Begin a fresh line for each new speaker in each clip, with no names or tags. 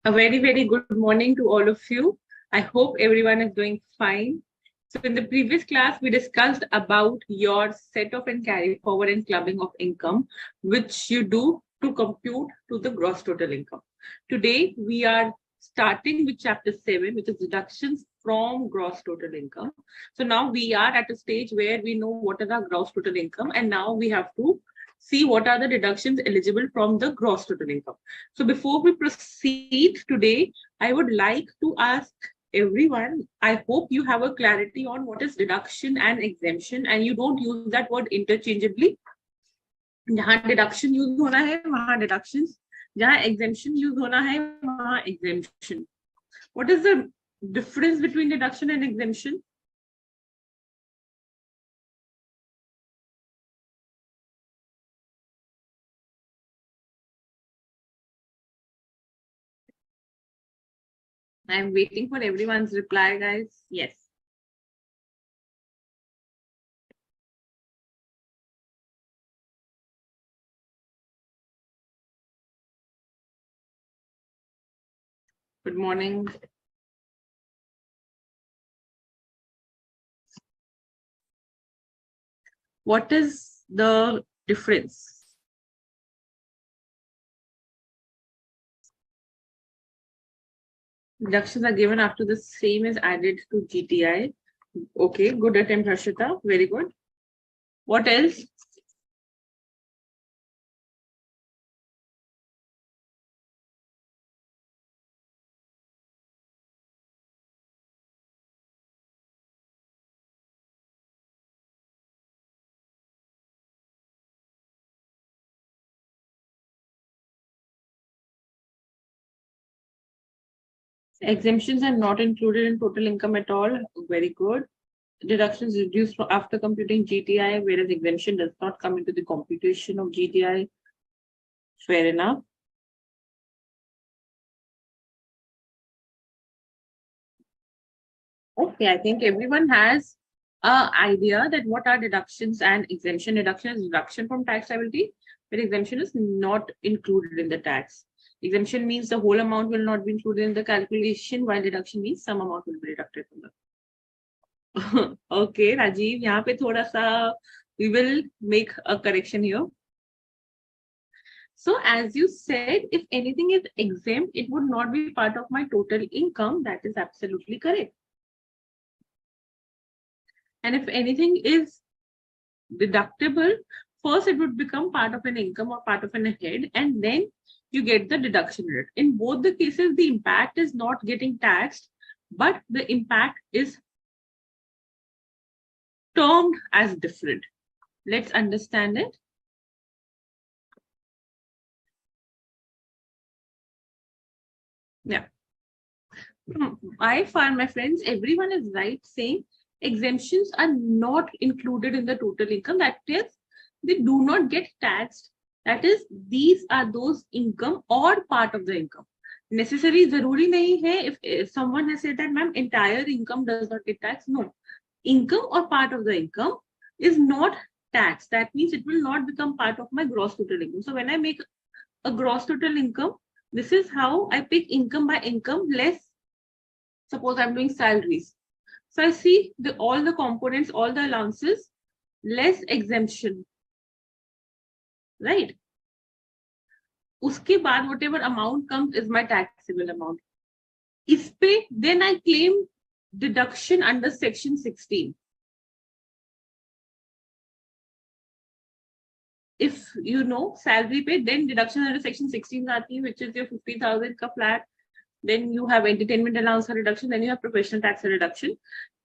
A very, very good morning to all of you. I hope everyone is doing fine. So in the previous class, we discussed about your set off and carry forward and clubbing of income, which you do to compute to the gross total income. Today, we are starting with chapter 7, which is deductions from gross total income. So now we are at a stage where we know what is our gross total income, and now we have to see what are the deductions eligible from the gross total income. So before we proceed today, I would like to ask everyone, I hope you have a clarity on what is deduction and exemption and you don't use that word interchangeably. जहाँ deduction use होना है वहाँ deductions, जहाँ exemption use होना है वहाँ exemption. What is the difference between deduction and exemption? I'm waiting for everyone's reply, guys. Yes. Good morning. What is the difference? Deductions are given after the same is added to GTI. Okay, good attempt, Harshita. Very good. What else? Exemptions are not included in total income at all. Very good. Deductions reduced after computing GTI, whereas exemption does not come into the computation of GTI. Fair enough. Okay, I think everyone has an idea that what are deductions and exemption. Deduction is deduction from tax liability, but exemption is not included in the tax. Exemption means the whole amount will not be included in the calculation, while deduction means some amount will be deducted from the. Okay, Rajiv, यहाँ पे थोड़ा सा we will make a correction here. So as you said, if anything is exempt, it would not be part of my total income. That is absolutely correct. And if anything is deductible, first it would become part of an income or part of an head, and then you get the deduction rate. In both the cases, the impact is not getting taxed, but the impact is termed as different. Let's understand it. Yeah. By far, my friends, everyone is right saying exemptions are not included in the total income. That is, they do not get taxed. That is, these are those income or part of the income. Necessary zaruri nahi hai if someone has said that ma'am entire income does not get taxed. No, income or part of the income is not taxed. That means it will not become part of my gross total income. So when I make a gross total income, this is how I pick income by income less. Suppose I'm doing salaries. So I see all the components, all the allowances, less exemption, right? Uske baad, whatever amount comes is my taxable amount. Is pe, then I claim deduction under section 16. If you know salary pay, then deduction under section 16 aati, which is your 50,000 ka flat. Then you have entertainment allowance reduction, then you have professional tax reduction.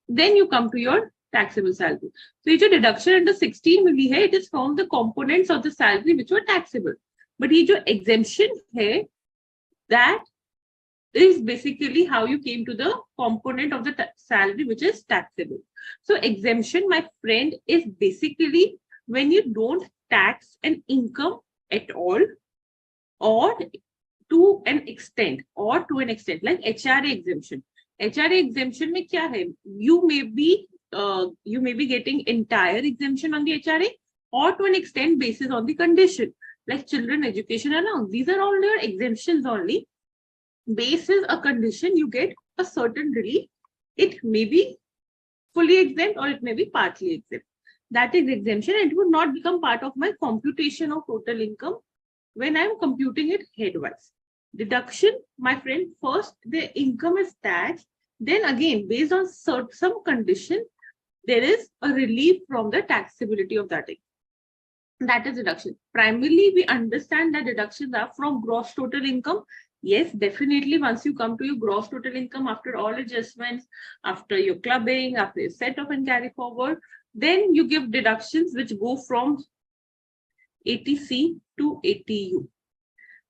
Then you come to your taxable salary. So ये जो deduction under 16 मिली है, it is from the components of the salary which were taxable. But ये जो exemption है, that is basically how you came to the component of the salary which is taxable. So exemption, my friend, is basically when you don't tax an income at all, or to an extent, like HRA exemption. HRA exemption में क्या है? You may be getting entire exemption on the HRA, or to an extent basis on the condition, like children education allowance. These are all your exemptions only. basis a condition, you get a certain relief. It may be fully exempt or it may be partly exempt. That is exemption. It would not become part of my computation of total income when I'm computing it headwise. Deduction, my friend, first the income is taxed. Then again, based on some condition, there is a relief from the taxability of that income. That is deduction. Primarily, we understand that deductions are from gross total income. Yes, definitely. Once you come to your gross total income after all adjustments, after your clubbing, after your set off and carry forward, then you give deductions which go from 80C to 80U.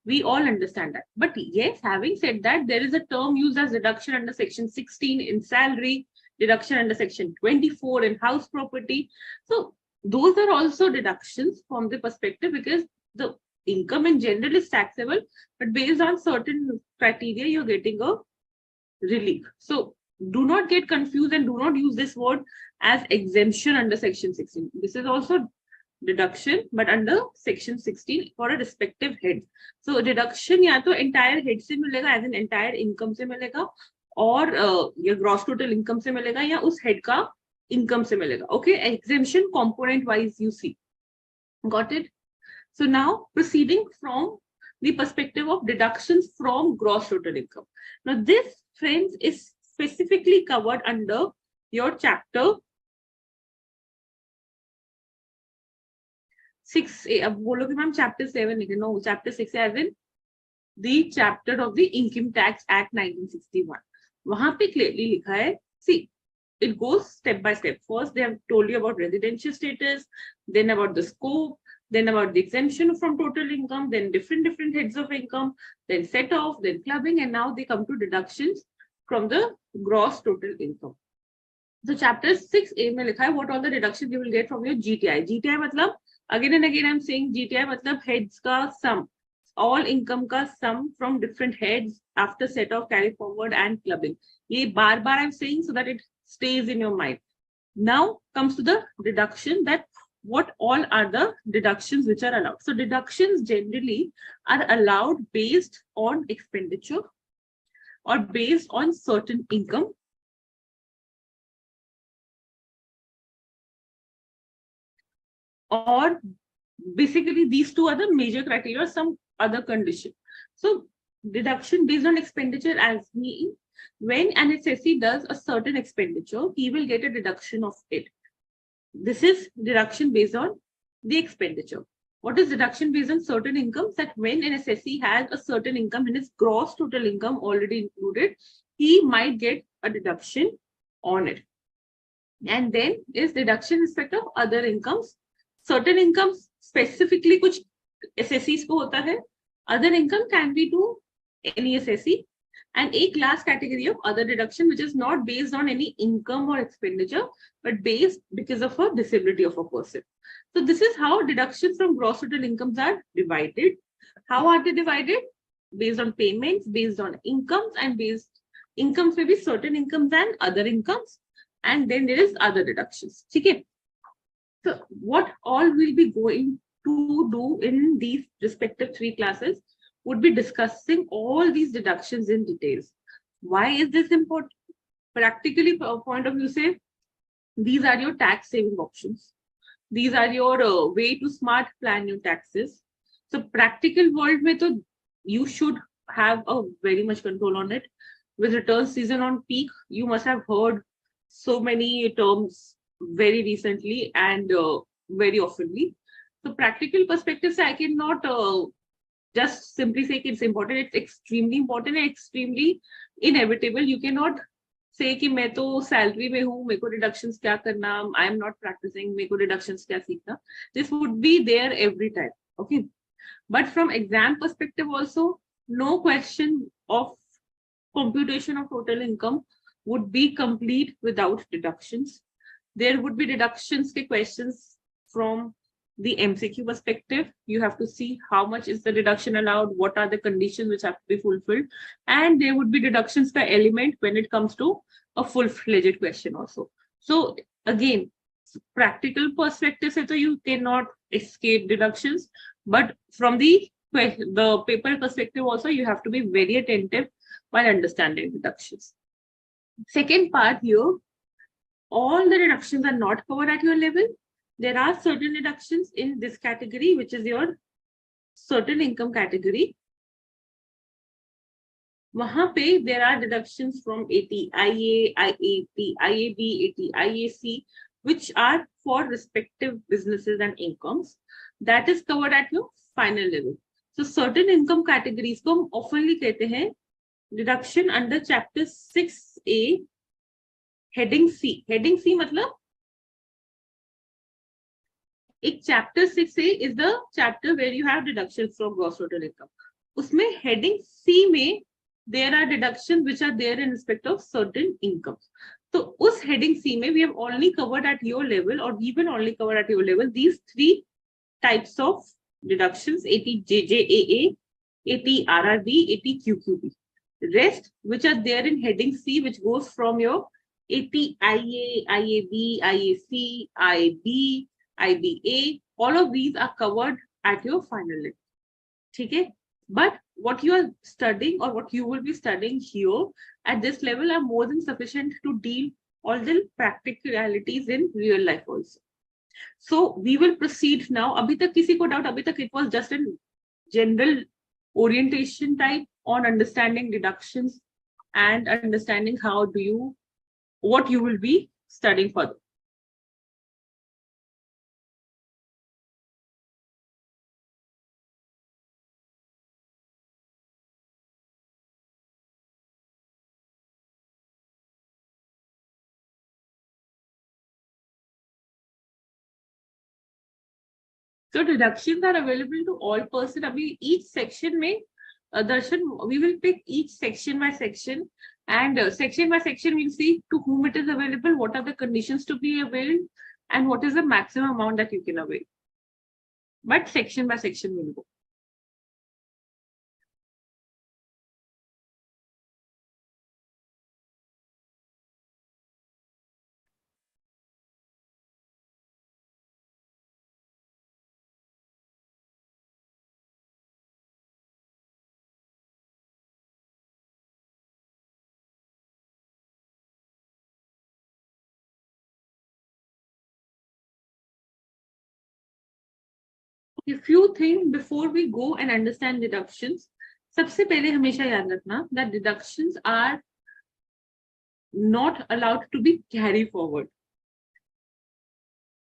We all understand that. But yes, having said that, there is a term used as deduction under section 16 in salary, deduction under section 24 in house property. So those are also deductions from the perspective, because the income in general is taxable, but based on certain criteria, you're getting a relief. So do not get confused and do not use this word as exemption under section 16. This is also deduction, but under section 16 for a respective head. So deduction या तो entire head से मिलेगा, as in entire income से मिलेगा, और या gross total income से मिलेगा, या उस head का income से मिलेगा. Okay, exemption component wise you see. Got it? So now proceeding from the perspective of deductions from gross total income. Now this, friends, is specifically covered under your chapter 6A. अब बोलोगे ma'am chapter 7 लिखे. No, chapter 6 as in the chapter of the Income Tax Act 1961. वहां पे clearly लिखा है. See, it goes step by step. First, they have told you about residential status, then about the scope, then about the exemption from total income, then different heads of income, then set off, then clubbing, and now they come to deductions from the gross total income. So chapter 6A में लिखा है what all the deductions you will get from your GTI. GTI मतलब again and again I'm saying GTI मतलब heads का sum, all income का sum from different heads after set off, carry forward and clubbing. ये बार बार I'm saying so that it stays in your mind. Now comes to the deduction, that what all are the deductions which are allowed. So deductions generally are allowed based on expenditure or based on certain income, or basically these two are the major criteria, some other condition. So deduction based on expenditure as means when an assessee does a certain expenditure, he will get a deduction of it. This is deduction based on the expenditure. What is deduction based on certain incomes? That when an assessee has a certain income in his gross total income already included, he might get a deduction on it. And then is deduction in respect of other incomes. Certain incomes specifically कुछ assessees को होता है. Other income can be to any assessee. And a last category of other deduction, which is not based on any income or expenditure, but based because of a disability of a person. So this is how deductions from gross total incomes are divided. How are they divided? Based on payments, based on incomes, and based incomes may be certain incomes and other incomes. And then there is other deductions. Okay. So what all we'll be going to do in these respective 3 classes would be discussing all these deductions in details. Why is this important? Practically, point of view, say, these are your tax saving options. These are your way to smart plan your taxes. So practical world mein to you should have a very much control on it. With return season on peak, you must have heard so many terms very recently and very oftenly. So practical perspective, I cannot just simply say it's important. It's extremely important and extremely inevitable. You cannot say कि मैं तो salary में हूँ, मेरे को deductions क्या करना, I am not practicing, मेरे को deductions क्या सीखना. This would be there every time. Okay. But from exam perspective also, no question of computation of total income would be complete without deductions. There would be deductions ke questions from the MCQ perspective. You have to see how much is the deduction allowed, what are the conditions which have to be fulfilled, and there would be deductions ka element when it comes to a full-fledged question also. So again, practical perspective se to you cannot escape deductions, but from the paper perspective also you have to be very attentive while understanding deductions. Second part here, all the deductions are not covered at your level. There are certain deductions in this category, which is your certain income category. वहां पे there are deductions from ATIA, IAP, IAB, ATIAC, which are for respective businesses and incomes. That is covered at your final level. So certain income categories को हम oftenly कहते हैं deduction under chapter 6A, heading C. Heading C मतलब एक chapter 6A is the chapter where you have deductions from gross total income. उसमें heading C में there are deductions which are there in respect of certain incomes. So us heading C mein we have only covered at your level, or we will only cover at your level these three types of deductions: ATJJAA, ATRRB, ATQQB. Rest which are there in heading C, which goes from your ATIA, IAB, IAC, IB, IBA, all of these are covered at your final level. Okay? But what you are studying or what you will be studying here at this level are more than sufficient to deal all the practicalities in real life also. So we will proceed now. Abhi tak kisi ko doubt, abhi tak it was just a general orientation type on understanding deductions and understanding what you will be studying further. So deductions are available to all person. Abhi each section may Darshan, we will pick each section by section, and section by section we'll see to whom it is available, what are the conditions to be availed, and what is the maximum amount that you can avail. But section by section we'll go. A few things before we go and understand deductions. सबसे पहले हमेशा याद रखना that deductions are not allowed to be carried forward.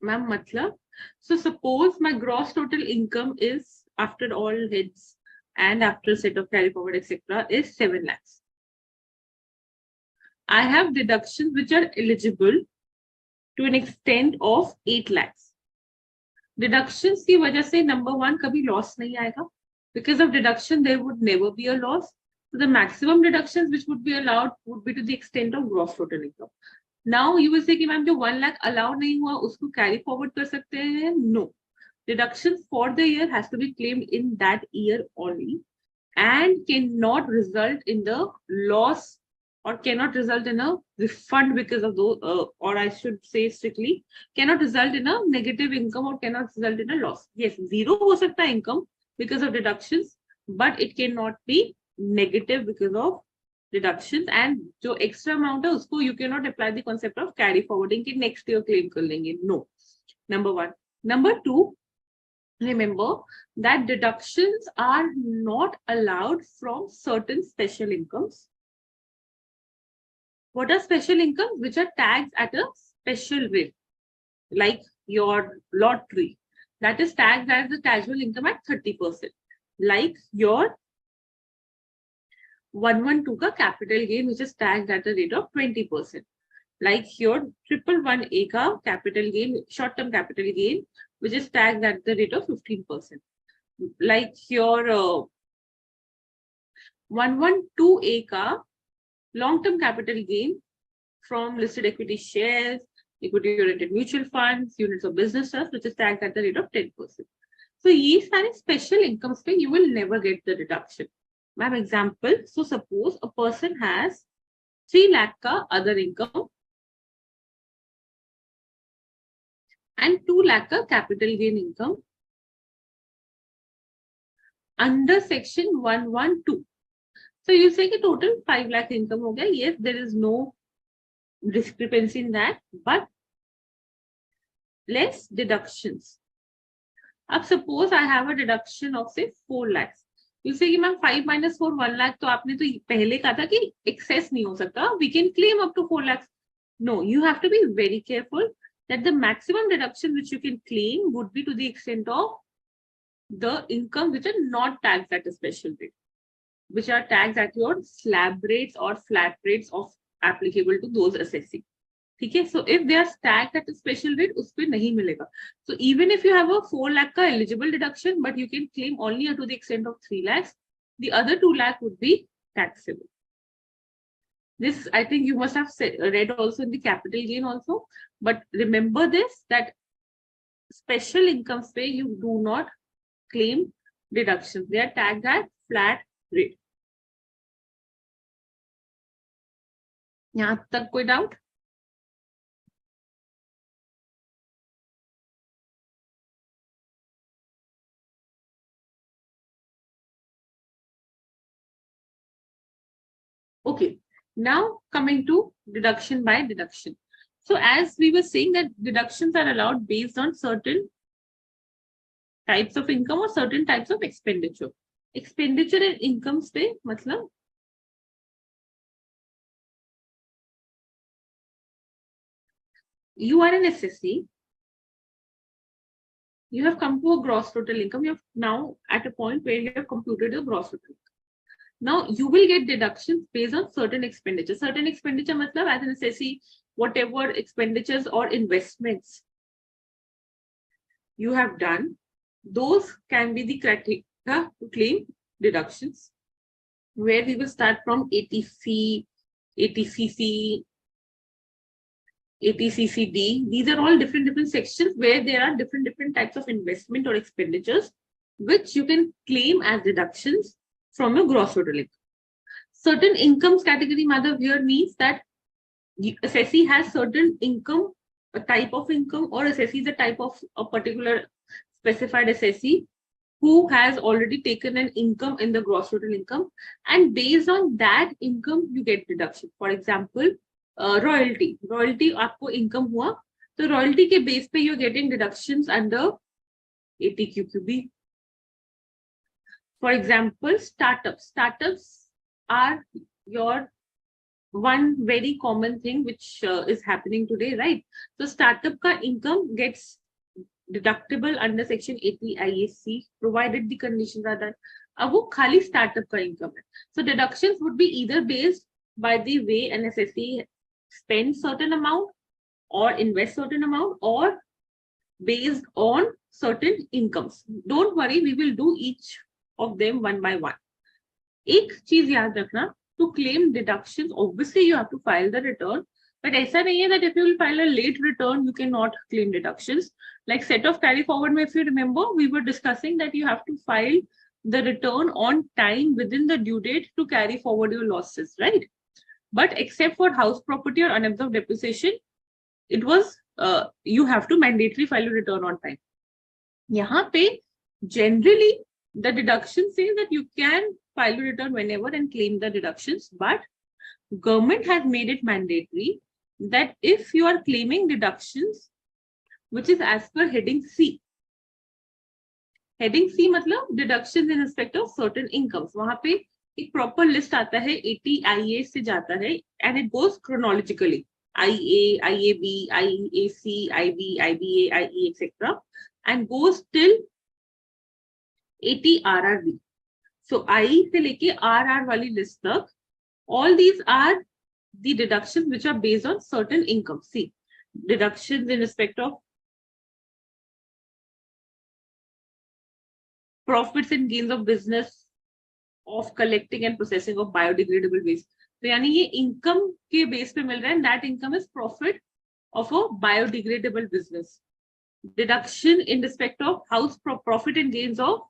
Ma'am, matlab, so suppose my gross total income is, after all heads and after set of carry forward etc., is 7 lakhs. I have deductions which are eligible to an extent of 8 lakhs. Deductions की वजह से number one कभी loss नहीं आएगा. Because of deduction there would never be a loss. So the maximum deductions which would be allowed would be to the extent of gross total income. Now you will say कि ma'am जो 1 lakh allowed नहीं हुआ उसको carry forward कर सकते हैं? No. Deductions for the year has to be claimed in that year only and cannot result in the loss or cannot result in a refund because of those, or I should say strictly, cannot result in a negative income or cannot result in a loss. Yes, zero हो सकता है income because of deductions, but it cannot be negative because of deductions. And जो extra amount है उसको you cannot apply the concept of carry forwarding कि next year claim कर लेंगे. No. Number one. Number two, remember that deductions are not allowed from certain special incomes. What are special incomes? Which are taxed at a special rate, like your lottery. That is taxed as the taxable income at 30%. Like your 112 ka capital gain, which is taxed at the rate of 20%. Like your 111A ka capital gain, short-term capital gain, which is taxed at the rate of 15%. Like your 112A ka long-term capital gain from listed equity shares, equity-oriented mutual funds, units of business trust, which is taxed at the rate of 10%. So, these are special incomes pay, you will never get the deduction. Ma'am, example, so suppose a person has 3 lakh ka other income and 2 lakh ka capital gain income under section 112. So you say कि total 5 lakh income हो गया. Yes, there is no discrepancy in that, but less deductions. अब suppose I have a deduction of say 4 lakhs. You say कि ma'am 5 minus 4 1 lakh, तो आपने तो पहले कहा था कि excess नहीं हो सकता. We can claim up to 4 lakhs. No, you have to be very careful that the maximum deduction which you can claim would be to the extent of the income which are not taxed at a special rate, which are taxed at your slab rates or flat rates of applicable to those assessing. Okay, so if they are taxed at a special rate, उसपे नहीं मिलेगा. So even if you have a 4 lakh का eligible deduction, but you can claim only up to the extent of 3 lakhs, the other 2 lakh would be taxable. This I think you must have read also in the capital gain also, but remember this, that special incomes पे you do not claim deductions. They are tagged at flat rate. यहाँ तक कोई doubt? Okay, now coming to deduction by deduction. So as we were saying that deductions are allowed based on certain types of income or certain types of expenditure. Expenditure and income पे मतलब you are an assessee, you have come to a gross total income, you have now at a point where you have computed your gross total income. Now you will get deductions based on certain expenditure. Certain expenditure matlab as an assessee, whatever expenditures or investments you have done, those can be the criteria to claim deductions, where we will start from ATC, ATCC, ATCCD. These are all different sections where there are different types of investment or expenditures which you can claim as deductions from your gross total income. Certain incomes category, Madhav, here means that assessee has certain income, a type of income, or assessee is a type of a particular specified assessee who has already taken an income in the gross total income, and based on that income you get deduction. For example, royalty आपको income हुआ, तो royalty के base पे you're getting deductions under ATQQB. For example, startups are your one very common thing which is happening today, right? So startup ka income gets deductible under section 80 IAC provided the conditions are done. अब वो खाली startup का income है. So deductions would be either based by the way an assessee spends certain amount or invest certain amount, or based on certain incomes. Don't worry, we will do each of them one by one. एक चीज याद रखना, to claim deductions, obviously you have to file the return, but ऐसा नहीं है that if you will file a late return, you cannot claim deductions. Like set of carry forward में, if you remember, we were discussing that you have to file the return on time within the due date to carry forward your losses, right? But except for house property or unabsorbed depreciation, it was you have to mandatory file a return on time. यहाँ पे generally the deduction says that you can file a return whenever and claim the deductions, but government has made it mandatory that if you are claiming deductions which is as per heading C. Heading C मतलब deductions in respect of certain incomes. वहाँ पे एक proper list आता है, 80 IA से जाता है, and it goes chronologically. IA, IAB, IAC, IB, IBA, IE, etc. and goes till 80 RRB. So I से लेके RR वाली list तक, all these are the deductions which are based on certain income. See, deductions in respect of profits and gains of business, of collecting and processing of biodegradable waste. तो यानी ये income के base पे मिल रहा है, and that income is profit of a biodegradable business. Deduction in respect of house profit and gains of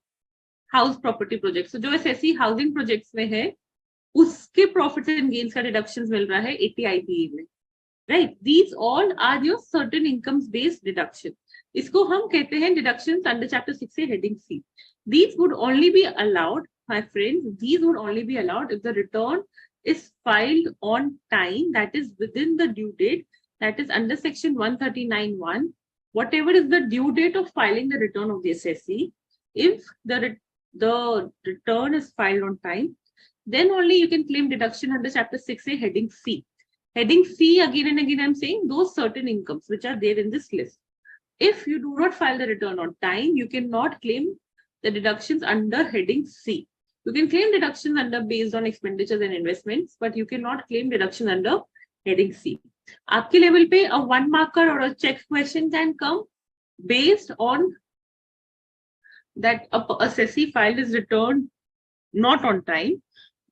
house property projects. So जो assessee housing projects में है, उसके profits and gains का deductions मिल रहा है 80 IPA में, right? These all are your certain incomes based deduction. इसको हम कहते हैं deductions under chapter 6 से heading C. These would only be allowed my friends, these would only be allowed if the return is filed on time, that is within the due date, that is under section 139(1). Whatever is the due date of filing the return of the assessee, if the return is filed on time, then only you can claim deduction under chapter 6A heading C. Heading C, again and again, I'm saying those certain incomes which are there in this list. If you do not file the return on time, you cannot claim the deductions under heading C. You can claim deductions under based on expenditures and investments, but you cannot claim deduction under heading C. आपके level पे a 1 marker or a check question can come based on that a assessee filed his return not on time,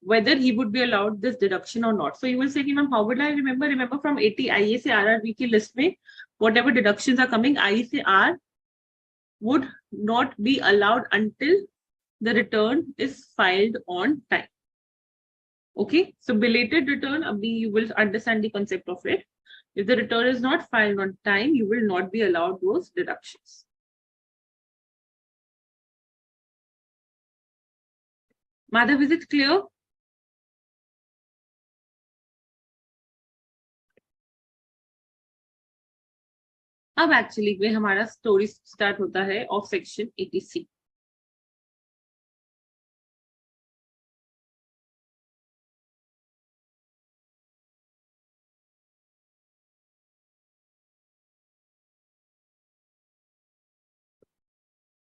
whether he would be allowed this deduction or not. So you will say, ma'am, how would I remember? Remember from 80 IE से RRB की list में, whatever deductions are coming, IE से R would not be allowed until the return is filed on time. Okay, so belated return, you will understand the concept of it. If the return is not filed on time, you will not be allowed those deductions. Madhav, is it clear? अब actually में हमारा story start होता है of section 80C.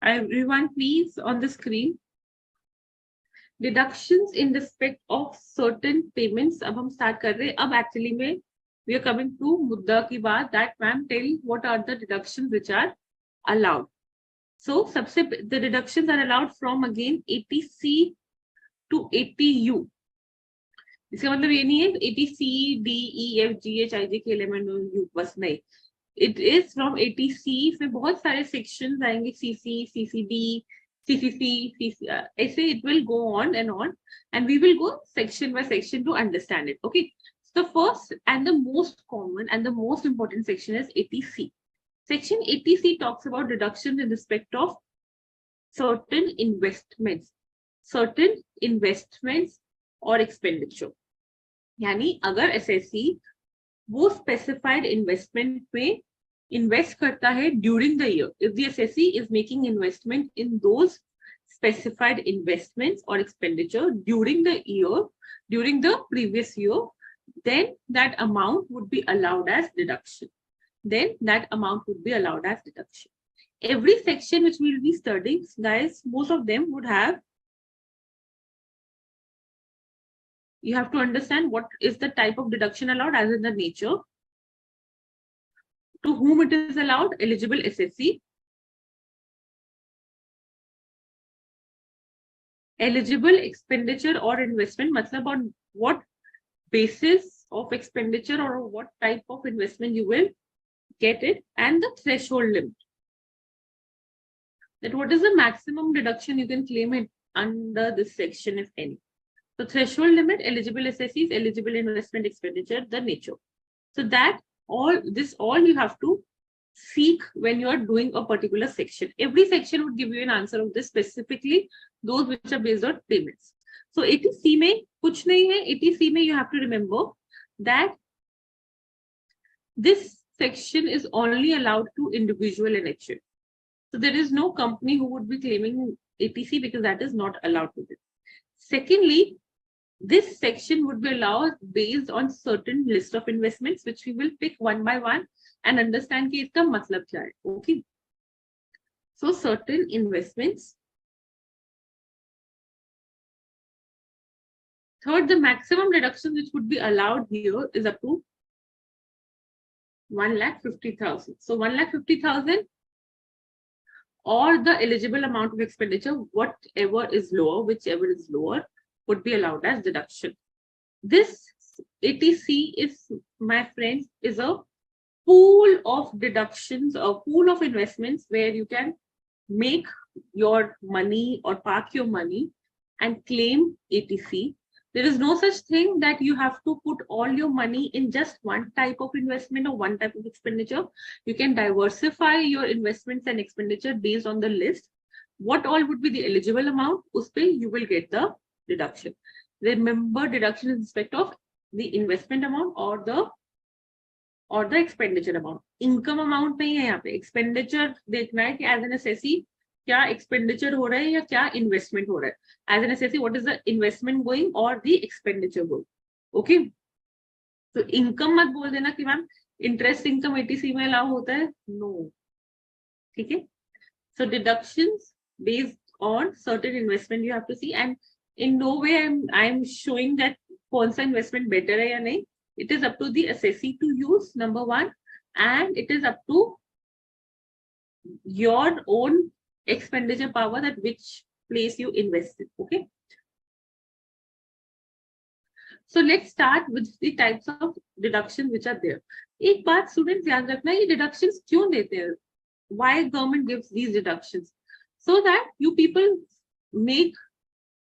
Everyone, please, on the screen. Deductions in respect of certain payments. अब हम start कर रहे हैं. अब actually में we are coming to मुद्दा की बात that ma'am tell what are the deductions which are allowed. So सबसे the deductions are allowed from again 80C to 80U. इसका मतलब ये नहीं है 80C, D, E, F, G, H, I, J, K, L, M, N, O, U बस नहीं. It is from 80C. इसमें बहुत सारे sections आएंगे, CC, CCD, CCC, CC, ऐसे it will go on, and we will go section by section to understand it. Okay. So the first and the most common and the most important section is 80C. Section 80C talks about deductions in respect of certain investments or expenditure. यानी अगर SSC वो specified investment में invest करता है during the year, if the assessee is making investment in those specified investments or expenditure during the year, during the previous year, then that amount would be allowed as deduction. Every section which we will be studying, guys, most of them would have, you have to understand what is the type of deduction allowed as in the nature, to whom it is allowed, eligible SSC, eligible expenditure or investment, matlab on what basis of expenditure or what type of investment you will get it, and the threshold limit. That what is the maximum deduction you can claim it under this section, if any. So threshold limit, eligible SSCs, eligible investment expenditure, the nature. So that all you have to seek when you are doing a particular section. Every section would give you an answer of this, specifically those which are based on payments. So 80C में कुछ नहीं है. 80C में you have to remember that this section is only allowed to individual NHA. So there is no company who would be claiming 80C because that is not allowed to them. Secondly, this section would be allowed based on certain list of investments, which we will pick one by one and understand कि इसका मतलब क्या है. Okay. So certain investments. Third, the maximum deduction which would be allowed here is up to 1,50,000. So 1,50,000 or the eligible amount of expenditure, whatever is lower, whichever is lower, would be allowed as deduction. This 80C is, my friends, is a pool of deductions, a pool of investments where you can make your money or park your money and claim 80C. There is no such thing that you have to put all your money in just one type of investment or one type of expenditure. You can diversify your investments and expenditure based on the list. what all would be the eligible amount, उस पे you will get the deduction. Remember, deduction is in respect of the investment amount or the expenditure amount. Income amount नहीं है यहाँ पे. Expenditure देखना है कि as an assessee क्या expenditure हो रहा है या क्या investment हो रहा है. As an assessee, what is the investment going or the expenditure going? Okay. So income मत बोल देना कि मैम interest income 80C में allow होता है. No. ठीक है. So deductions based on certain investment you have to see, and in no way I'm showing that कौन सा investment better है या नहीं. It is up to the assessee to use, number one, and it is up to your own expenditure power that which place you invest in. Okay. So let's start with the types of deductions which are there. एक बात students ध्यान रखना, ये deductions क्यों देते हैं? Why government gives these deductions? So that you people make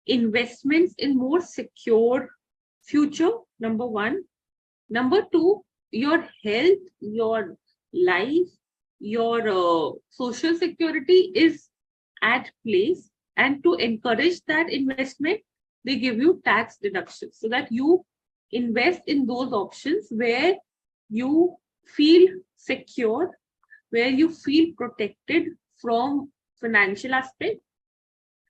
investments in more secure future, number one. Number two, your health, your life, your social security is at place, and to encourage that investment, they give you tax deductions so that you invest in those options where you feel secure, where you feel protected from financial aspect,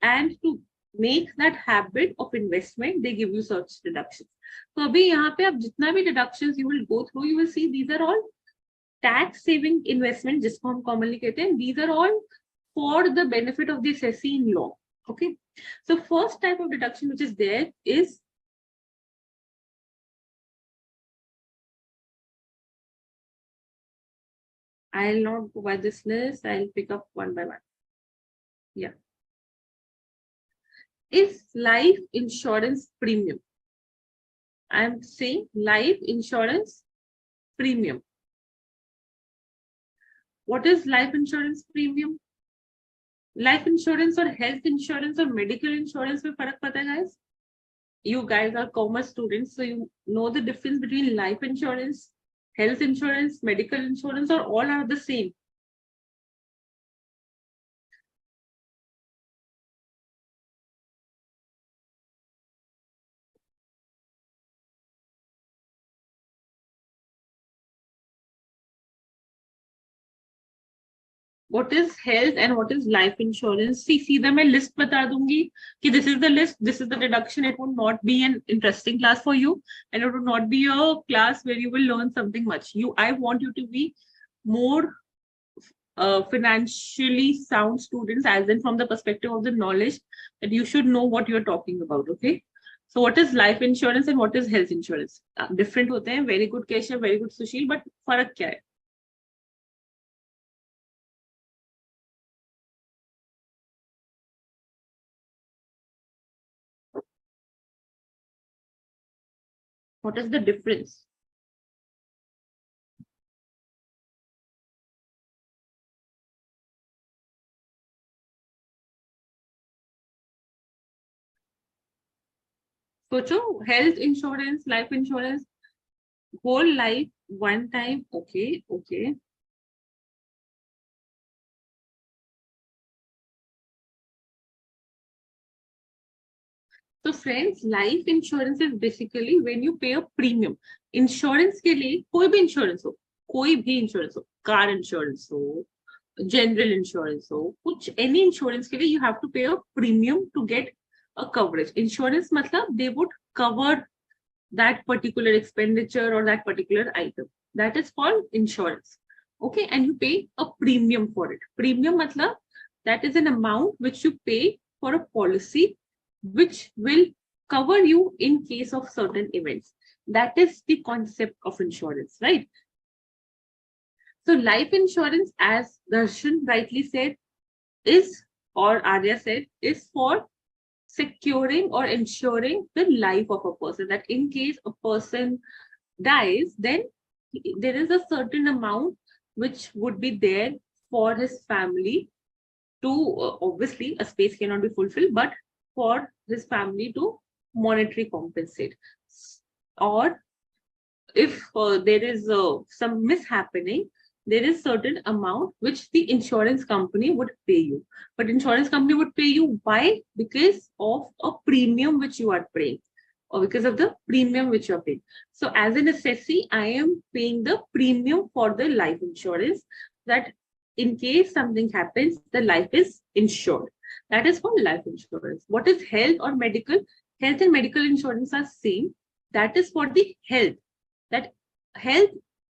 and to make that habit of investment, they give you such deductions. So अभी यहाँ पे आप जितना भी deductions you will go through, you will see these are all tax saving investment, जिसको हम commonly कहते हैं. These are all for the benefit of the assessee in law. Okay. So first type of deduction which is there is I'll not go by this list. I'll pick up one by one. Yeah. Is life insurance premium. I'm saying life insurance premium. What is life insurance premium? Life insurance or health insurance or medical insurance में फर्क पता है guys? You guys are commerce students, so you know the difference between life insurance, health insurance, medical insurance, or all are the same. What is health and what is life insurance? See, सीधा मैं list बता दूंगी कि this is the list, this is the deduction. It would not be an interesting class for you, and it would not be a class where you will learn something much. I want you to be more financially sound students, as in from the perspective of the knowledge that you should know what you're talking about. Okay. So what is life insurance and what is health insurance? Different होते हैं. Very good Keshav, very good Sushil, but फर्क क्या है? What is the difference? सोचो, health insurance, life insurance, whole life, one time. Okay, okay. So friends, life insurance is basically when you pay a premium. Insurance के लिए कोई भी insurance हो, कोई भी insurance हो, car insurance हो, general insurance हो, कुछ any insurance के लिए you have to pay a premium to get a coverage. Insurance मतलब they would cover that particular expenditure or that particular item. That is called insurance. Okay, and you pay a premium for it. Premium matlab that is an amount which you pay for a policy which will cover you in case of certain events. That is the concept of insurance, right? So life insurance, as Darshan rightly said, is, or Arya said, is for securing or ensuring the life of a person, that in case a person dies, then there is a certain amount which would be there for his family to, obviously a space cannot be fulfilled, but for his family to monetary compensate. Or if there is some mishappening, there is certain amount which the insurance company would pay you. But insurance company would pay you why? Because of a premium which you are paying, or because of the premium which you are paying. So as an assessee, I am paying the premium for the life insurance, that in case something happens, the life is insured. That is for life insurance. What is health or medical? Health and medical insurance are same. That is for the health. That health,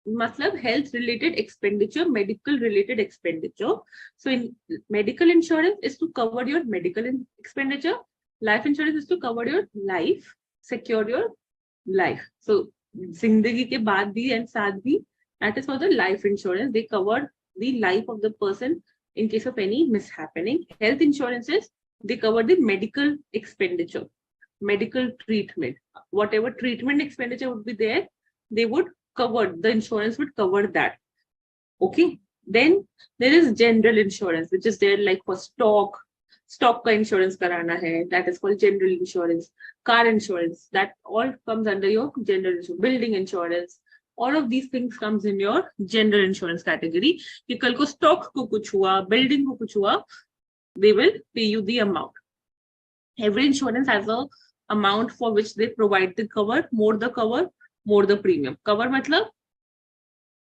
matlab health related expenditure, medical related expenditure. So in medical insurance is to cover your medical expenditure. Life insurance is to cover your life, secure your life. So zindagi ke baad bhi and saath bhi, that is for the life insurance. They cover the life of the person in case of any mishappening. Health insurances, they cover the medical expenditure, medical treatment, whatever treatment expenditure would be there, they would cover, the insurance would cover that. Okay. Then there is general insurance, which is there like for stock ka insurance karana hai, that is called general insurance. Car insurance, that all comes under your general insurance. Building insurance, all of these things comes in your general insurance category. कि कल को stock को कुछ हुआ, building को कुछ हुआ, they will pay you the amount. Every insurance has a amount for which they provide the cover. More the cover, more the premium. Cover मतलब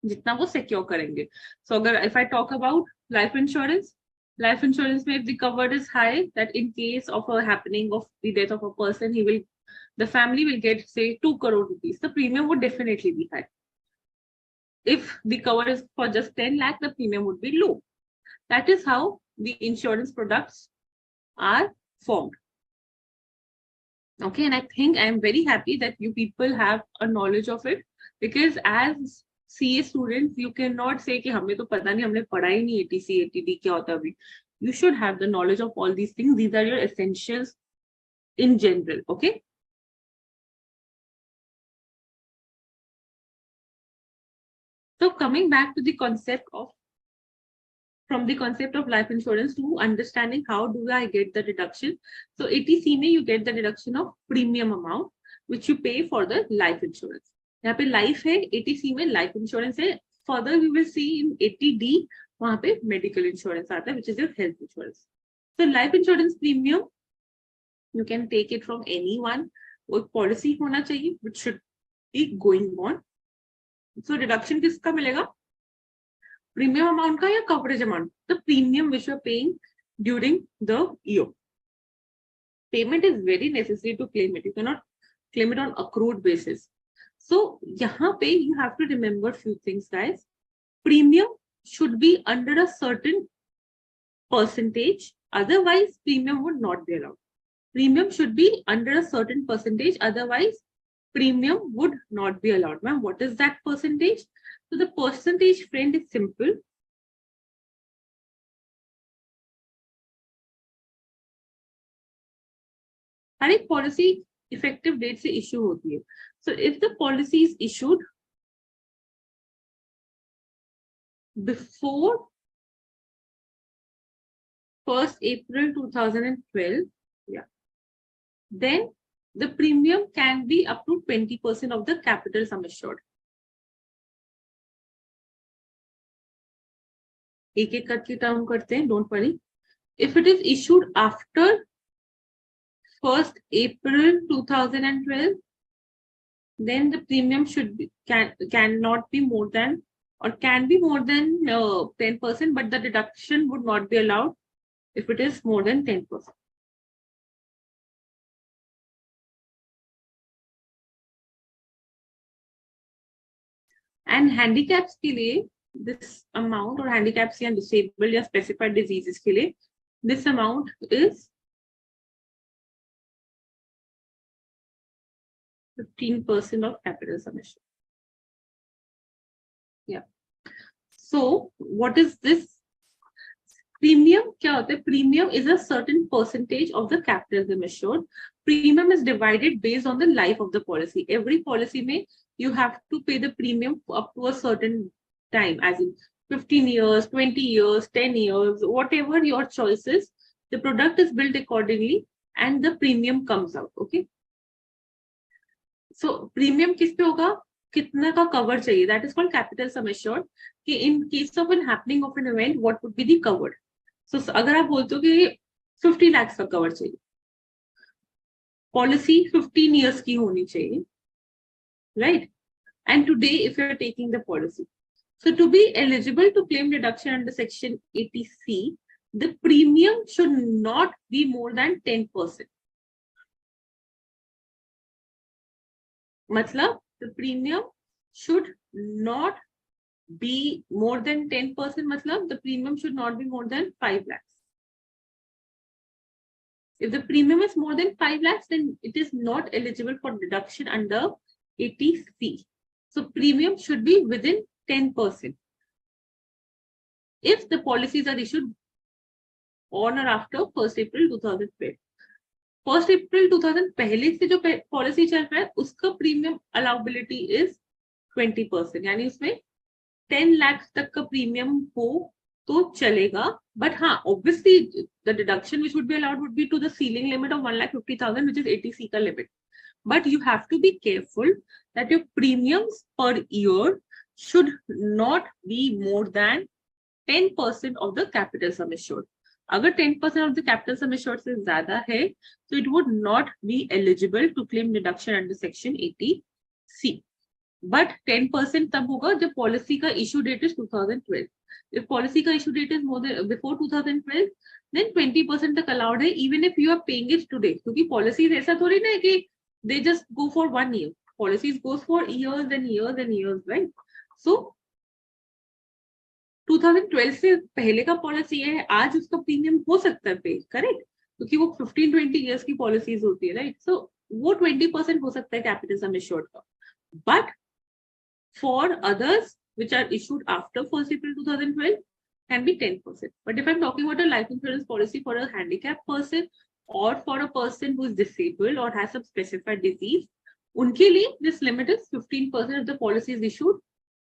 जितना वो secure करेंगे. So अगर if I talk about life insurance में if the cover is high, that in case of a happening of the death of a person, the family will get say 2 crore rupees. The premium would definitely be high. If the cover is for just 10 lakh, the premium would be low. That is how the insurance products are formed. Okay, and I think I am very happy that you people have a knowledge of it, because as CA students, you cannot say कि हमें तो पता नहीं, हमने पढ़ा ही नहीं ATC, ATD क्या होता अभी. You should have the knowledge of all these things. These are your essentials in general. Okay. So coming back to the concept of, from the concept of life insurance to understanding how do I get the deduction. So ATC में you get the deduction of premium amount which you pay for the life insurance. यहाँ पे life है, ATC में life insurance है. Further we will see in ATD वहाँ पे medical insurance आता है, which is your health insurance. So life insurance premium you can take it from anyone. वो policy होना चाहिए which should be going on. So deduction किसका मिलेगा? Premium amount का या coverage amount? The premium which you are paying during the year. Payment is very necessary to claim it. You cannot claim it on accrued basis. So यहाँ पे you have to remember few things, guys. Premium should be under a certain percentage. Otherwise, premium would not be allowed. Premium should be under a certain percentage. Otherwise, premium would not be allowed. Ma'am, what is that percentage? So the percentage, friend, is simple. हर एक policy effective date से issue होती है. So if the policy is issued before 1st April 2012, yeah, then the premium can be up to 20% of the capital sum assured. एक एक करके term करते हैं, don't worry. If it is issued after 1st April 2012, then the premium should be cannot be more than, or can be more than 10%, but the deduction would not be allowed if it is more than 10%. And handicaps के लिए this amount, or handicaps या disabled या specified diseases के लिए this amount is 15% of capital sum assured. Yeah. So what is this? Premium क्या होता है? Premium is a certain percentage of the capital sum assured. Premium is divided based on the life of the policy. Every policy में you have to pay the premium up to a certain time, as in 15 years, 20 years, 10 years, whatever your choice is. The product is built accordingly and the premium comes out. Okay. So premium किस पे होगा? कितना का cover चाहिए? That is called capital sum assured. कि in case of an happening of an event, what would be the covered? So अगर आप बोलते हो कि 50 lakhs का cover चाहिए, policy 15 years की होनी चाहिए, right? And today, if you're taking the policy, so to be eligible to claim deduction under Section 80C, the premium should not be more than 10%. Matlab, the premium should not be more than 10%. Matlab, the premium should not be more than 5 lakhs. If the premium is more than 5 lakhs, then it is not eligible for deduction under 80C. So premium should be within 10%. If the policies are issued on or after 1st April 2012. 1st April 2000 पहले से जो policy चल रहा है उसका premium अलाउबिलिटी is 20%, यानी उसमें 10 लाख तक का प्रीमियम हो तो चलेगा, बट हाँ obviously the deduction which would be allowed would be to the ceiling limit of 1,50,000 which is 80C का limit. But you have to be careful that your premiums per year should not be more than 10% of the capital sum assured. अगर 10% of the capital sum assured से ज्यादा है, so it would not be eligible to claim deduction under Section 80C. But 10% तब होगा जब policy का issue date is 2012. If policy का issue date is more than before 2012, then 20% तक allowed है, even if you are paying it today. क्योंकि policies ऐसा थोड़ी ना है कि they just go for 1 year. Policies goes for years and years and years, right? So 2012 से पहले का पॉलिसी है, आज उसका प्रीमियम हो सकता है पे, करेक्ट, क्योंकि वो 15-20 इयर्स की पॉलिसीज होती है, राइट? सो वो 20% हो सकता है कैपिटल सम एश्योर्ड का, but for others which are issued after 1st April 2012 can be 10%. But if I'm talking about a life insurance policy for a handicapped person or for a person who is disabled or has some specified disease, उनके लिए this limit is 15% of the policies issued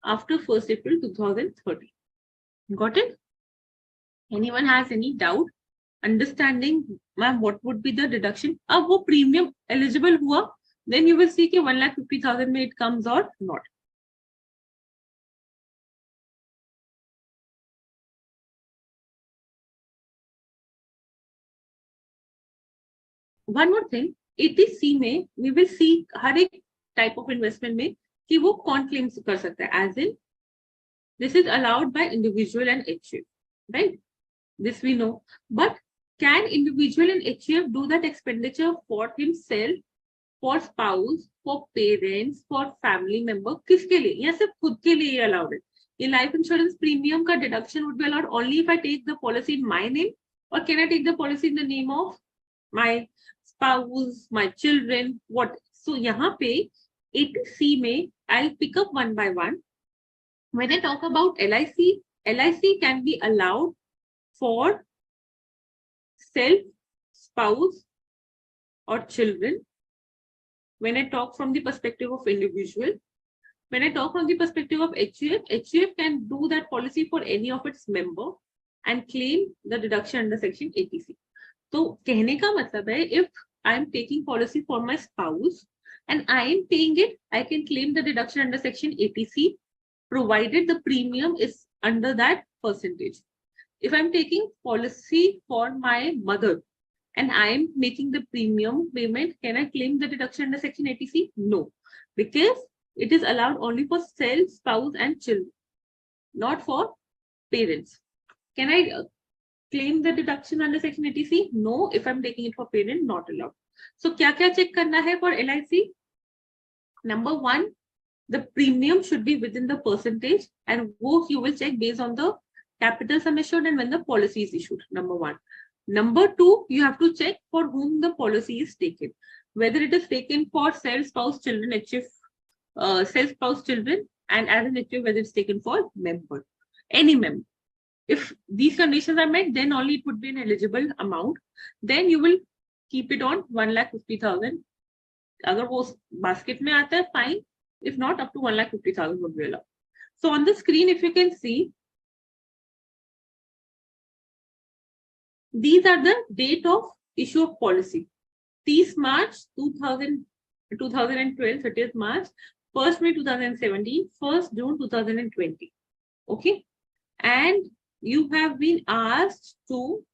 after 1st April 2013. Got it? Anyone has any doubt understanding, ma'am, what would be the deduction? अब वो premium eligible हुआ, then you will see कि 1,50,000 में it comes or not. One more thing, 80C में we will see हर एक type of investment में कि वो कौन claim कर सकता है, as in this is allowed by individual and HUF, right? This we know. But can individual and HUF do that expenditure for himself, for spouse, for parents, for family member? किसके लिए? या सिर्फ खुद के लिए allowed है? ये life insurance premium का deduction would be allowed only if I take the policy in my name, or can I take the policy in the name of my spouse, my children? What? So यहाँ पे 80C में I'll pick up one by one. When I talk about LIC, LIC can be allowed for self, spouse, or children. When I talk from the perspective of individual, when I talk from the perspective of HUF, HUF can do that policy for any of its member and claim the deduction under Section 80C. So, कहने का मतलब है, if I am taking policy for my spouse and I am paying it, I can claim the deduction under Section 80C, provided the premium is under that percentage. If I'm taking policy for my mother and I'm making the premium payment, can I claim the deduction under Section 80C? No, because it is allowed only for self, spouse, and children, not for parents. Can I claim the deduction under Section 80C? No, if I'm taking it for parent, not allowed. So, क्या check करना है for LIC? Number one, the premium should be within the percentage, and wo you will check based on the capital sum assured and when the policy is issued. Number one. Number two, you have to check for whom the policy is taken, whether it is taken for self, spouse, children, HUF, self, spouse, children, and as an HUF, whether it's taken for member, any member. If these conditions are met, then only it would be an eligible amount. Then you will keep it on 1,50,000. अगर वो basket में आता है, fine. If not, up to 1,50,000 would be allowed. So on the screen, if you can see, these are the date of issue of policy. 30 March 2012, 30th March, 1st May 2017, 1st June 2020. Okay, and you have been asked to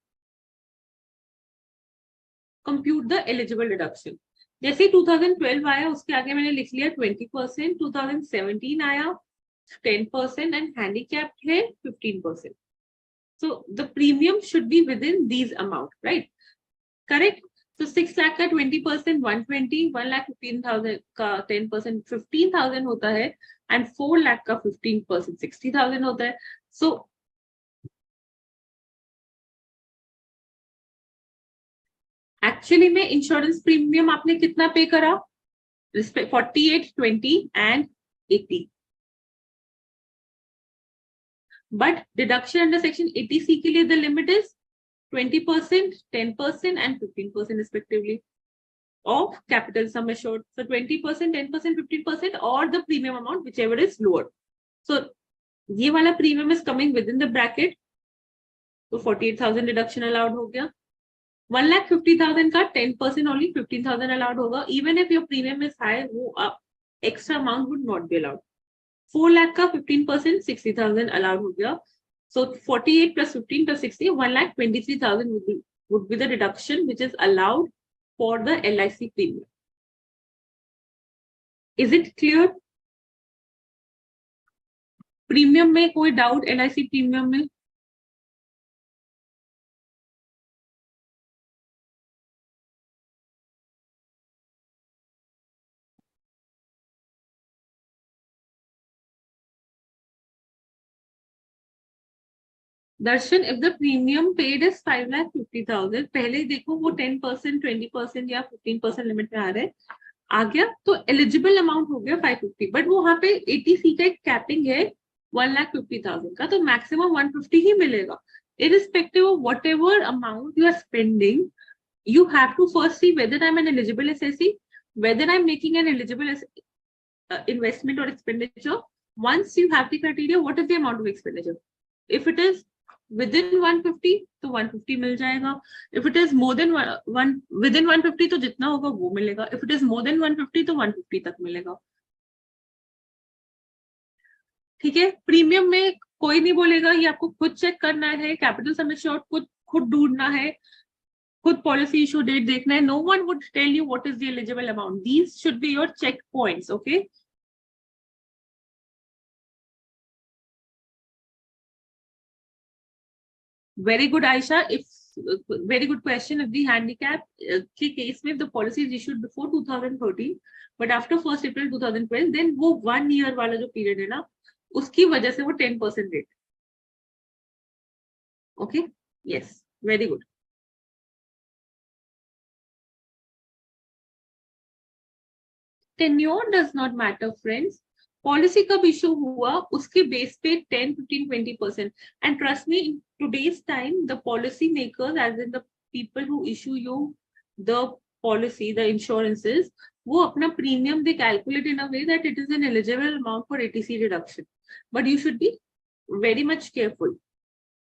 compute the eligible deduction. जैसे 2012 आया उसके आगे मैंने लिख लिया 20%, 2017 आया 10% and handicapped है 15%. So the premium should be within these amount, right? Correct? So 6 lakh का 20% 120, 1 lakh 15,000 का 10% 15,000 होता है and 4 lakh का 15% 60,000 होता है. So एक्चुअली में इंश्योरेंस प्रीमियम आपने कितना पे करा? 48, 20 and 80. But deduction under section 80C के लिए the limit is 20%, 10% and 15% respectively of capital sum assured. So 20%, 10%, 15% or the premium amount whichever is lower. So ये वाला premium is coming within the bracket. तो 48,000 deduction allowed हो गया. 1,50,000 का 10% only 15,000 allowed होगा. Even if your premium is high, वो extra amount would not be allowed. 4 lakh का 15% 60,000 allowed हो गया. So 48 plus 15 plus 60, 1,23,000 would be the deduction which is allowed for the LIC premium. Is it clear? Premium में कोई doubt LIC premium में? दर्शन, if the premium paid is 5,50,000, पहले देखो वो 10%, 20% या 15% लिमिट में आ रहे हैं, आ गया तो एलिजिबल अमाउंट हो गया 550, बट वो वहां पे 80C का एक कैपिंग है 1,50,000 का, तो मैक्सिमम 150 ही मिलेगा. Irrespective of whatever amount you are spending, you have to first see whether I'm an eligible assessee, whether I'm making an eligible investment or expenditure. Once you have the criteria, what is the amount of expenditure? If it is within 150 तो 150 मिल जाएगा. If it is more than within 150 तो जितना होगा वो मिलेगा. If it is more than 150 तो 150 तक मिलेगा. ठीक है, प्रीमियम में कोई नहीं बोलेगा, ये आपको खुद चेक करना है. कैपिटल सम एश्योर्ड खुद ढूंढना है, खुद पॉलिसी इशू डेट देखना है. No one would tell you what is the eligible amount. These should be your check points. Okay, very good, Aisha. If very good question. If the handicap के case में the policy is issued before 2013, but after 1st April 2012, then वो 1 year वाला जो period है ना, उसकी वजह से वो 10% rate. Okay, yes, very good. Tenure does not matter, friends. Policy कब इशू हुआ उसके बेस पे 10, 15, 20%. And trust me, in today's time the policy makers as in the people who issue you the policy, the insurances, वो अपना premium they calculate in a way that it is an eligible amount for eighty C deduction. But you should be very much careful.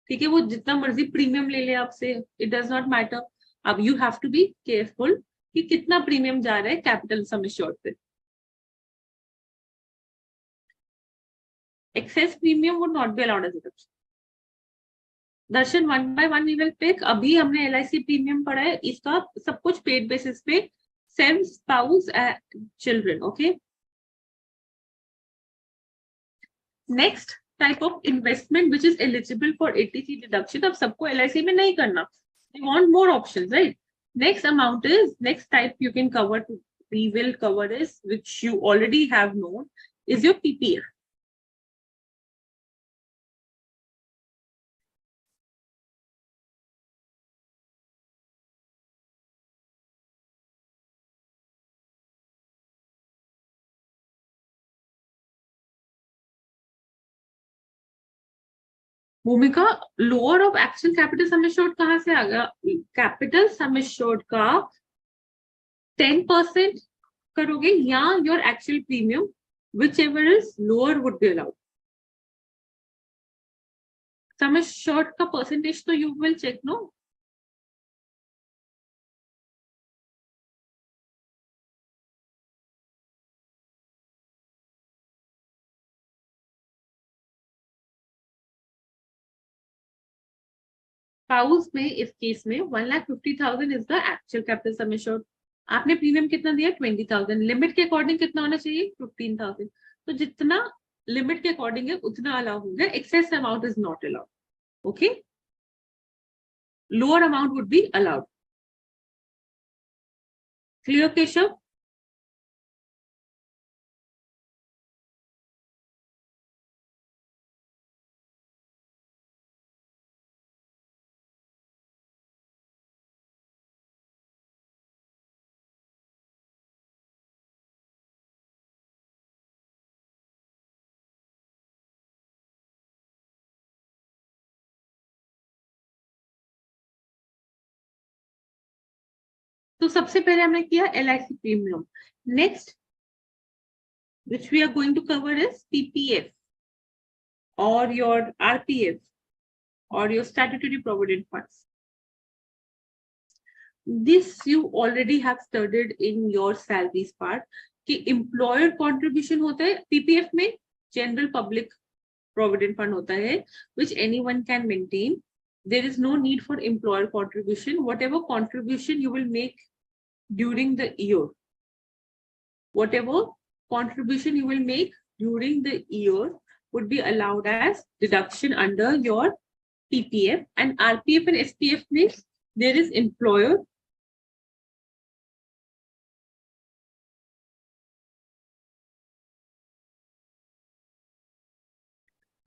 ठीक है, वो जितना मर्जी premium ले ले आपसे, इट डज नॉट मैटर. अब you have to be careful कि कितना प्रीमियम जा रहा है कैपिटल सम एश्योर्ड पे. Excess premium would not be allowed as a deduction. Darshan, one by one we will pick. अभी हमने LIC प्रीमियम पढ़ा है, इसका सब कुछ पेड बेसिस पे, same spouse children. Okay, next type of investment which is eligible for eighty C deduction. अब सबको LIC में नहीं करना, they want more options, right? Next amount is, next type you can cover, we will cover is, which you already have known, is your PPF. भूमिका, lower of actual capital sum assured कहां से आ गया? Capital sum assured का 10% करोगे या your actual premium, whichever is lower would be allowed. Sum assured का percentage तो you will check, no? Spouse में इस केस में 1,50,000 is the actual capital sum assured. आपने प्रीमियम कितना दिया? 20,000. लिमिट के अकॉर्डिंग कितना होना चाहिए? 15,000. तो जितना लिमिट के अकॉर्डिंग है उतना अलाउ हो गया. Excess amount is not allowed. Okay, lower amount would be allowed. Clear Keshav? तो सबसे पहले हमने किया LIC premium. Next which we are going to cover is PPF or your RPF or your statutory provident funds. This you already have studied in your salaries part कि employer contribution होता है. PPF में general public provident fund होता है which anyone can maintain. There is no need for employer contribution. Whatever contribution you will make during the year, whatever contribution you will make during the year would be allowed as deduction under your PPF. And RPF and SPF means there is employer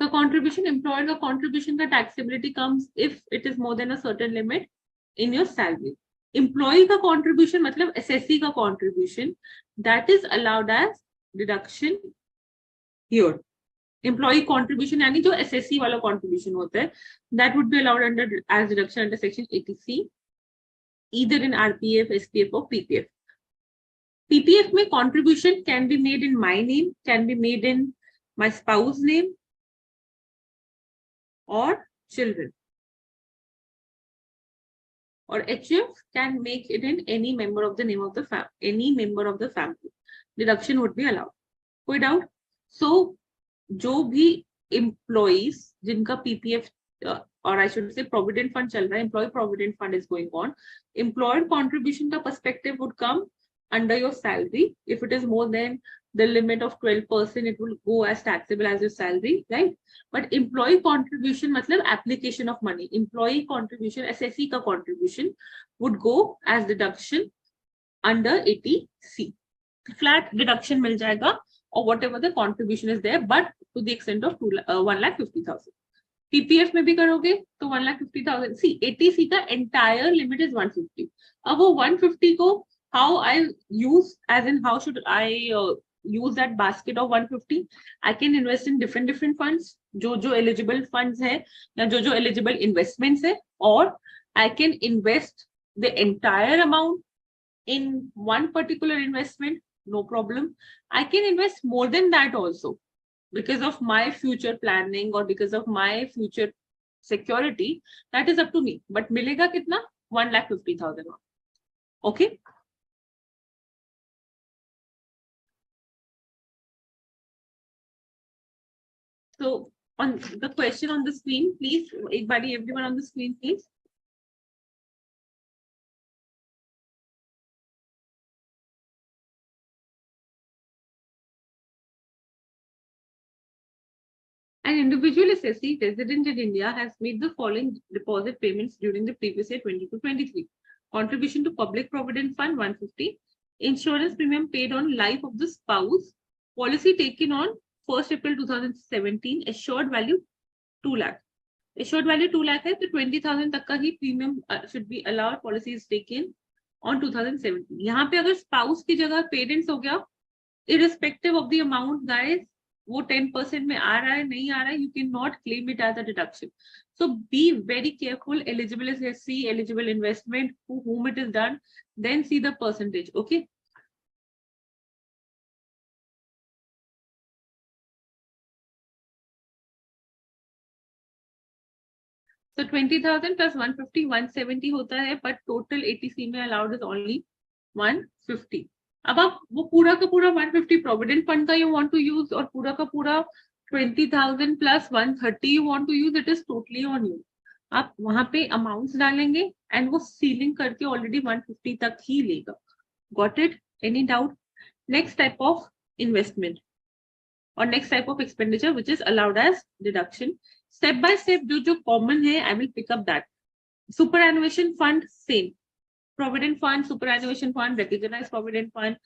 the contribution, employer the contribution, the taxability comes if it is more than a certain limit in your salary. Employee का contribution मतलब SSC का contribution that is allowed as deduction here. Employee contribution यानी जो SSC वाला contribution होता है that would be allowed under as deduction under section 80C either in RPF, SPF or PPF. PPF में contribution can be made in my name, can be made in my spouse name or children. Or HF can make it in any member of the name of the family, any member of the family. Deduction would be allowed. कोई doubt? So जो भी employees जिनका PPF or I should say provident fund चल रहा है, employee provident fund is going on, employer contribution का perspective would come under your salary. If it is more than the limit of 12%, it will go as taxable as your salary, right? But employee contribution मतलब application of money, employee contribution, SSC का contribution would go as deduction under 80C. Flat deduction मिल जाएगा or whatever the contribution is there, but to the extent of 1,50,000. PPF में भी करोगे तो 1,50,000. See, 80C का entire limit is 150. अब वो 150 को how I use, as in how should I use that basket of 150? I can invest in different funds, जो eligible funds है या जो eligible investments है, or I can invest the entire amount in one particular investment, no problem. I can invest more than that also because of my future planning or because of my future security. That is up to me. But मिलेगा कितना? 1,50,000. Okay. So on the question on the screen, please, everyone on the screen, please. An individual assessee resident in India has made the following deposit payments during the previous year 22-23. Contribution to Public Provident Fund 150. Insurance premium paid on life of the spouse. Policy taken on 1st April 2017. Assured value 2 lakh. Assured value 2 lakh है तो 20,000 तक का ही premium should be allowed. Policy is taken on 2017. यहाँ पे अगर spouse की जगह parents हो गया, irrespective of the amount, guys, वो 10% में आ रहा है नहीं आ रहा है, you cannot claim it as a deduction. So be very careful. Eligible is see eligible investment, whom it is done, then see the percentage. Okay. So 20,000 plus 150, 170 होता है, but total 80C में allowed is only 150. अब आप वो पूरा का पूरा 150 provident fund का you want to use और पूरा का पूरा 20,000 plus 130 you want to use, it is totally on you. आप वहां पे अमाउंट्स डालेंगे एंड वो सीलिंग करके ऑलरेडी 150 तक ही लेगा. Got it? Any doubt? Next type of investment और next type of expenditure which is allowed as deduction. Step by step जो कॉमन है I will pick up that. Superannuation fund same, provident fund, superannuation fund, recognised provident fund,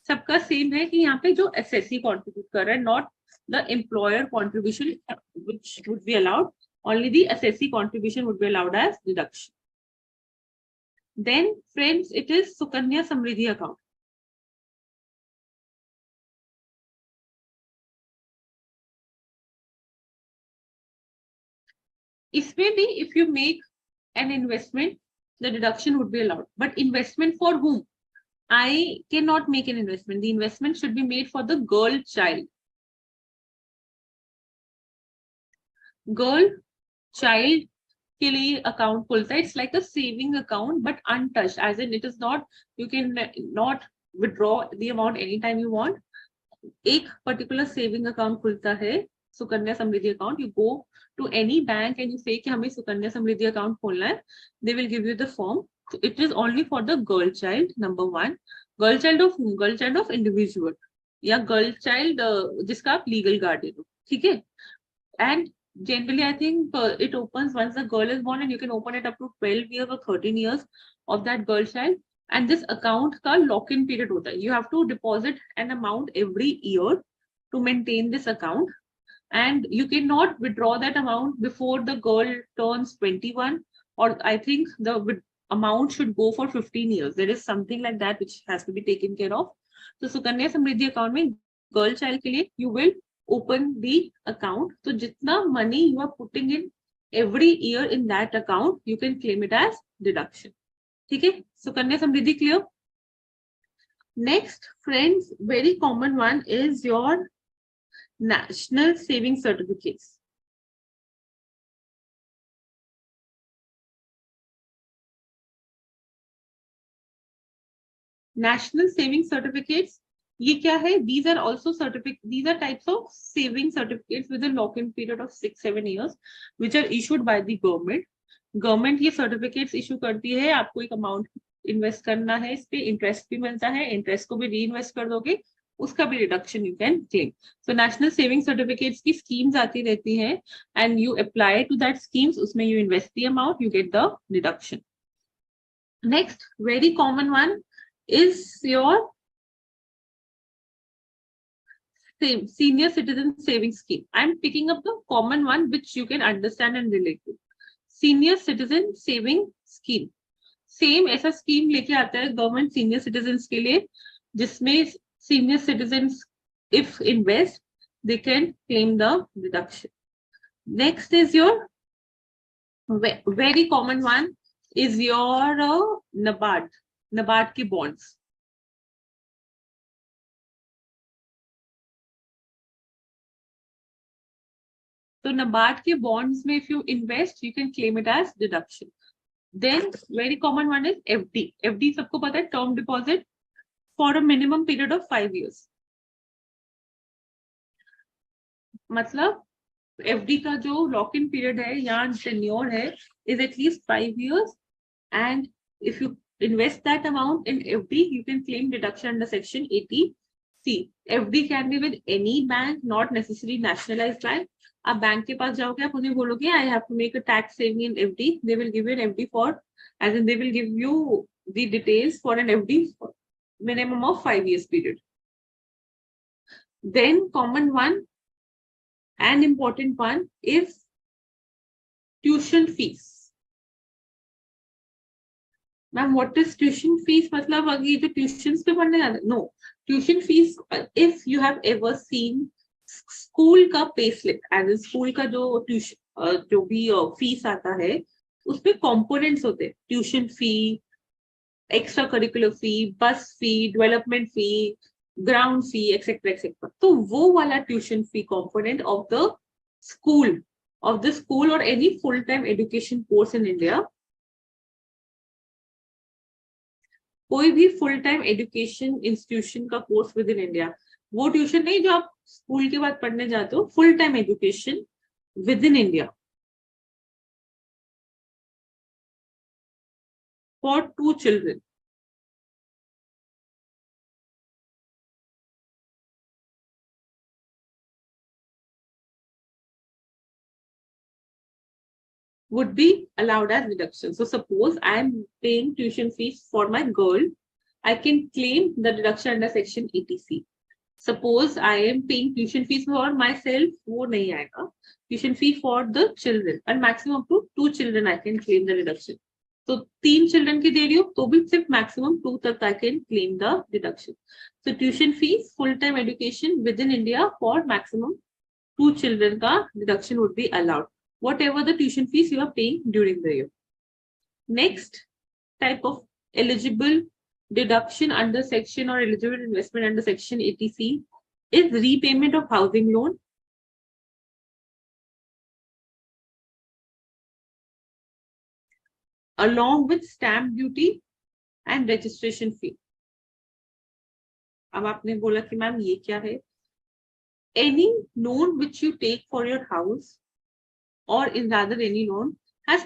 सबका same है कि यहाँ पे जो SSC contribute कर रहा है, not the employer contribution which would be allowed, only the assessee contribution would be allowed as deduction. Then friends, it is Sukanya Samriddhi account. इसमें भी if you make an investment, the deduction would be allowed. But investment for whom? I cannot make an investment. The investment should be made for the girl child. Girl child के लिए account खुलता है. It's like a saving account but untouched, as in it is not, you can not withdraw the amount any time you want. एक particular saving account खुलता है, Sukanya Samriddhi account. You go to any bank and you say कि हमें Sukanya Samriddhi account खोलना है. They will give you the form. It is only for the girl child. Number one, girl child of whom? Girl child of individual या girl child जिसका आप legal guardian हो. ठीक है. And generally I think it opens once the girl is born, and you can open it up to 12 years or 13 years of that girl child. And this account ka lock in period hota hai. You have to deposit an amount every year to maintain this account, and you cannot withdraw that amount before the girl turns 21, or I think the amount should go for 15 years. There is something like that which has to be taken care of. So Sukanya Samriddhi account mein girl child ke liye you will open the account. So jitna money you are putting in every year in that account, you can claim it as deduction. ठीक है. Sukanya Samriddhi clear? Next friends, very common one is your national saving certificates. National saving certificates, ये क्या है? These are also certificate. These are types of saving certificates with a lock-in period of 6-7 years, which are issued by the government. Government ये certificates issue करती है. आपको एक amount invest करना है, इस पे इंटरेस्ट भी मिलता है, इंटरेस्ट को भी री इन्वेस्ट कर दोगे, उसका भी reduction you can claim. So national saving certificates की स्कीम्स आती रहती हैं and you apply to that schemes. उसमें you invest the amount, you get the deduction. Next very common one is your senior citizen saving scheme. I'm picking up the common one which you can understand and relate to. Senior citizen saving scheme. Same ऐसा scheme लेके आता है government senior citizens के लिए, जिसमें senior citizens if invest they can claim the deduction. Next is your very common one is your NABARD के bonds. तो NABARD के bonds में if you invest you can claim it as deduction. Then very common one is FD. FD सबको पता है, term deposit for a minimum period of 5 years. मतलब FD का जो लॉक इन पीरियड है या टेन्योर है is at least 5 years, and if you invest that amount in FD, you can claim deduction under section 80C. FD can be with any bank, not necessarily nationalized bank. आप bank के पास जाओगे, आप उन्हें बोलोगे I have to make a tax saving in FD. They will give you an FD for, as in they will give you the details for an FD for minimum of 5 years period. Then common one and important one is tuition fees. Ma'am what is tuition fees? मतलब अगर ये जो tuitions पे पढ़ने जाते, no, tuition fees if you have ever seen school का pay slip, as school का जो ट्यूशन जो भी फीस आता है उसमें कंपोनेंट्स होते हैं. Tuition fee, extra curricular fee, bus fee, development fee, ground fee, etcetera etcetera. तो वो वाला tuition fee component of the school और any full time education course in India, कोई भी फुल टाइम एजुकेशन इंस्टीट्यूशन का course within India, वो tuition नहीं जो आप स्कूल के बाद पढ़ने जाते हो, full time education within India, for 2 children. Would be allowed as deduction. So suppose I am paying tuition fees for my girl, I can claim the deduction under section 80C. Suppose I am paying tuition fees for myself, वो नहीं आएगा. Tuition fee for the children and maximum up to 2 children I can claim the deduction. तो 3 children की दे रही हूँ तो भी सिर्फ maximum 2 तक I can claim the deduction. So tuition fees, full-time education within India for maximum 2 children का deduction would be allowed, whatever the tuition fees you are paying during the year. Next type of eligible deduction under section or eligible investment under section 80C is repayment of housing loan, along with stamp duty and registration fee. अब आपने बोला कि ma'am ये क्या है? Any loan which you take for your house or in rather any loan has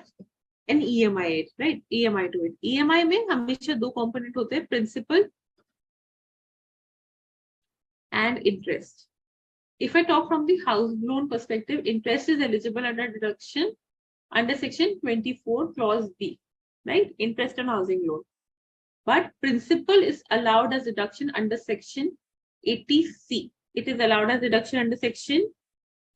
an EMI, right? EMI to it. EMI में हमेशा 2 component होते हैं, principal and interest. If I talk from the house loan perspective, interest is eligible under deduction under section 24 clause B, right? Interest on housing loan. But principal is allowed as deduction under section 80C. It is allowed as deduction under section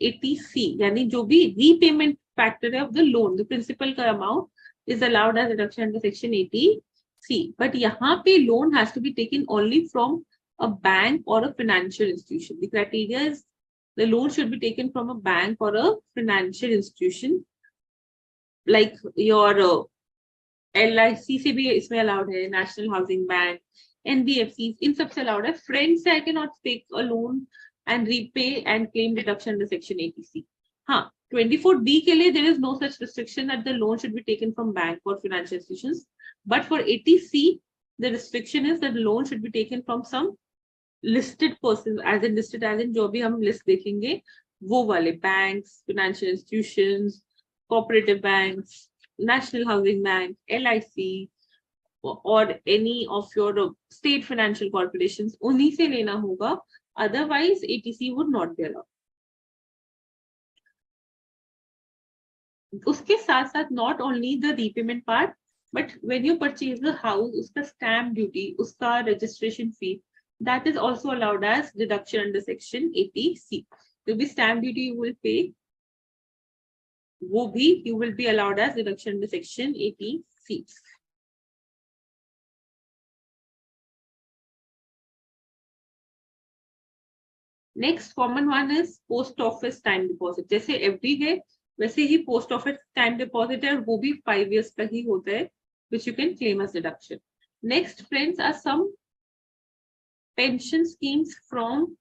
80C. यानी जो भी repayment factor of the loan, the principal का amount is allowed as deduction under section 80C. But यहाँ पे loan has to be taken only from a bank or a financial institution. The criteria is the loan should be taken from a bank or a financial institution, like your LIC से भी इसमें allowed है, National Housing Bank, NBFCs, इन सबसे allowed है. Friends से I cannot take a loan and repay and claim deduction under section 80C. हाँ, 24D के लिए there is no such restriction that the loan should be taken from bank or financial institutions. But for 80C, the restriction is that the loan should be taken from some listed persons, as in listed as in जो भी हम list देखेंगे, वो वाले banks, financial institutions, cooperative banks, National Housing Bank, LIC, or any of your state financial corporations, उन्हीं से लेना होगा. Otherwise, 80C would not be allowed. उसके साथ साथ not only the repayment part, but when you purchase the house, उसका stamp duty, उसका registration fee, that is also allowed as deduction under section 80C. So the stamp duty you will pay, वो भी you will be allowed as deduction under section 80C. Next common one is post office time deposit. जैसे FD है वैसे ही post office time deposit है और वो भी 5 years तक ही होता है, which you can claim as deduction. Next, friends, are some pension schemes from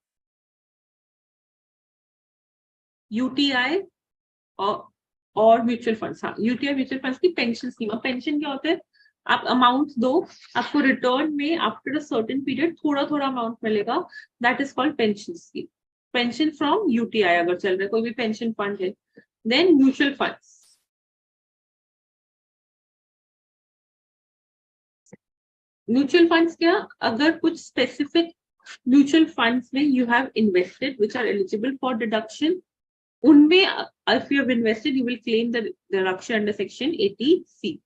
UTI और म्यूचुअल फंड्स. हाँ, UTI म्यूचुअल फंड्स की पेंशन स्कीम. अब पेंशन क्या होता है? आप अमाउंट दो, आपको रिटर्न में आफ्टर अ सर्टेन पीरियड थोड़ा थोड़ा अमाउंट मिलेगा. That is called pension scheme. Pension from UTI अगर चल रहा है, कोई भी पेंशन फंड है. Then mutual funds. Mutual funds क्या? अगर कुछ स्पेसिफिक म्यूचुअल फंड्स में you have invested which are eligible for deduction, उनमें if you have invested you will claim the deduction under section 80C.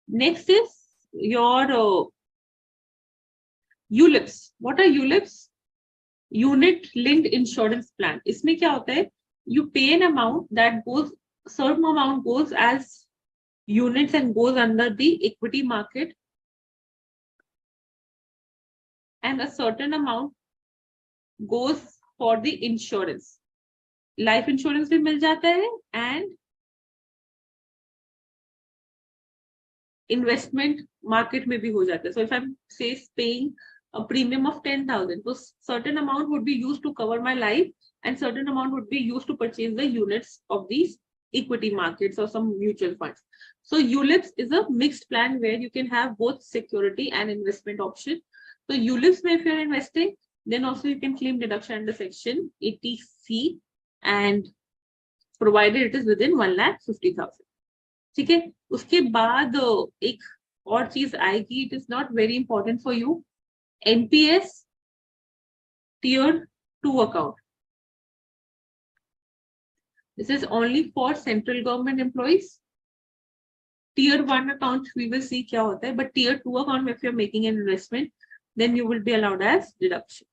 Next is your ULIPs. What are ULIPs? Unit linked insurance plan. इसमें क्या होता है? You pay an amount that goes, certain amount goes as units and goes under the equity market, and a certain amount goes for the insurance. Life insurance भी मिल जाता है and investment market में भी हो जाता है. So if I am say paying a premium of 10,000, तो certain amount would be used to cover my life and certain amount would be used to purchase the units of these equity markets or some mutual funds. So ULIPs is a mixed plan where you can have both security and investment option. So ULIPs में if you're investing, then also you can claim deduction under section 80C and provided it is within 1,50,000. ठीक है. उसके बाद एक और चीज आएगी, it is not very important for you, NPS tier 2 account. This is only for central government employees. Tier 1 account, we will see kya hota hai, but tier 2 account, if you're making an investment, then you will be allowed as deduction.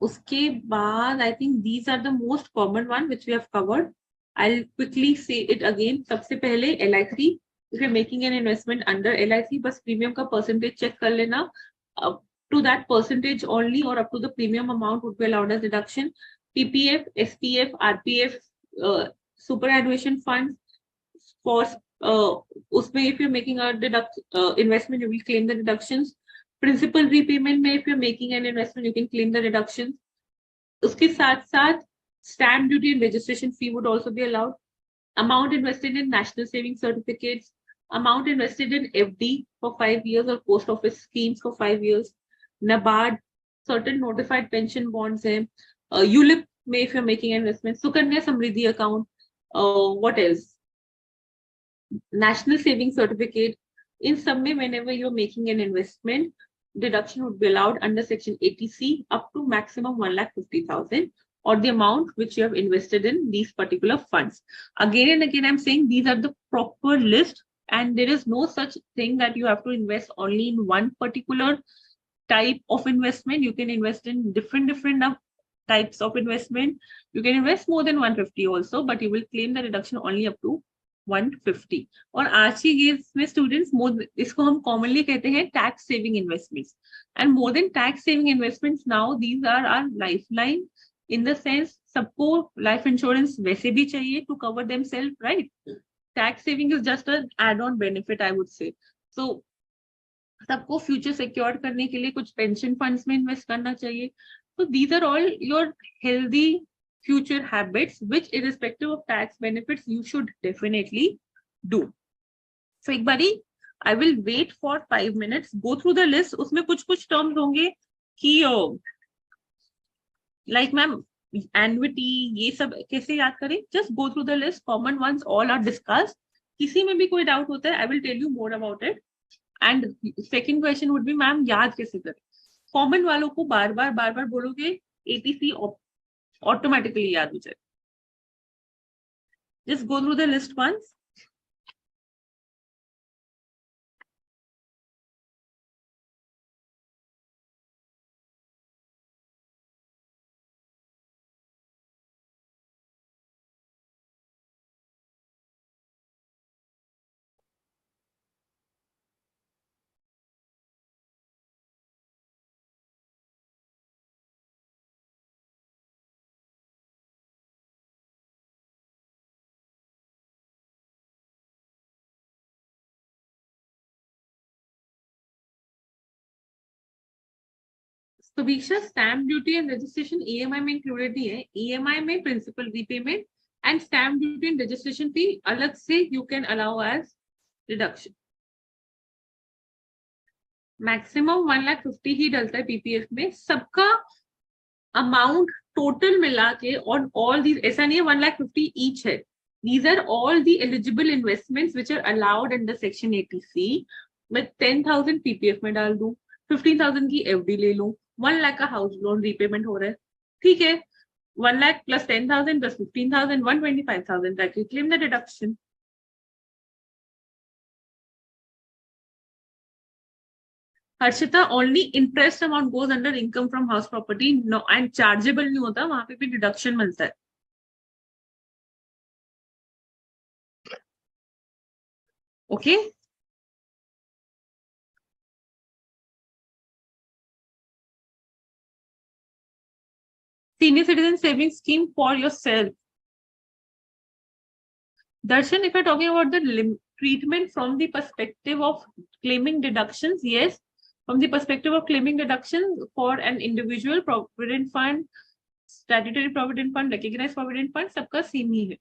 Uske baad, I think these are the most common one which we have covered. I'll quickly say it again. सबसे पहले LIC. If you're making an investment under LIC, बस premium का percentage check कर लेना. Up to that percentage only or up to the premium amount would be allowed as deduction. PPF, SPF, RPF, superannuation funds. For उसमें if you're making a investment, you will claim the deductions. Principal repayment में if you're making an investment, you can claim the deductions. उसके साथ साथ stamp duty and registration fee would also be allowed. Amount invested in national saving certificates, amount invested in FD for 5 years or post office schemes for 5 years, NABARD, certain notified pension bonds, ULIP may if you're making an investment, Sukanya Samriddhi account, what else? National saving certificate. In some way, whenever you're making an investment, deduction would be allowed under section 80C up to maximum 1,50,000 or the amount which you have invested in these particular funds. Again and again, I'm saying these are the proper list, and there is no such thing that you have to invest only in one particular type of investment. You can invest in different types of investment. You can invest more than 150 also, but you will claim the deduction only up to 150. और आज की case में students इसको हम commonly कहते हैं tax saving investments, and more than tax saving investments now these are our lifeline, in the sense सबको life insurance वैसे भी चाहिए to cover themselves, right? Tax saving is just an add on benefit, I would say. So सबको future secure करने के लिए कुछ pension funds में इन्वेस्ट करना चाहिए. So these are all your healthy future habits, which irrespective of tax benefits, you should definitely do. So एक बारी, I will wait for 5 minutes, go through the list. उसमें कुछ terms होंगे कि like ma'am annuity, ये सब कैसे याद करें? Just go through the list. Common ones all are discussed. किसी में भी कोई डाउट होता है, I will tell you more about it. And second question would be, ma'am याद कैसे करें? कॉमन वालों को बार बार बोलोगे, एटीसी ऑटोमेटिकली याद हो जाए. Just go through the list once. तो Diksha, stamp duty and registration EMI में इंक्लूडेड नहीं है. ईएमआई में principal repayment and stamp duty and registration fee अलग से you can allow as deduction. Maximum 1,50,000 ही डलता है पीपीएफ में. सबका अमाउंट टोटल मिला के और ऑल दीज, ऐसा नहीं है 1,50,000 ईच है. These are all the eligible investments which are allowed under section 80C. मैं 10,000 पीपीएफ में डाल दूं, 15,000 की एफडी ले लूं, 1 लाख का हाउस लोन रीपेमेंट हो रहा है, ठीक है, 1 lakh plus 10,000 plus 15,000, 125,000 that you claim the deduction. Harshita, only interest amount goes under income from house property and chargeable नहीं होता, वहां पे भी डिडक्शन मिलता है. Okay okay? Senior citizen savings scheme for yourself. Darshan, if you're talking about the treatment from the perspective of claiming deductions, yes, from the perspective of claiming deductions for an individual provident fund, statutory provident fund, recognized provident fund, सबका same ही है.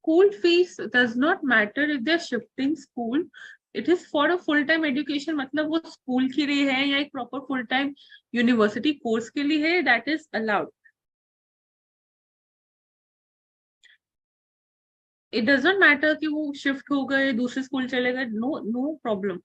school fees does not matter if they're shifting school. It is for a full time education. मतलब वो school के लिए है या एक proper full time university course के लिए है, that is allowed. It does not matter कि वो shift हो गए दूसरे school चले गए, no problem.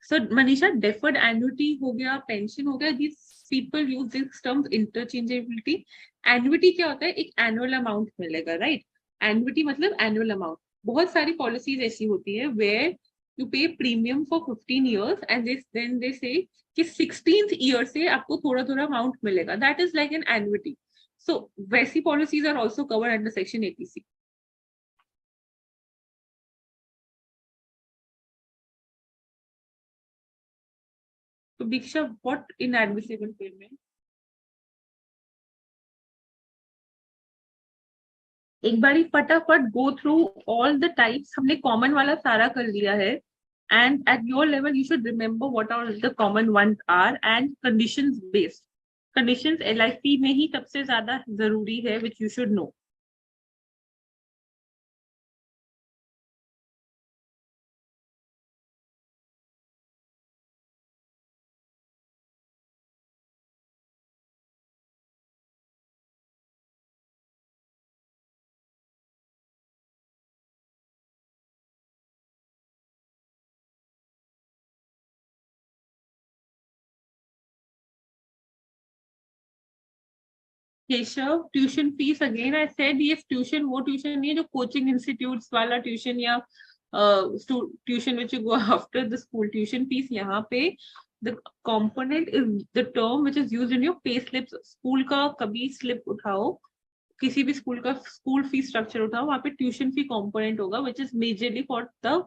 So Manisha, deferred annuity हो गया, pension हो गया, these people use these terms interchangeability. Annuity क्या होता है? एक annual amount मिलेगा, right? Annuity मतलब annual amount. बहुत सारी policies ऐसी होती है where you pay premium for 15 years and then they say कि 16th year से आपको थोड़ा थोड़ा amount मिलेगा. That is like an annuity. So वैसी policies are also covered under section 80C. So Diksha, what inadmissible payment? एक बारी फटाफट go through all the types. हमने कॉमन वाला सारा कर लिया है and at your level you should remember what are the common ones are and conditions based. Conditions LIC में ही सबसे ज्यादा जरूरी है which you should know. Keshav, tuition fees again I said ये ट्यूशन वो ट्यूशन नहीं है जो कोचिंग इंस्टीट्यूट्स वाला ट्यूशन या tuition which you go after the school. Tuition fees यहाँ पे the component is the term which is used in your pay slips. School का कभी स्लिप उठाओ, किसी भी स्कूल का स्कूल फी स्ट्रक्चर उठाओ, वहां पे ट्यूशन फी कंपोनेंट होगा which is majorly for the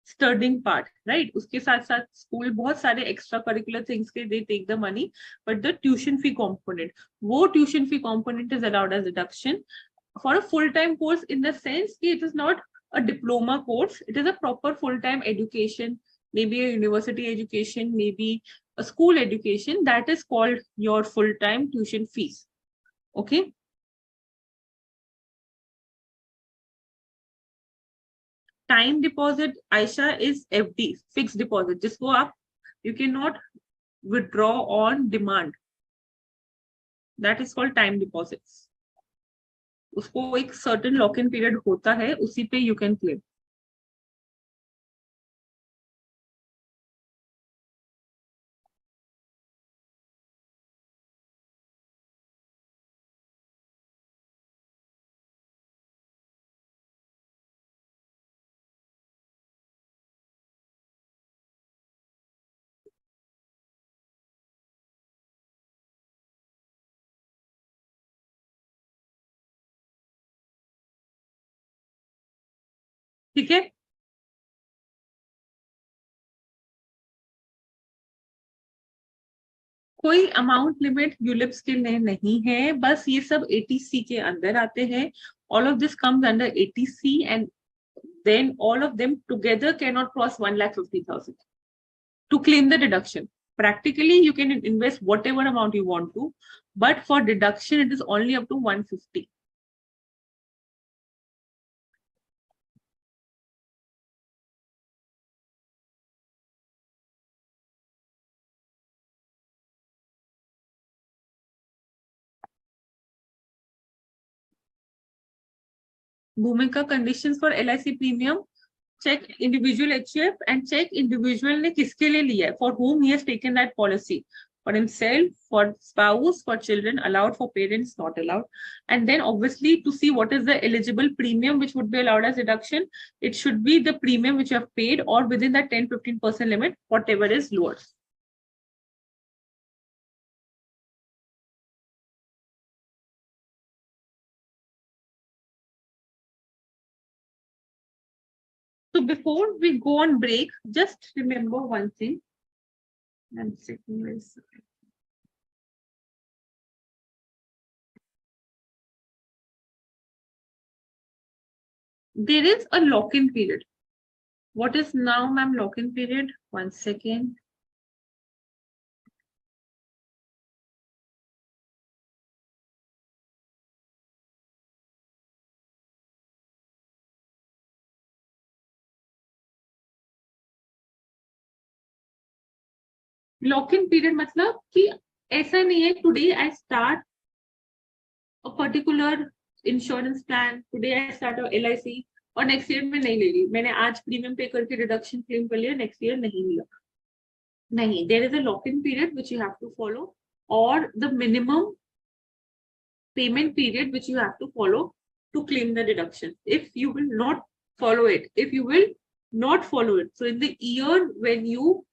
studying part, right? उसके साथ साथ स्कूल बहुत सारे एक्स्ट्रा करिकुलर थिंग्स के they take the money, but the tuition fee component, वो tuition fee component is allowed as deduction for a full time course in the sense कि it is not a diploma course, it is a proper full-time education, maybe a university education, maybe a school education, that is called your full-time tuition fees. Okay. Time deposit Ayesha is FD, fix deposit, जिसको आप you can not withdraw on demand, that is called time deposits. उसको एक certain lock in period होता है, उसी पे you can claim. ठीक है. कोई अमाउंट लिमिट यूलिप्स के लिए नहीं है, बस ये सब एटीसी के अंदर आते हैं. All of this comes under eighty C and then all of them together cannot cross 1,50,000 to claim the deduction. Practically, you can invest whatever amount you want to, but for deduction, it is only up to 150. भूमिका conditions for LIC premium. Check individual HF and check individual ने किसके लिए लिया है, for whom he has taken that policy. For himself, for spouse, for children, allowed, for parents, not allowed. And then obviously to see what is the eligible premium which would be allowed as deduction, it should be the premium which you have paid or within that 10-15% limit, whatever is lower. So before we go on break, just remember one thing. I'm checking this. There is a lock-in period. What is now, ma'am, lock-in period? 1 second. Lock in period मतलब कि ऐसा नहीं है today I start a particular insurance plan, today I start a LIC और next year में नहीं ले ली, मैंने आज प्रीमियम पे करके डिडक्शन क्लेम कर लिया, नेक्स्ट ईयर नहीं लिया। नहीं, there is a lock in period which you have to follow और the minimum payment period which you have to follow to claim the deduction. If you will not follow it, if you will not follow it, so in the year when you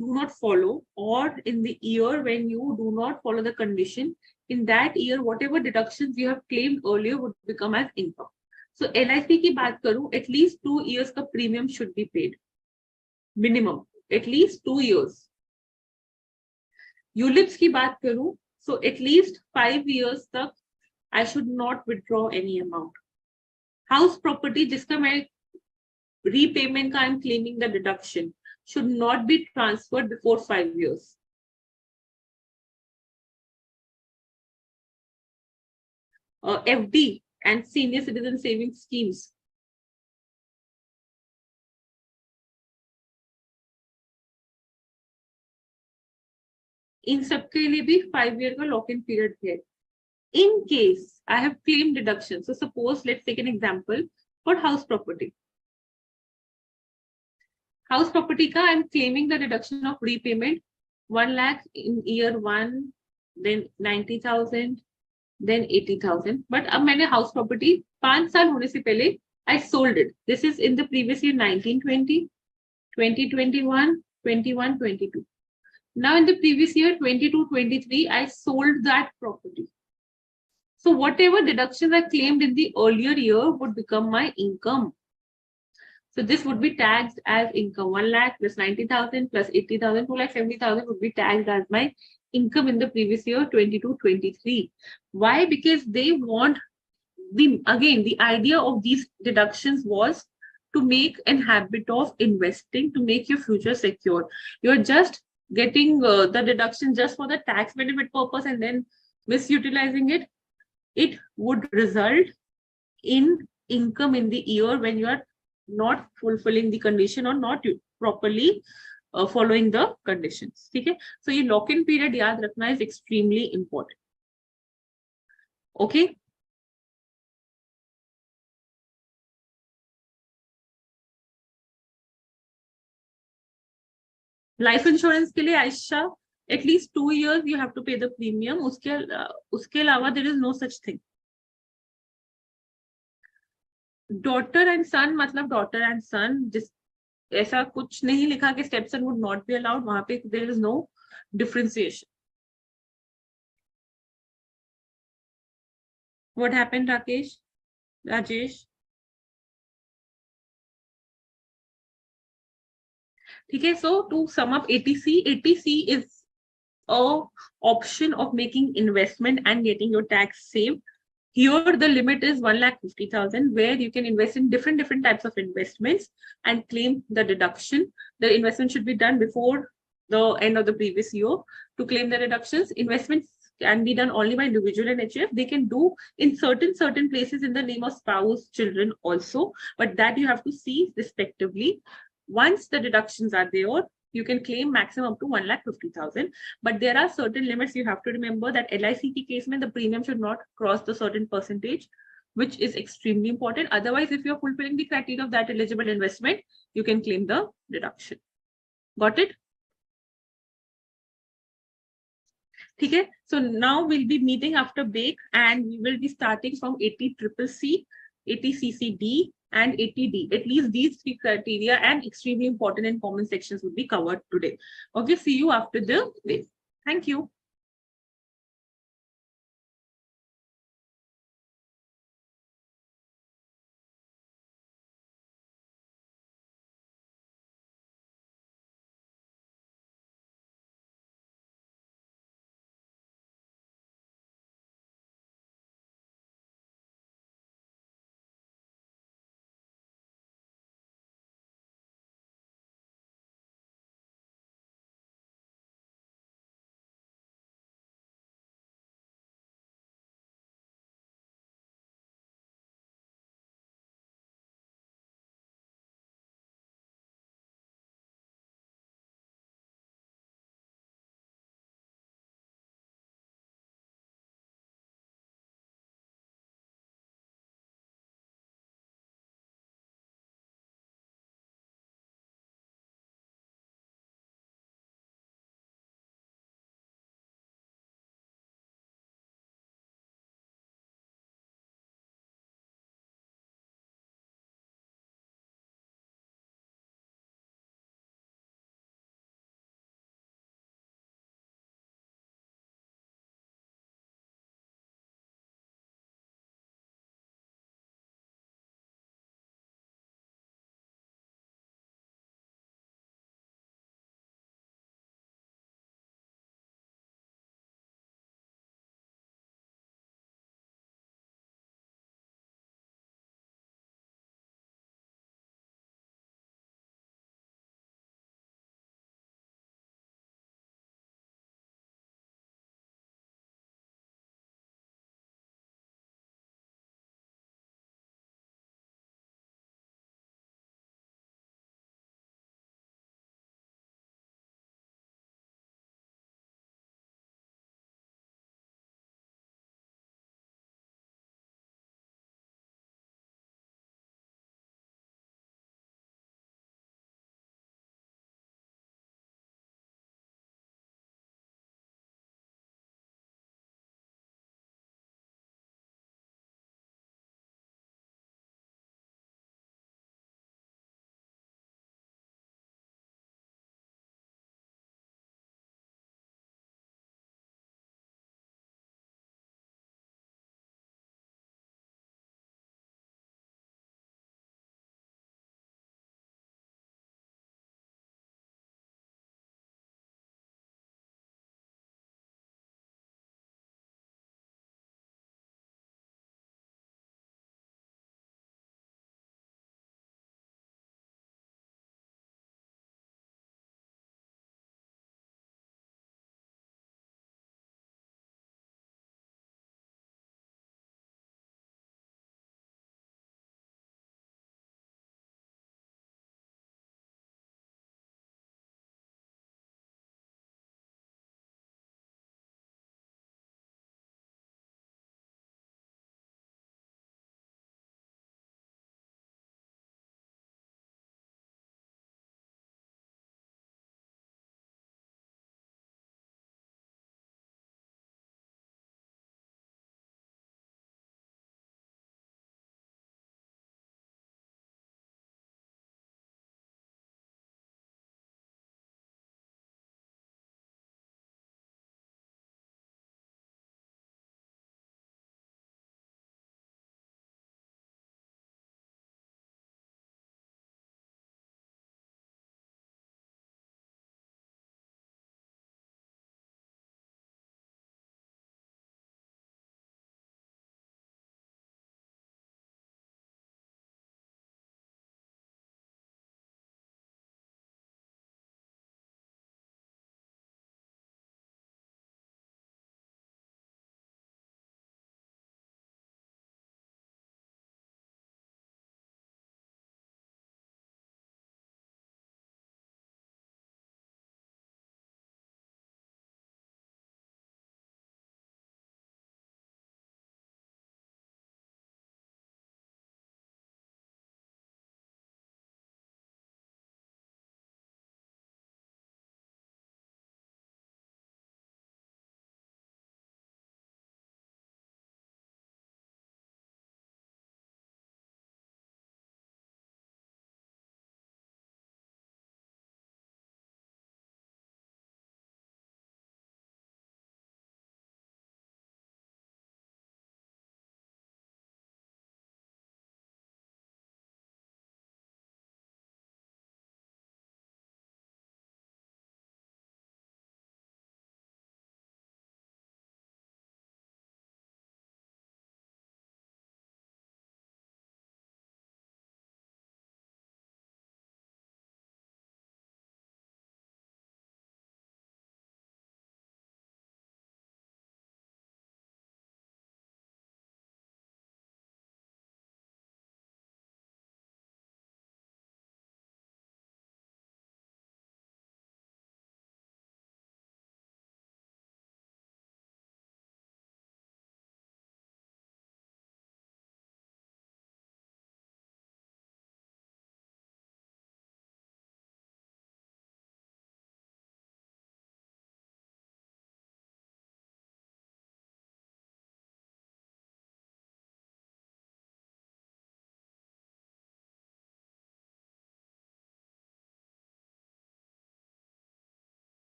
do not follow, or in the year when you do not follow the condition, in that year whatever deductions you have claimed earlier would become as income. So LIC की बात करूं, at least 2 years का premium should be paid, minimum at least 2 years. ULIPs की बात करूं, so at least 5 years तक I should not withdraw any amount. House property जिसका मैं repayment का I'm claiming the deduction should not be transferred before 5 years. FD and senior citizen savings schemes. इन सब के लिए भी 5 year का lock in period है. In case I have claimed deduction, so suppose let's take an example for house property. House property ka I'm claiming the deduction of repayment 1 lakh in year 1, then 90,000, then 80,000. But अब मैंने house property 5 साल होने से पहले I sold it. This is in the previous year 1920, 2021, 21, 22. Now in the previous year 22, 23, I sold that property. So whatever deductions I claimed in the earlier year would become my income. So this would be taxed as income. 1 lakh plus 90,000 plus 80,000, 2,70,000 would be taxed as my income in the previous year 22, 23. Why? Because they want the idea of these deductions was to make a habit of investing, to make your future secure. You're just getting the deduction just for the tax benefit purpose and then misutilizing it. It would result in income in the year when you are not fulfilling the condition or not properly following the conditions. Okay, so your lock-in period yaad rakhna is extremely important. Okay. Life insurance के लिए Ayesha at least 2 years you have to pay the premium. उसके अलावा there is no such thing. Daughter and son मतलब daughter and son, जिस ऐसा कुछ नहीं लिखा कि stepson would not be allowed. वहां पे there is no differentiation. What happened, Rakesh? Rajesh? ठीक है, so to sum up ATC is a option of making investment and getting your tax saved. Here the limit is 1,50,000, where you can invest in different types of investments and claim the deduction. The investment should be done before the end of the previous year to claim the deductions. Investments can be done only by individual and HF. They can do in certain places in the name of spouse, children also, but that you have to see respectively. Once the deductions are there, you can claim maximum up to 1,50,000. But there are certain limits you have to remember that LIC की case में the premium should not cross the certain percentage, which is extremely important. Otherwise, if you're fulfilling the criteria of that eligible investment, you can claim the deduction. Got it? Okay, so now we'll be meeting after break and we will be starting from 80CCC, 80CCD and 80D. At least these 3 criteria and extremely important and common sections will be covered today. Okay, see you after the break. Thank you.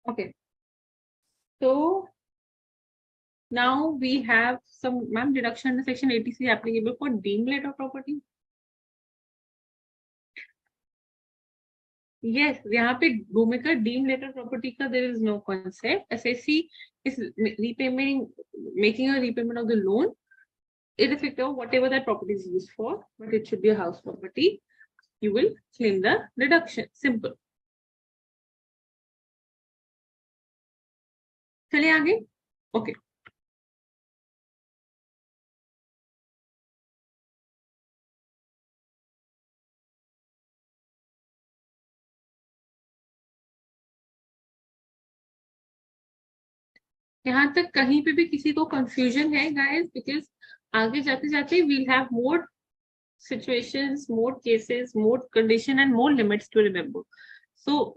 Okay. So now we have some, ma'am, deduction under section 80C applicable for deemed letter property. Yes, यहाँ पे भूमिका deemed letter property का there is no concept. SSC is repayment, making a repayment of the loan, irrespective of whatever that property is used for, but it should be a house property. You will claim the deduction. Simple. चलिए आगे. Okay. यहाँ तक कहीं पे भी किसी को confusion है गाइस, बिकॉज आगे जाते जाते we'll have more situations, more cases, more condition and more limits to remember. So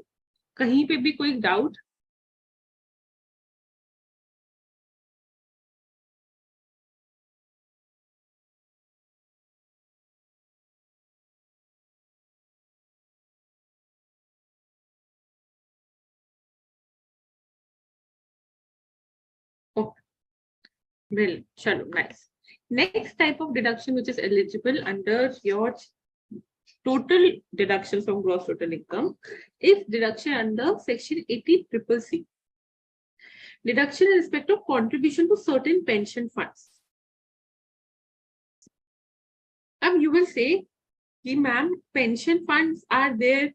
कहीं पे भी कोई doubt? Okay. Brilliant. Chalo, nice. Next type of deduction which is eligible under your total deduction from gross total income is deduction under section 80CCC. Deduction in respect of contribution to certain pension funds. You will say, ma'am, pension funds are there.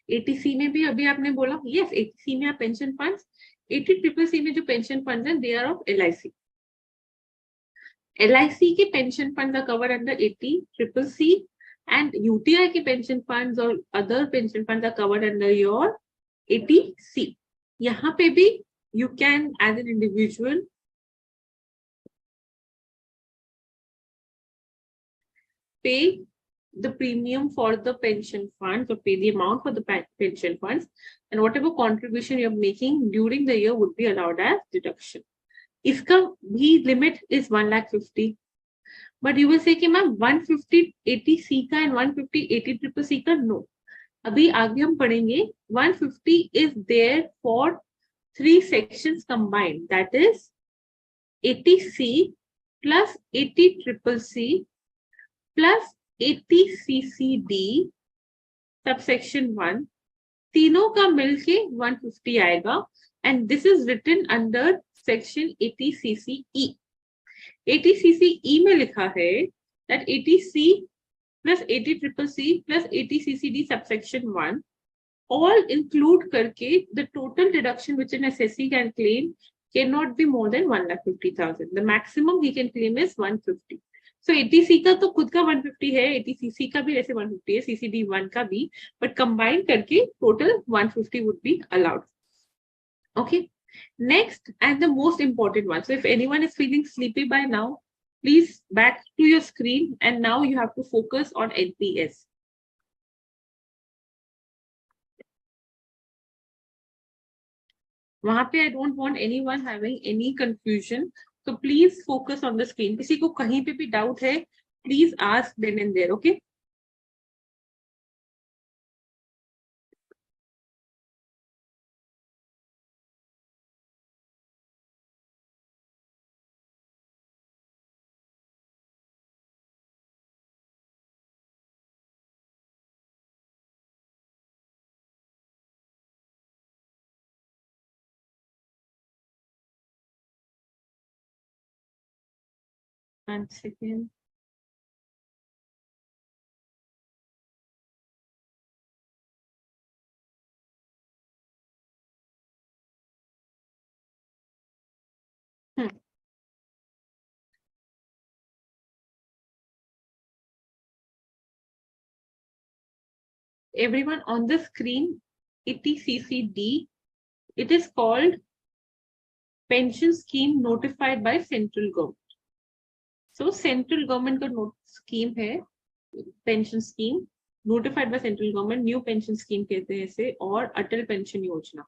80C में भी अभी आपने बोला, yes, 80C में pension funds. 80CCC में जो pension funds हैं, they are of LIC. LIC के pension funds are covered under 80CCC, and UTI के pension funds or other pension funds are covered under your 80C. यहाँ पे भी you can, as an individual, pay the premium for the pension funds or pay the amount for the pension funds, and whatever contribution you're making during the year would be allowed as deduction. इसका भी limit is 1,50,000. But you will say कि ma'am 150 80C का and 150 80CCC का no. अभी आगे हम पढ़ेंगे 150 is there for 3 sections combined, that is 80C plus 80CCC plus 80CCD subsection 1, तीनों का मिलके 150 आएगा, and this is written under section 80CCE. 80CCE में लिखा है that 80C plus 80CCC plus 80CCD subsection 1 all include करके the total deduction which an assessee can claim cannot be more than 1,50,000. The maximum he can claim is 150. So 80C का तो खुद का 150 है, 80CC का भी ऐसे 150 है, CCD 1 का भी, but combined करके total 150 would be allowed. Okay. Next and the most important one. So if anyone is feeling sleepy by now, please back to your screen, and now you have to focus on NPS. वहां पे I don't want anyone having any confusion. So please focus on the screen. किसी को कहीं पे भी doubt है, please ask then and there. Okay. One second. Everyone on the screen, 80CCD, it is called pension scheme notified by central government. So central government का scheme है, pension scheme notified by central government, new pension scheme कहते हैं इसे, और अटल pension योजना.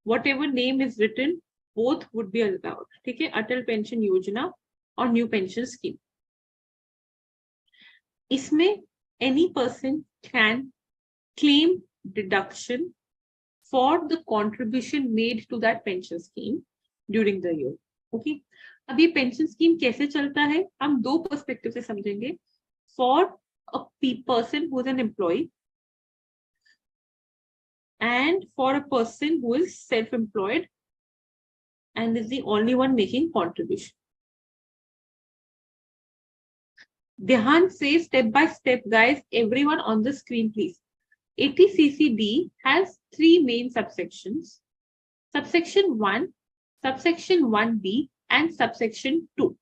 Whatever name is written, both would be allowed. ठीक है, अटल pension योजना और न्यू पेंशन स्कीम. इसमें any person can claim deduction for the contribution made to that pension scheme during the year. Okay. अब ये pension scheme कैसे चलता है हम दो perspective से समझेंगे. For a person who is an employee and for a person who is self-employed and is the only one making contribution. Dhyan say step by step, guys, everyone on the screen, please. ATCCD has three main subsections. Subsection 1, subsection 1B, and subsection 2.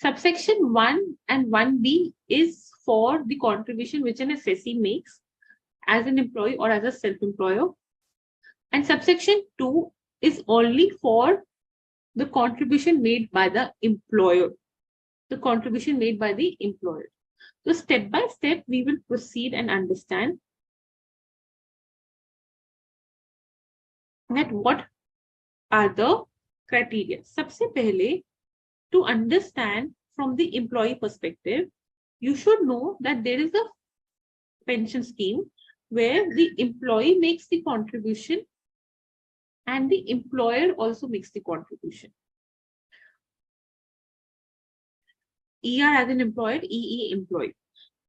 Subsection 1 and 1B is for the contribution which an assessee makes as an employee or as a self-employer. And subsection 2 is only for the contribution made by the employer. The contribution made by the employer. So step by step, we will proceed and understand that what are the criteria. सबसे पहले, to understand from the employee perspective, you should know that there is a pension scheme where the employee makes the contribution and the employer also makes the contribution. ER as an employer, EE employee.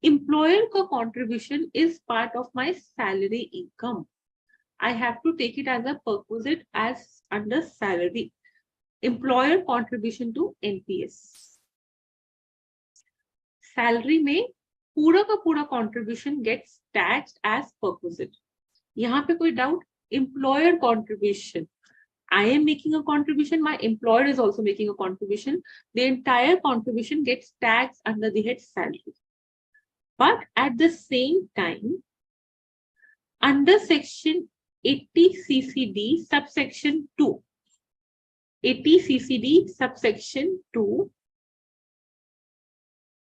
Employer ka contribution is part of my salary income. I have to take it as a perquisite as under salary. Employer contribution to NPS. Salary में पूरा का पूरा contribution gets taxed as perquisite. यहाँ पे कोई doubt? Employer contribution. I am making a contribution, my employer is also making a contribution. The entire contribution gets taxed under the head salary. But at the same time, under section 80 CCD subsection 2, 80 CCD subsection 2,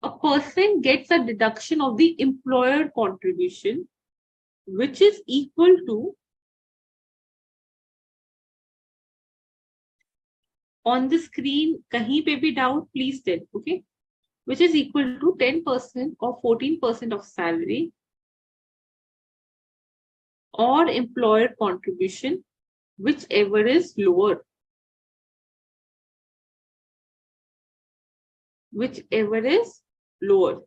a person gets a deduction of the employer contribution, which is equal to, on the screen, kahin pe bhi doubt, please tell, okay? Which is equal to 10% or 14% of salary or employer contribution, whichever is lower. Whichever is lower.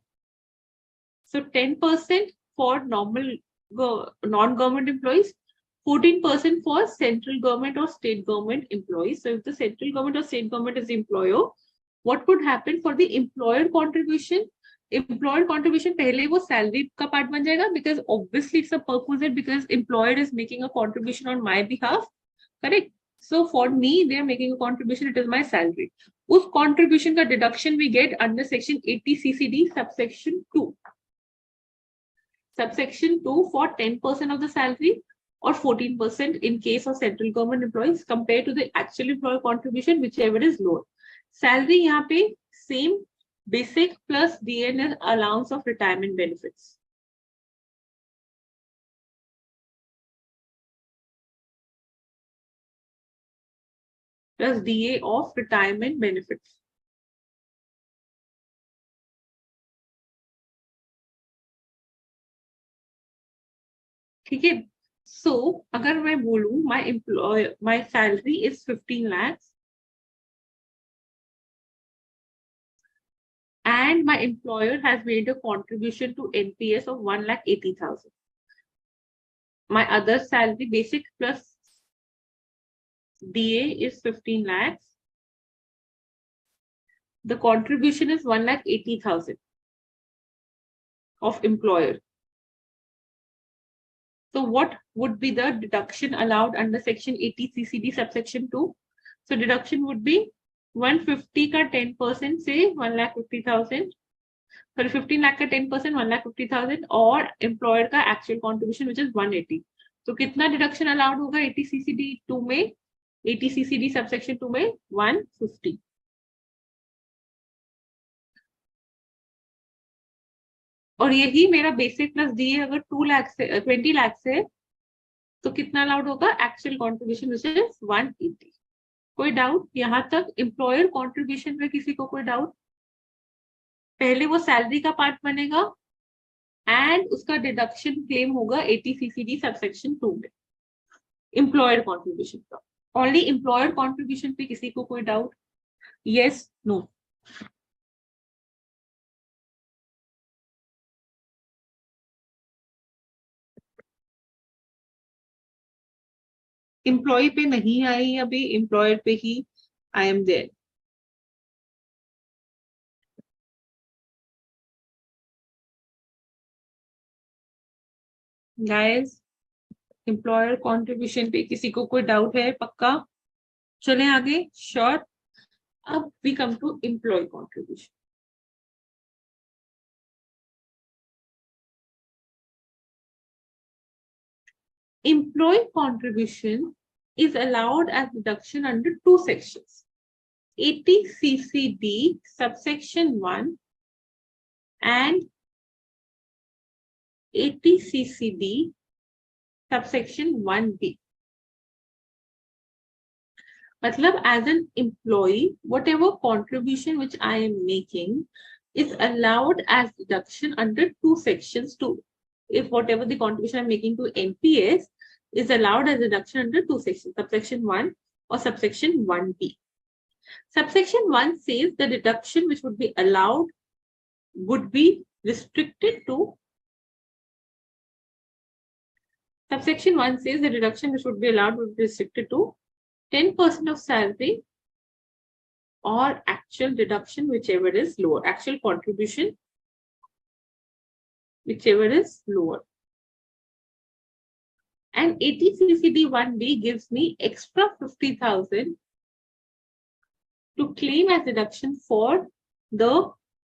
So 10% for normal non-government employees, 14% for central government or state government employees. So if the central government or state government is the employer, what would happen for the employer contribution? Employer contribution pehle wo salary ka part ban jayega because obviously it's a perquisite because employer is making a contribution on my behalf, correct? So for me, they are making a contribution, it is my salary. Us contribution ka deduction we get under section 80 CCD subsection 2. Subsection 2 for 10% of the salary or 14% in case of central government employees compared to the actual employer contribution, whichever is lower. Salary यहाँ पे same basic plus DNS allowance of retirement benefits. Plus DA of retirement benefits. ठीक है. So अगर मैं बोलूं my salary is 15 lakhs and my employer has made a contribution to NPS of 1,80,000. My other salary basic plus DA is 15 lakhs. The contribution is 1,80,000 of employer. So what would be the deduction allowed under section 80 CCD subsection 2? So deduction would be 150 का 10% से 1,50,000. Sorry, 15 lakh का 10% 1,50,000 और employer का actual contribution which is 180. तो कितना deduction allowed होगा 80 CCD 2 में? 80 CCD subsection 2 में 150. और यही मेरा बेसिक प्लस डीए अगर 2 लाख से 20 लाख से तो कितना अलाउड होगा एक्चुअल कंट्रीब्यूशन विच इज 180. कोई डाउट यहाँ तक? एम्प्लॉयर कंट्रीब्यूशन में किसी को कोई डाउट? पहले वो सैलरी का पार्ट बनेगा एंड उसका डिडक्शन क्लेम होगा 80CCD सबसेक्शन 2 में एम्प्लॉयर कॉन्ट्रीब्यूशन का। ओनली एम्प्लॉयर कॉन्ट्रीब्यूशन पे किसी को कोई डाउट? Yes, no? एम्प्लॉय पे नहीं आई अभी, एम्प्लॉयर पे ही I am there. Guys, employer contribution पे किसी को कोई डाउट है? पक्का? चलें आगे? श्योर? अब we come to employ contribution. Employ contribution is allowed as deduction under two sections, 80CCD subsection 1 and 80CCD subsection 1B. मतलब as an employee, whatever contribution which I am making is allowed as deduction under two sections too. If whatever the contribution I'm making to NPS is allowed as deduction under two sections, subsection 1 or subsection 1B. Subsection 1 says the deduction which would be allowed would be restricted to. Subsection 1 says the deduction which would be allowed would be restricted to 10% of salary or actual deduction, whichever is lower, actual contribution, whichever is lower. And 80CCD 1B gives me extra 50,000 to claim as deduction for the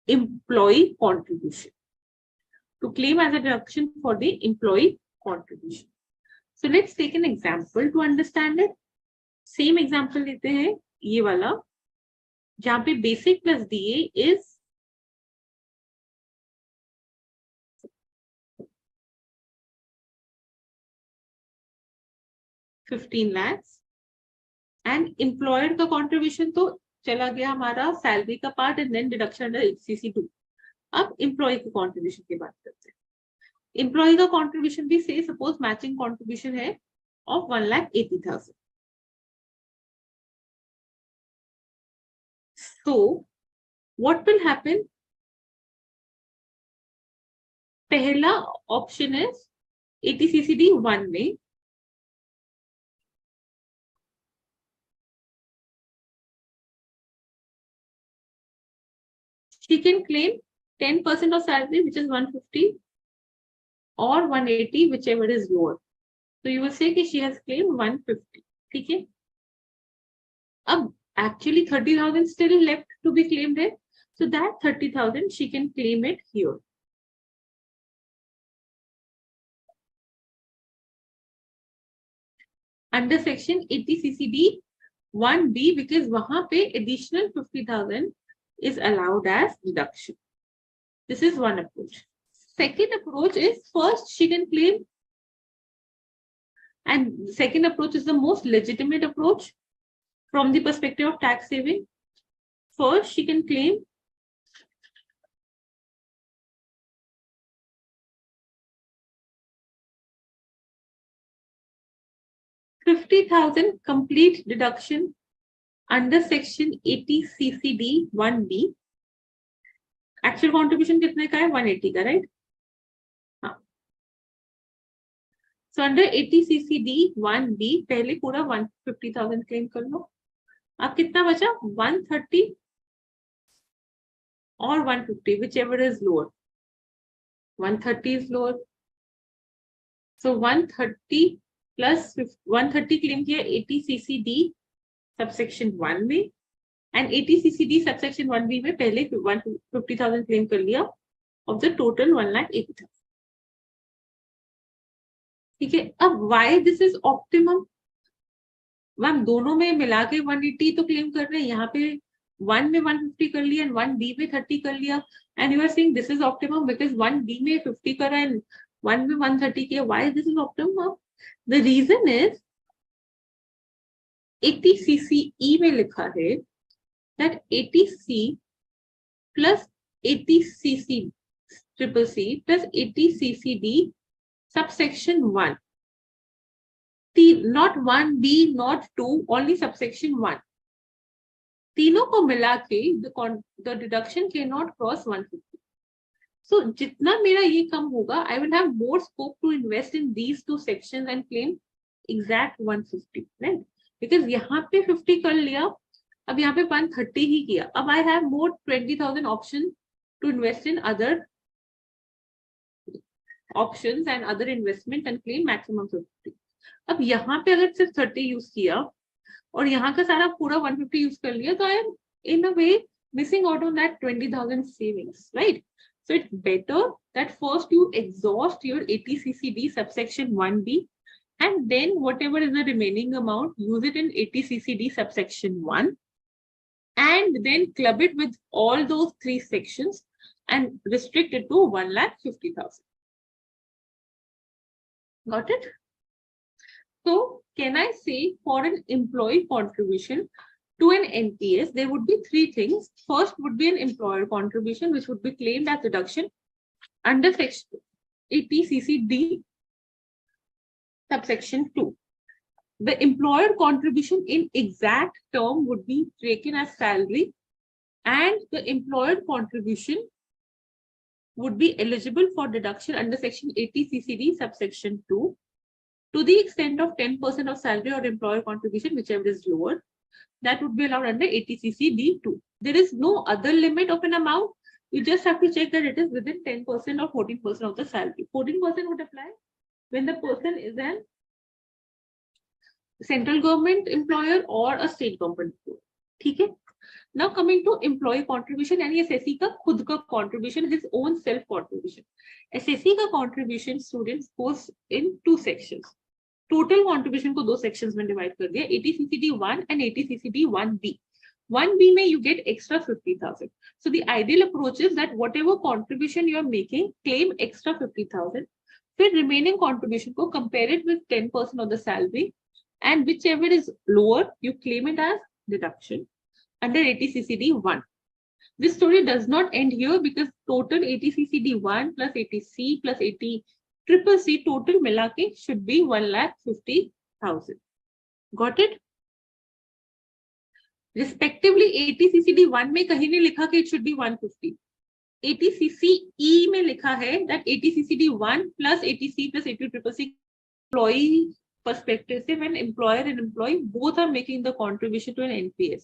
employee contribution. To claim as a deduction for the employee contribution. So let's take an example to understand it. Same example लेते हैं, ये वाला, जहाँ पे basic plus DA is 15 lakhs and employer का contribution तो चला गया हमारा salary का part and then deduction under HCC2. अब employee की contribution की बात करते हैं। employee का contribution भी say suppose matching contribution है of 1,80,000. So what will happen? पहला option is 80CCD 1 में she can claim 10% of salary, which is 150 or 180, whichever is lower. So you will say that she has claimed 150. ठीक है? अब actually 30,000 still left to be claimed है. So that 30,000 she can claim it here. Under section 80CCD 1B, because वहाँ पे additional 50,000 is allowed as deduction. This is one approach. Second approach is first she can claim, and second approach is the most legitimate approach from the perspective of tax saving. First she can claim $50,000 complete deduction under section 80CCD 1B. Actual contribution कितने का है? 180 का, right? हाँ. So under 80CCD 1B पहले पूरा 150,000 claim कर लो. अब कितना बचा? 130 or 150, whichever is lower. 130 is lower. So 130 plus 130 claim किया 80CCD subsection 1 में, and 80CCD subsection 1B में पहले 150,000 claim कर लिया of the total 1,80,000. ठीक है? अब why this is optimum? Ma'am दोनों में मिला के 180 तो क्लेम कर रहे हैं, यहाँ पे 1 में 150 कर लिया and 1B में 30 कर लिया, and you are saying this is optimum because 1B में 50 करा and 1 में 130 किया. Why this is optimum? The reason is 80CCE में लिखा है that 80C plus 80CC triple C plus 80 CCD subsection 1. Not 1B, not 2, only subsection 1. तीनों को मिला के the deduction cannot cross 150. So जितना मेरा ये कम होगा, I will have more scope to invest in these two sections and claim exact 150, right? Because यहाँ पे 50 कर लिया, अब यहाँ पे 130 ही किया. अब I have more 20,000 options to invest in other options and other investment and claim maximum 50. अब यहाँ पे अगर सिर्फ 30 यूज किया और यहाँ का सारा पूरा 150 यूज कर लिया, तो I am in a way missing out on that 20,000 savings, right? So it's better that first you exhaust your 80 CCD subsection 1B, and then whatever is the remaining amount, use it in 80 CCD subsection 1, and then club it with all those three sections and restrict it to 1,50,000. Got it? So can I say for an employee contribution to an NPS, there would be three things. First would be an employer contribution, which would be claimed as deduction under section 80 CCD subsection 2. The employer contribution in exact term would be taken as salary, and the employer contribution would be eligible for deduction under section 80 CCD subsection 2 to the extent of 10% of salary or employer contribution, whichever is lower. That would be allowed under 80 CCD 2. There is no other limit of an amount. You just have to check that it is within 10% or 14% of the salary. 14% would apply when the person is an central government employer or a state government employer. ठीक है? Now coming to employee contribution, यानी SSC का खुद का contribution, his own self contribution. SSC का contribution students goes in two sections. Total contribution को दो sections में divide कर दिया, 80 CCD 1 and 80 CCD 1B. 1B में you get extra 50,000. So the ideal approach is that whatever contribution you are making, claim extra 50,000. फिर remaining contribution को compare it with 10% of the salary, and whichever is lower, you claim it as deduction under 80 CCD 1. This story does not end here, because total 80 CCD 1 plus 80C plus 80 triple C total मिला के should be 1,50,000. Got it? Respectively 80 CCD 1 में कहीं नहीं लिखा कि it should be 150. 80 CCE में लिखा है that 80 CCD 1 plus 80C plus 80 triple C. Employee perspective से, when employer and employee both are making the contribution to an NPS.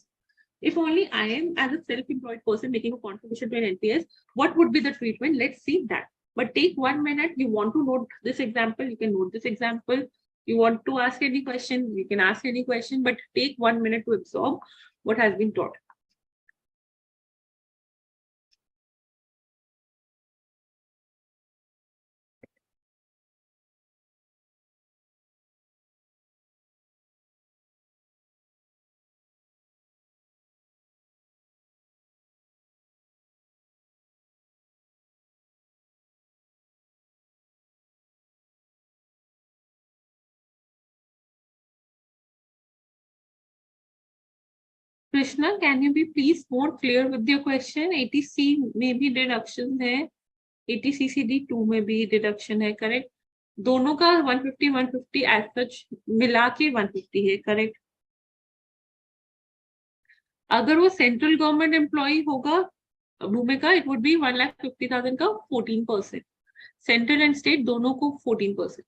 If only I am as a self-employed person making a contribution to an NPS, what would be the treatment? Let's see that. But take 1 minute. You want to note this example, you can note this example. You want to ask any question, you can ask any question, but take 1 minute to absorb what has been taught. Krishna, can you be please more clear with your question? 80C में भी deduction है, 80 CCD 2 में भी deduction है, correct? दोनों का 150 as such मिला के 150 है, correct? अगर वो सेंट्रल गवर्नमेंट एम्प्लॉय होगा भूमिका, it would be 1,50,000 का 14%. सेंट्रल एंड स्टेट दोनों को 14%.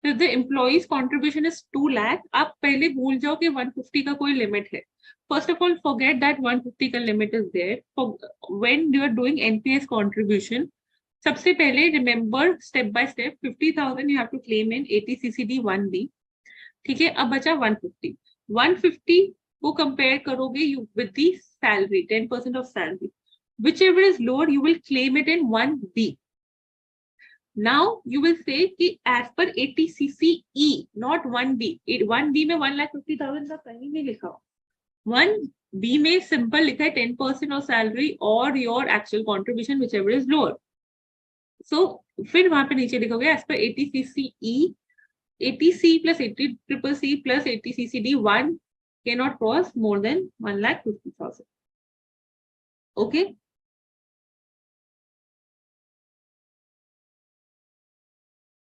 If the employee's contribution is 2 lakh, आप पहले भूल जाओ कि 150 का कोई लिमिट है. First of all, forget that 150 का limit is there. When you are doing NPS contribution, सबसे पहले remember step by step 50,000 you have to claim in 80 CCD 1B. ठीक है, अब बचा 150. 150 को compare करोगे you with the salary, 10% of salary. Whichever is lower, you will claim it in 1B. Now you will say कि as per 80 CCE, not 1B. 1B में 1,50,000 का कहीं नहीं लिखा. 1B में simple लिखा है 10% of salary or your actual contribution, whichever is lower. So फिर वहां पे नीचे लिखोगे as per 80 CCE, 80C plus 80 triple C plus 80 CCD 1 cannot cross more than 1,50,000. Okay,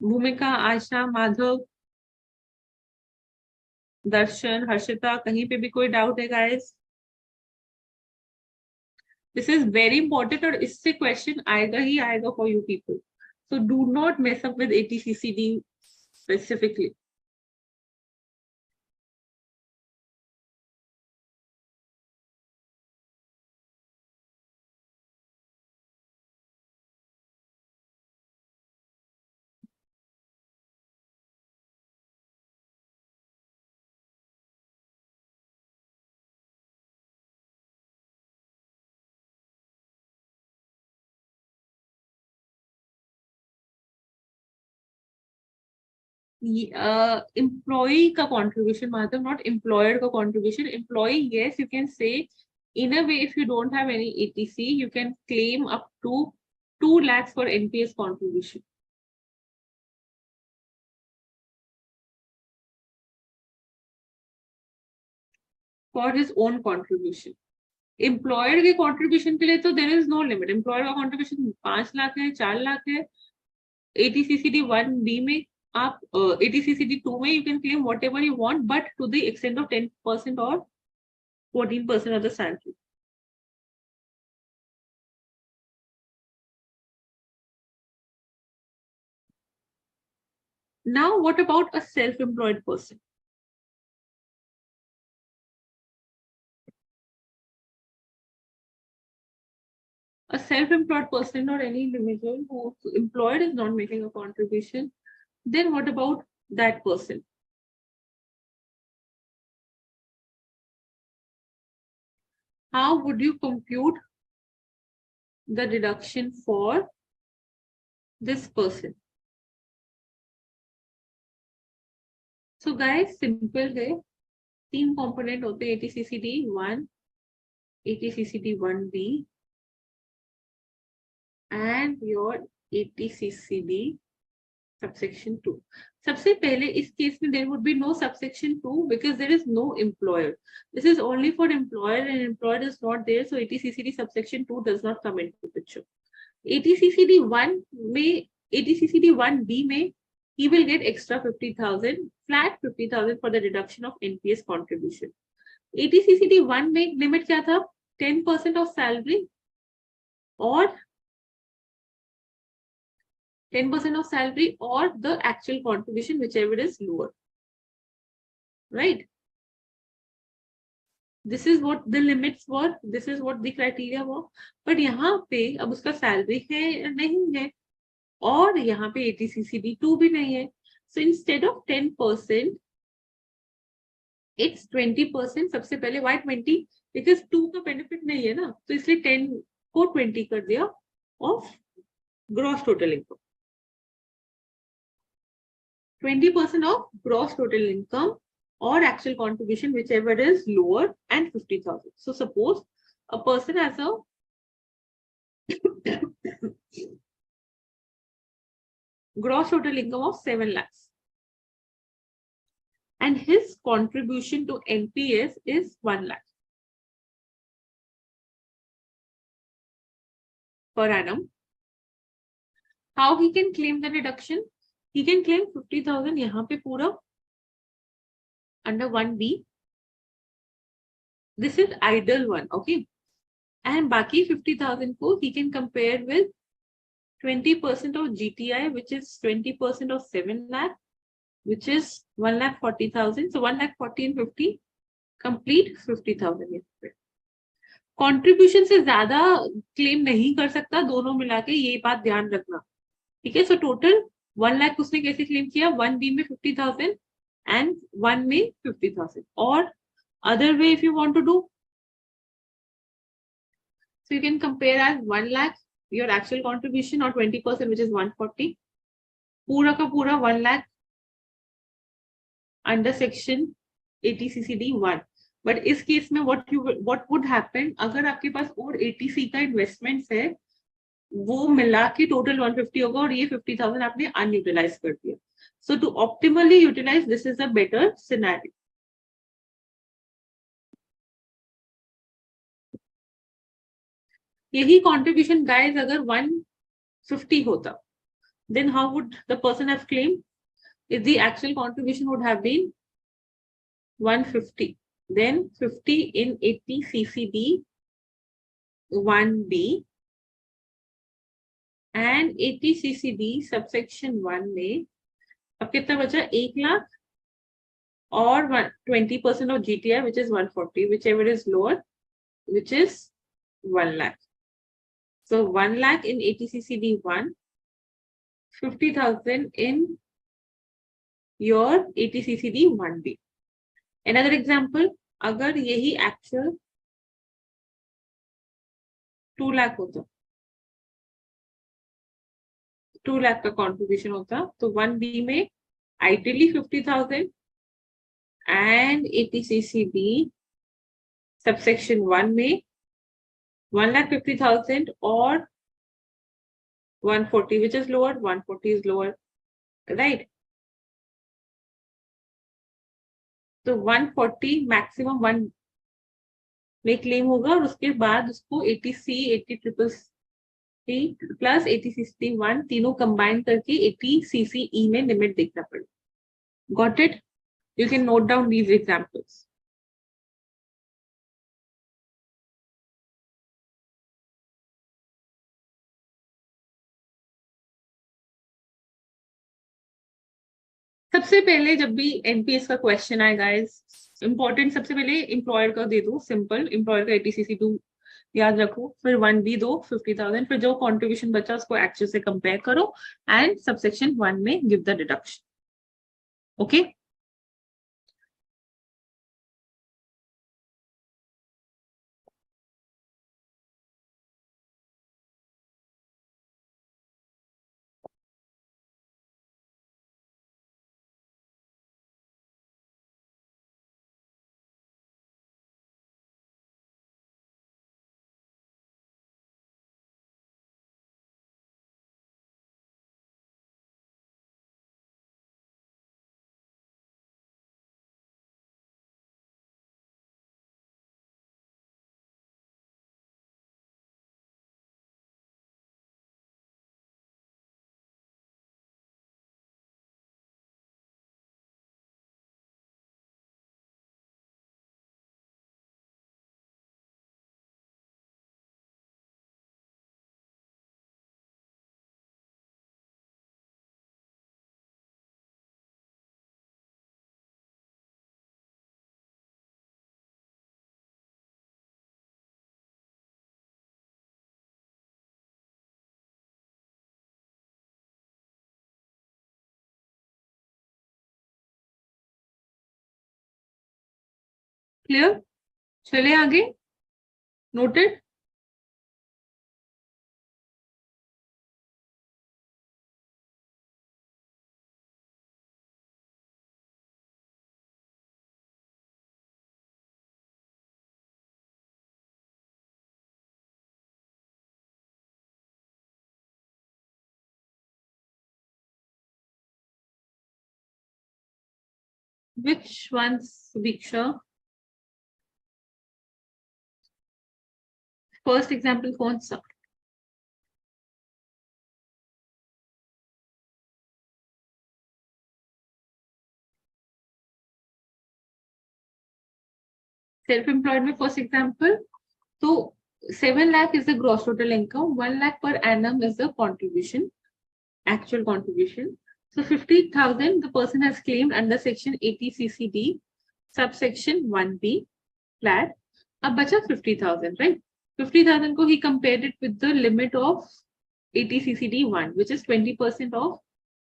भूमिका, आशा, माधव, दर्शन, हर्षिता, कहीं पे भी कोई डाउट है guys? This is very important और इससे क्वेश्चन आएगा ही आएगा for you people, so do not mess up with eighty C C D specifically. Employee का कंट्रीब्यूशन मतलब नॉट एम्प्लॉयर का contribution. Employee, yes, you can say in a way if you don't have any ATC you can claim up to 2 lakhs for NPS contribution for his own contribution. Employer के contribution के लिए तो there is no limit. Employer का contribution 5 lakh है, 4 लाख है. एटीसीसीडी 1B में आप eighty C C D 2 में you can claim whatever you want but to the extent of 10% और 14% of the salary. Now what about a self-employed person? A self-employed person or any individual who's employed is not making a contribution, then what about that person? How would you compute the deduction for this person? So guys, simple है. 3 component होते हैं ATCCD 1, ATCCD 1B and your ATCCD subsection 2. सबसे पहले इस case में there would be no subsection 2 because there is no employer. This is only for employer and employer is not there, so ATCCD subsection 2 does not come into picture. ATCCD 1 में, ATCCD 1B में he will get extra 50,000, flat 50,000 for the deduction of NPS contribution. ATCCD 1 में limit क्या था? 10% of salary और 10% of salary or the actual contribution, whichever is lower, right? This is what the limits were, this is what the criteria were. But यहाँ पे अब उसका salary है नहीं है और यहाँ पे ATCCD 2 भी नहीं है. So instead of 10%, it's 20%. सबसे पहले why 20? Because 2 का benefit नहीं है ना, तो इसलिए 10 को 20 कर दिया of gross total income. 20% of gross total income or actual contribution, whichever is lower, and 50,000. So suppose a person has a gross total income of 7 lakhs and his contribution to NPS is 1 lakh per annum. How he can claim the deduction? He can claim 50,000 यहाँ पे पूरा under 1B. This is ideal one, okay? And बाकी 50,000 को he can compare with 20% of GTI, which is 20% of 7 lakh, which is 1,40,000. So 1,40,000 and 50, complete 50,000. Contribution से ज्यादा claim नहीं कर सकता, दोनों मिला के ये बात ध्यान रखना, ठीक है? So total 1 lakh उसने कैसे claim किया? 1B में 50,000 and 1 में 50,000. Or other way if you want to do, so you can compare as 1 lakh your actual contribution or 20%, which is 140. पूरा का पूरा 1 lakh under section ATCCD 1. But इस case में what would happen अगर आपके पास और ATC का इन्वेस्टमेंट है, वो मिला के टोटल 150 होगा और ये 50,000 आपने अनयूटिलाइज कर दिया. So to optimally utilize, this is a better scenario. यही contribution guys अगर 150 होता, then how would the person have claimed? If the actual contribution would have been 150, then 50 in 80 CCD 1B and 80 CCD subsection 1 में अब कितना बचा 1 लाख और 20% of GTI which is 140, whichever is lower, which is 1 lakh. So 1 lakh in 80 CCD 1, 50,000 in your 80 CCD 1B. Another example, अगर यही actual 2 lakh होता, 2 lakh का contribution होता, तो 1B में ideally 50,000 and 80 CCD subsection 1 में 1,50,000 or 140, which is lower, 140 is lower, right? तो 140 maximum 1 में क्लेम होगा और उसके बाद उसको 80C 80CCC प्लस 80CCD1 तीनों कंबाइन करके 80CCE में लिमिट देखना पड़ेगा. Got it? You can note down these examples. सबसे पहले जब भी एनपीएस का क्वेश्चन आए गाइस, इंपॉर्टेंट सबसे पहले एम्प्लॉयर का दे दो, सिंपल एम्प्लॉयर का 80CC2 याद रखो, फिर 1B दो 50,000, फिर जो कंट्रीब्यूशन बचा उसको एक्चुअल से कंपेयर करो एंड सबसेक्शन 1 में give the deduction. Okay clear, चले आगे. Noted. Which ones, Diksha? First example कौन सा? सेल्फ एम्प्लॉयड में फर्स्ट एग्जाम्पल, तो 7 lakh is the gross total income, 1 lakh per annum is the contribution, actual contribution. So 50,000 the person has claimed under section 80 CCD subsection 1B flat. अब बचा 50,000, right? 50,000 को he compared it with the limit of 80 CCD 1, which is 20% of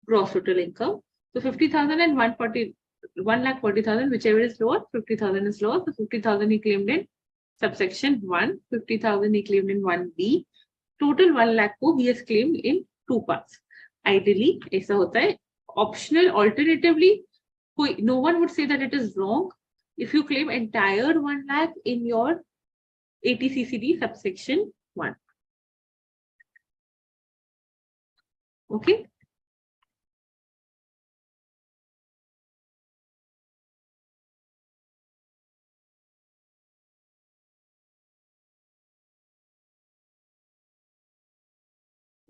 gross total income. So 50,000 and 1,40,000, whichever is lower, 50,000 is lower. So 50,000 he claimed in subsection 1, 50,000 he claimed in 1B. Total 1 lakh को he has claimed in 2 parts. Ideally ऐसा होता है. Optional, alternatively, no one would say that it is wrong if you claim entire 1 lakh in your 80 CCD subsection 1. Okay.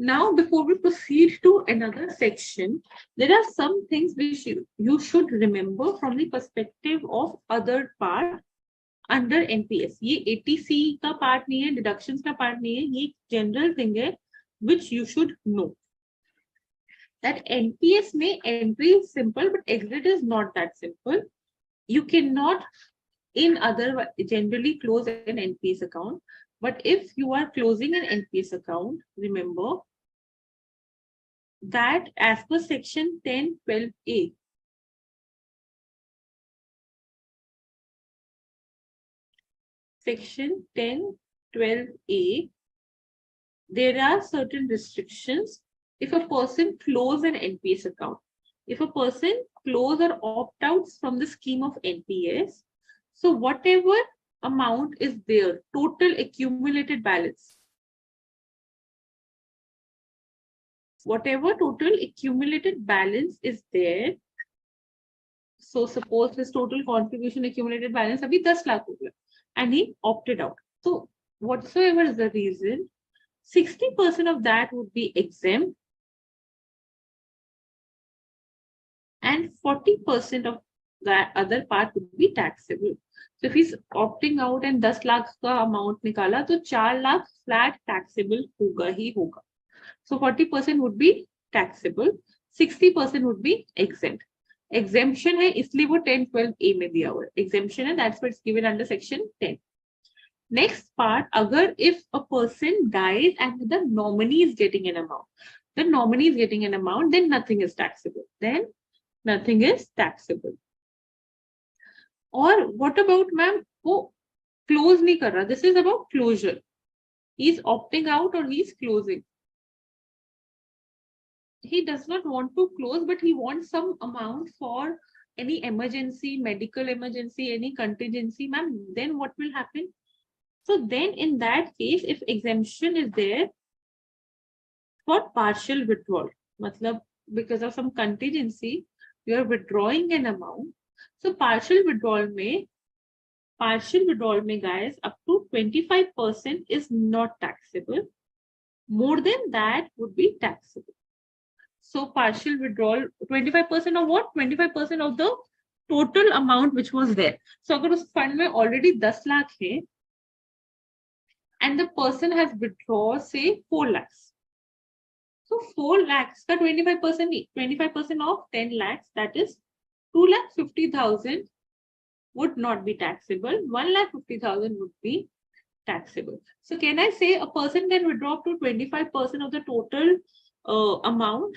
Now, before we proceed to another section, there are some things which you should remember from the perspective of other part under NPS. ये ATC का part नहीं है, deductions का part नहीं है, ये general thing है which you should know. That NPS में entry is simple, but exit is not that simple. You cannot in other generally close an NPS account. But if you are closing an NPS account, remember that as per section 1012A, section 1012A, there are certain restrictions if a person close an NPS account. If a person close or opt out from the scheme of NPS, so whatever amount is there, total accumulated balance, whatever total accumulated balance is there, so suppose his total contribution accumulated balance abhi 10 lakh ho gaya, and he opted out. So whatsoever is the reason, 60% of that would be exempt and 40% of that other part would be taxable. So if he's opting out and 10 lakh का amount निकाला, तो 4 lakh flat taxable होगा ही होगा. So 40% would be taxable, 60% would be exempt. Exemption है इसलिए वो 1012A में दिया हुआ है. Exemption है, that's why it's given under section 10. Next part, agar if a person dies and the nominee is getting an amount, then nothing is taxable. Then nothing is taxable. Or what about, ma'am, वो close नहीं कर रहा? This is about closure. He's opting out or he's closing. He does not want to close, but he wants some amount for any emergency, medical emergency, any contingency, ma'am. Then what will happen? So then in that case, if exemption is there for partial withdrawal, matlab because of some contingency, you are withdrawing an amount. So partial withdrawal mein guys, up to 25% is not taxable. More than that would be taxable. So partial withdrawal, 25% of what? 25% of the total amount which was there. So agar us fund mein already 10 lakh hai, and the person has withdrawn say 4 lakhs. So 4 lakhs ka 25% of 10 lakhs, that is 2,50,000 would not be taxable. 1,50,000 would be taxable. So can I say a person can withdraw up to 25% of the total amount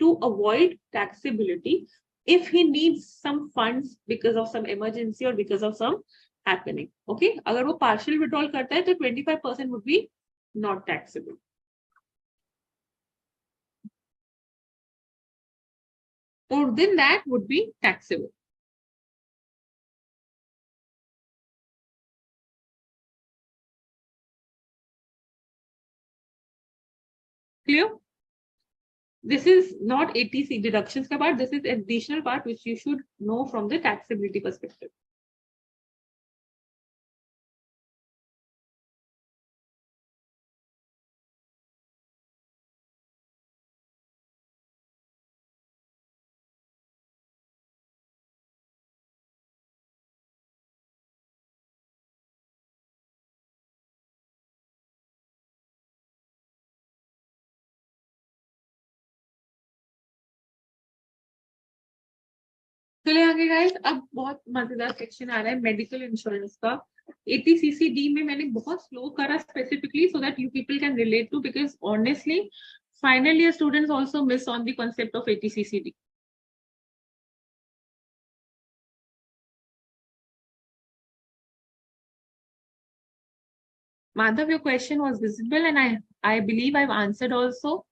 to avoid taxability if he needs some funds because of some emergency or because of some happening. Okay, agar wo partial withdrawal karta hai, to 25% would be not taxable. More than that would be taxable. Clear? This is not ATC deductions ka part. This is additional part which you should know from the taxability perspective. चले आगे guys, अब बहुत मजेदार section आ रहा है medical insurance का. ATCCD में मैंने बहुत स्लो करा specifically so that you people can relate to, because honestly final year students also miss on the concept of ATCCD. Madhav, your question was visible and I believe I've answered also.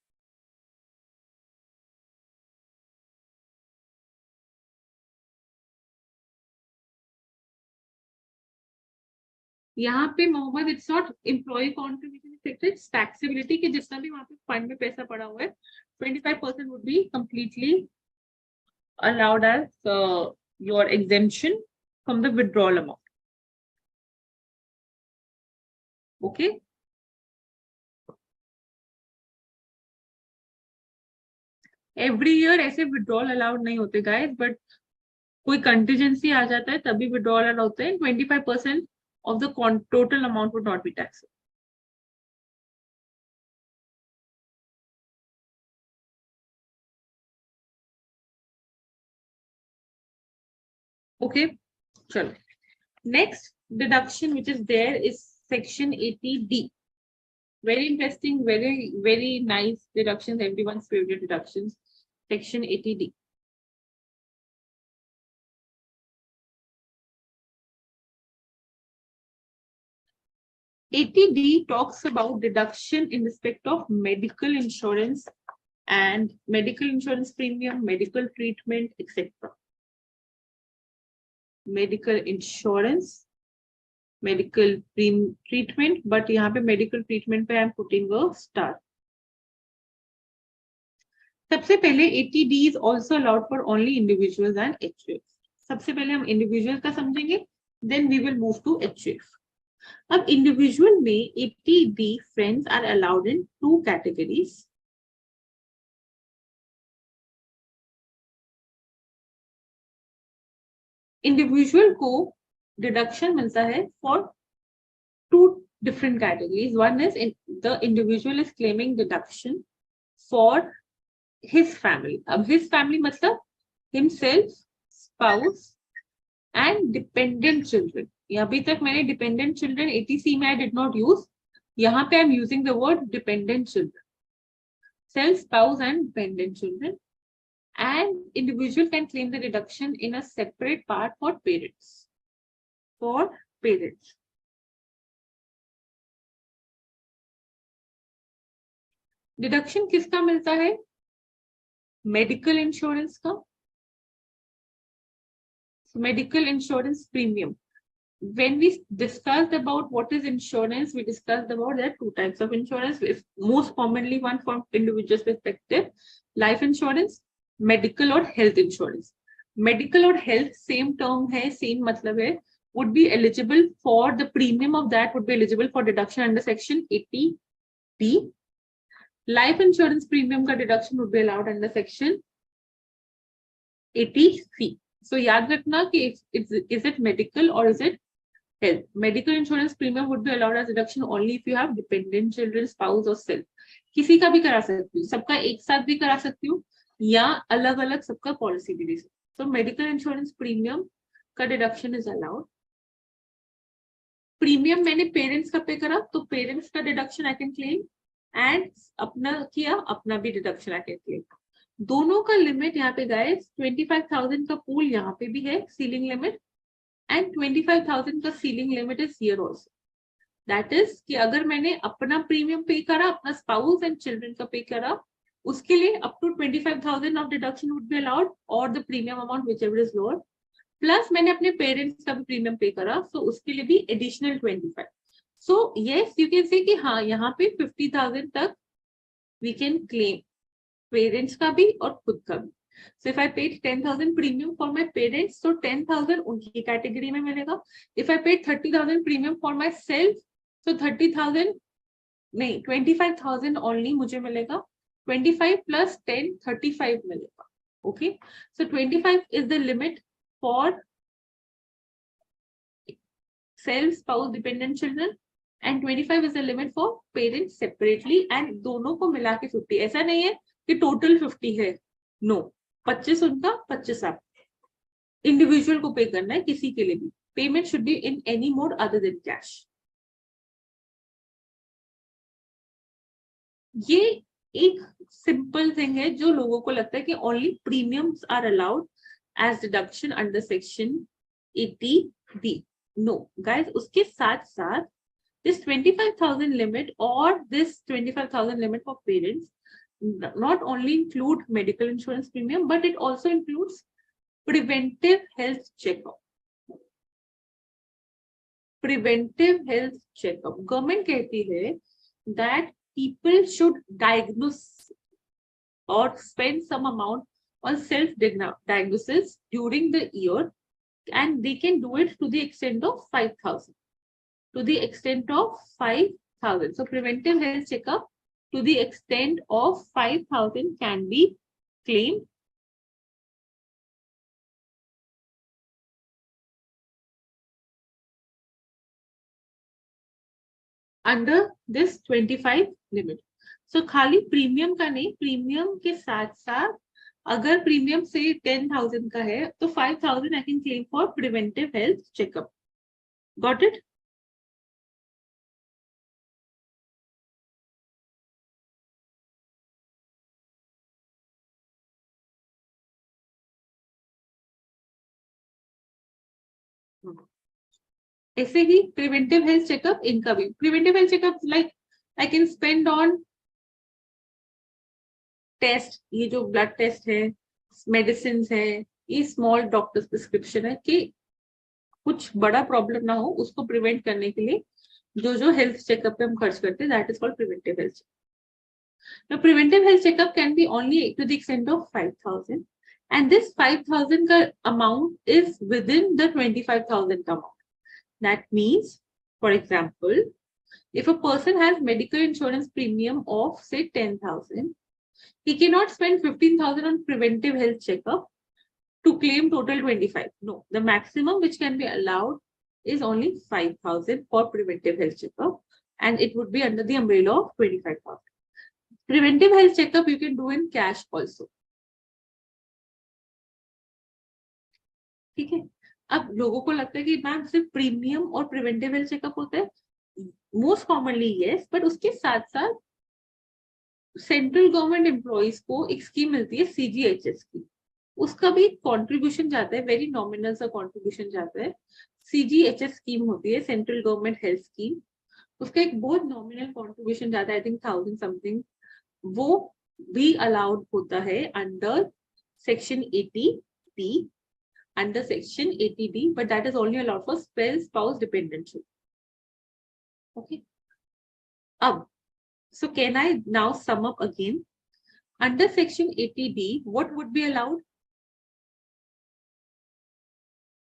यहाँ पे Mohammed, it's not employ contribution sector, it's taxability कि जितना भी वहां पे fund में पैसा पड़ा हुआ है 25% would be completely allowed as your exemption from the withdrawal amount. Okay. Every year ऐसे विड्रॉल अलाउड नहीं होते गाइस, बट कोई कंटीजेंसी आ जाता है तभी विड्रॉल अलाउड होते हैं. 25% of the total amount would not be tax. Okay, चलो. Next deduction which is there is section 80D. Very interesting, very nice deductions, everyone's favorite deductions. Section 80D. ATD talks about deduction in respect of medical insurance and medical insurance premium, medical treatment, etc. Medical insurance, medical treatment, but यहाँ पे medical treatment पे I am putting a star. सबसे पहले ATD is also allowed for only individuals and HUF. सबसे पहले हम individual का समझेंगे, then we will move to HUF. अब individual में ATD friends are allowed in two categories. Individual को deduction मिलता है for two different categories. One is the individual is claiming deduction for his family. अब his family मतलब himself, spouse and dependent children. अभी तक मैंने dependent children 80C में I did not use. यहाँ पे I am using the word dependent children. Self, spouse and dependent children. And individual can claim the deduction in a separate part for parents. For parents. Deduction किसका मिलता है? Medical insurance का. Medical insurance premium. When we discussed about what is insurance, we discussed about there are two types of insurance. Most commonly one from individual's perspective, life insurance, medical or health insurance. Medical or health same term है, same मतलब है, would be eligible for the premium of that would be eligible for deduction under section 80D. Life insurance premium का deduction would be allowed under section 80C. So याद रखना कि is it medical or is it health? Medical insurance premium would be allowed as deduction only if you have dependent children, spouse or self. किसी का भी करा सकती हूँ, सबका एक साथ भी करा सकती हूँ या अलग अलग सबका पॉलिसी भी दे सकती हूँ. तो मेडिकल इंश्योरेंस प्रीमियम का डिडक्शन इज अलाउड. प्रीमियम मैंने पेरेंट्स का पे करा तो पेरेंट्स का deduction I can claim and अपना किया अपना भी डिडक्शन आई कैन क्लेम. दोनों का लिमिट यहाँ पे गाइस 25,000 का पूल यहाँ पे भी है सीलिंग लिमिट एंड 25,000 का ceiling limit is here also. That is कि अगर मैंने अपना प्रीमियम पे करा, अपना स्पाउस एंड चिल्ड्रन का पे करा, उसके लिए up to 25,000 of deduction would be allowed और the premium amount whichever is lower. Plus मैंने अपने पेरेंट्स का भी प्रीमियम पे करा सो उसके लिए भी additional 25. So yes you can say कि हाँ यहाँ पे 50,000 तक वी कैन क्लेम पेरेंट्स का भी और खुद का भी. So if I paid 10,000 premium for my parents, so 10,000 उनकी कैटेगरी में मिलेगा. If I paid 30,000 premium for myself, so 30,000 नहीं 25,000 only मुझे मिलेगा. 25 plus 10 35 मिलेगा. Okay, so 25 is the limit for self, spouse, dependent children and 25 is the limit for parents separately and दोनों को मिला के 50. ऐसा नहीं है कि टोटल 50 है. No, 25 उनका 25 आप इंडिविजुअल को पे करना है. किसी के लिए भी payment should be in any mode other than cash. ये एक सिंपल थिंग है जो लोगों को लगता है कि only premiums are allowed as deduction under section 80D. No guys, उसके साथ साथ दिस 25,000 लिमिट और this 25,000 limit for parents not only include medical insurance premium, but it also includes preventive health checkup. Preventive health checkup. Government कहती है that people should diagnose or spend some amount on self-diagnosis during the year, and they can do it to the extent of 5,000. To the extent of 5,000. So preventive health checkup to the extent of 5,000 can be claimed under this 25 limit. So खाली premium का नहीं, premium के साथ साथ अगर premium से 10,000 का है तो 5,000 I can claim for preventive health checkup. Got it? ऐसे ही प्रिवेंटिव हेल्थ चेकअप, इनका भी preventive health checkup like I can spend on test, ये जो ब्लड टेस्ट है, मेडिसिन है, ये स्मॉल डॉक्टर्स प्रिस्क्रिप्शन है कि कुछ बड़ा प्रॉब्लम ना हो, उसको प्रिवेंट करने के लिए जो जो हेल्थ चेकअप पे हम खर्च करते हैं, that is called preventive health checkup. Now, preventive health checkup can be only to the extent of 5,000, and this 5,000 ka amount is within the 25,000 amount. That means, for example, if a person has medical insurance premium of say 10,000, he cannot spend 15,000 on preventive health checkup to claim total 25. No, the maximum which can be allowed is only 5,000 for preventive health checkup, and it would be under the umbrella of 25,000. Preventive health checkup you can do in cash also. ठीक है. अब लोगों को लगता है कि ma'am सिर्फ premium और प्रिवेंटिव हेल्थ चेकअप होता है. मोस्ट कॉमनली यस, बट उसके साथ साथ सेंट्रल गवर्नमेंट एम्प्लॉइज को एक स्कीम मिलती है CGHS की, उसका भी कंट्रीब्यूशन जाता है, वेरी नॉमिनल सा कंट्रीब्यूशन जाता है. CGHS स्कीम होती है, सेंट्रल गवर्नमेंट हेल्थ स्कीम, उसका एक बहुत नॉमिनल कंट्रीब्यूशन जाता है, आई थिंक 1,000 समथिंग. वो भी अलाउड होता है under section 80D, under section 80D, but that is only allowed for spouse dependent children. Okay. So can I now sum up again? Under section 80D, what would be allowed?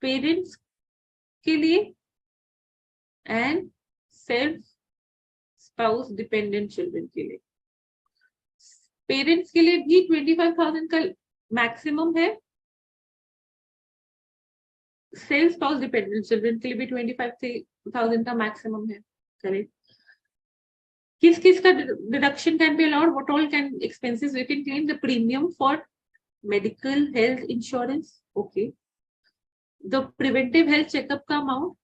Parents के लिए and spouse dependent children के लिए. Parents के लिए भी 25,000 का maximum है. spouse dependent children के लिए भी 25,000 का maximum है. Correct. किस का deduction can be allowed? What all can expenses we can claim? The premium for medical health insurance. Okay. The preventive health checkup का amount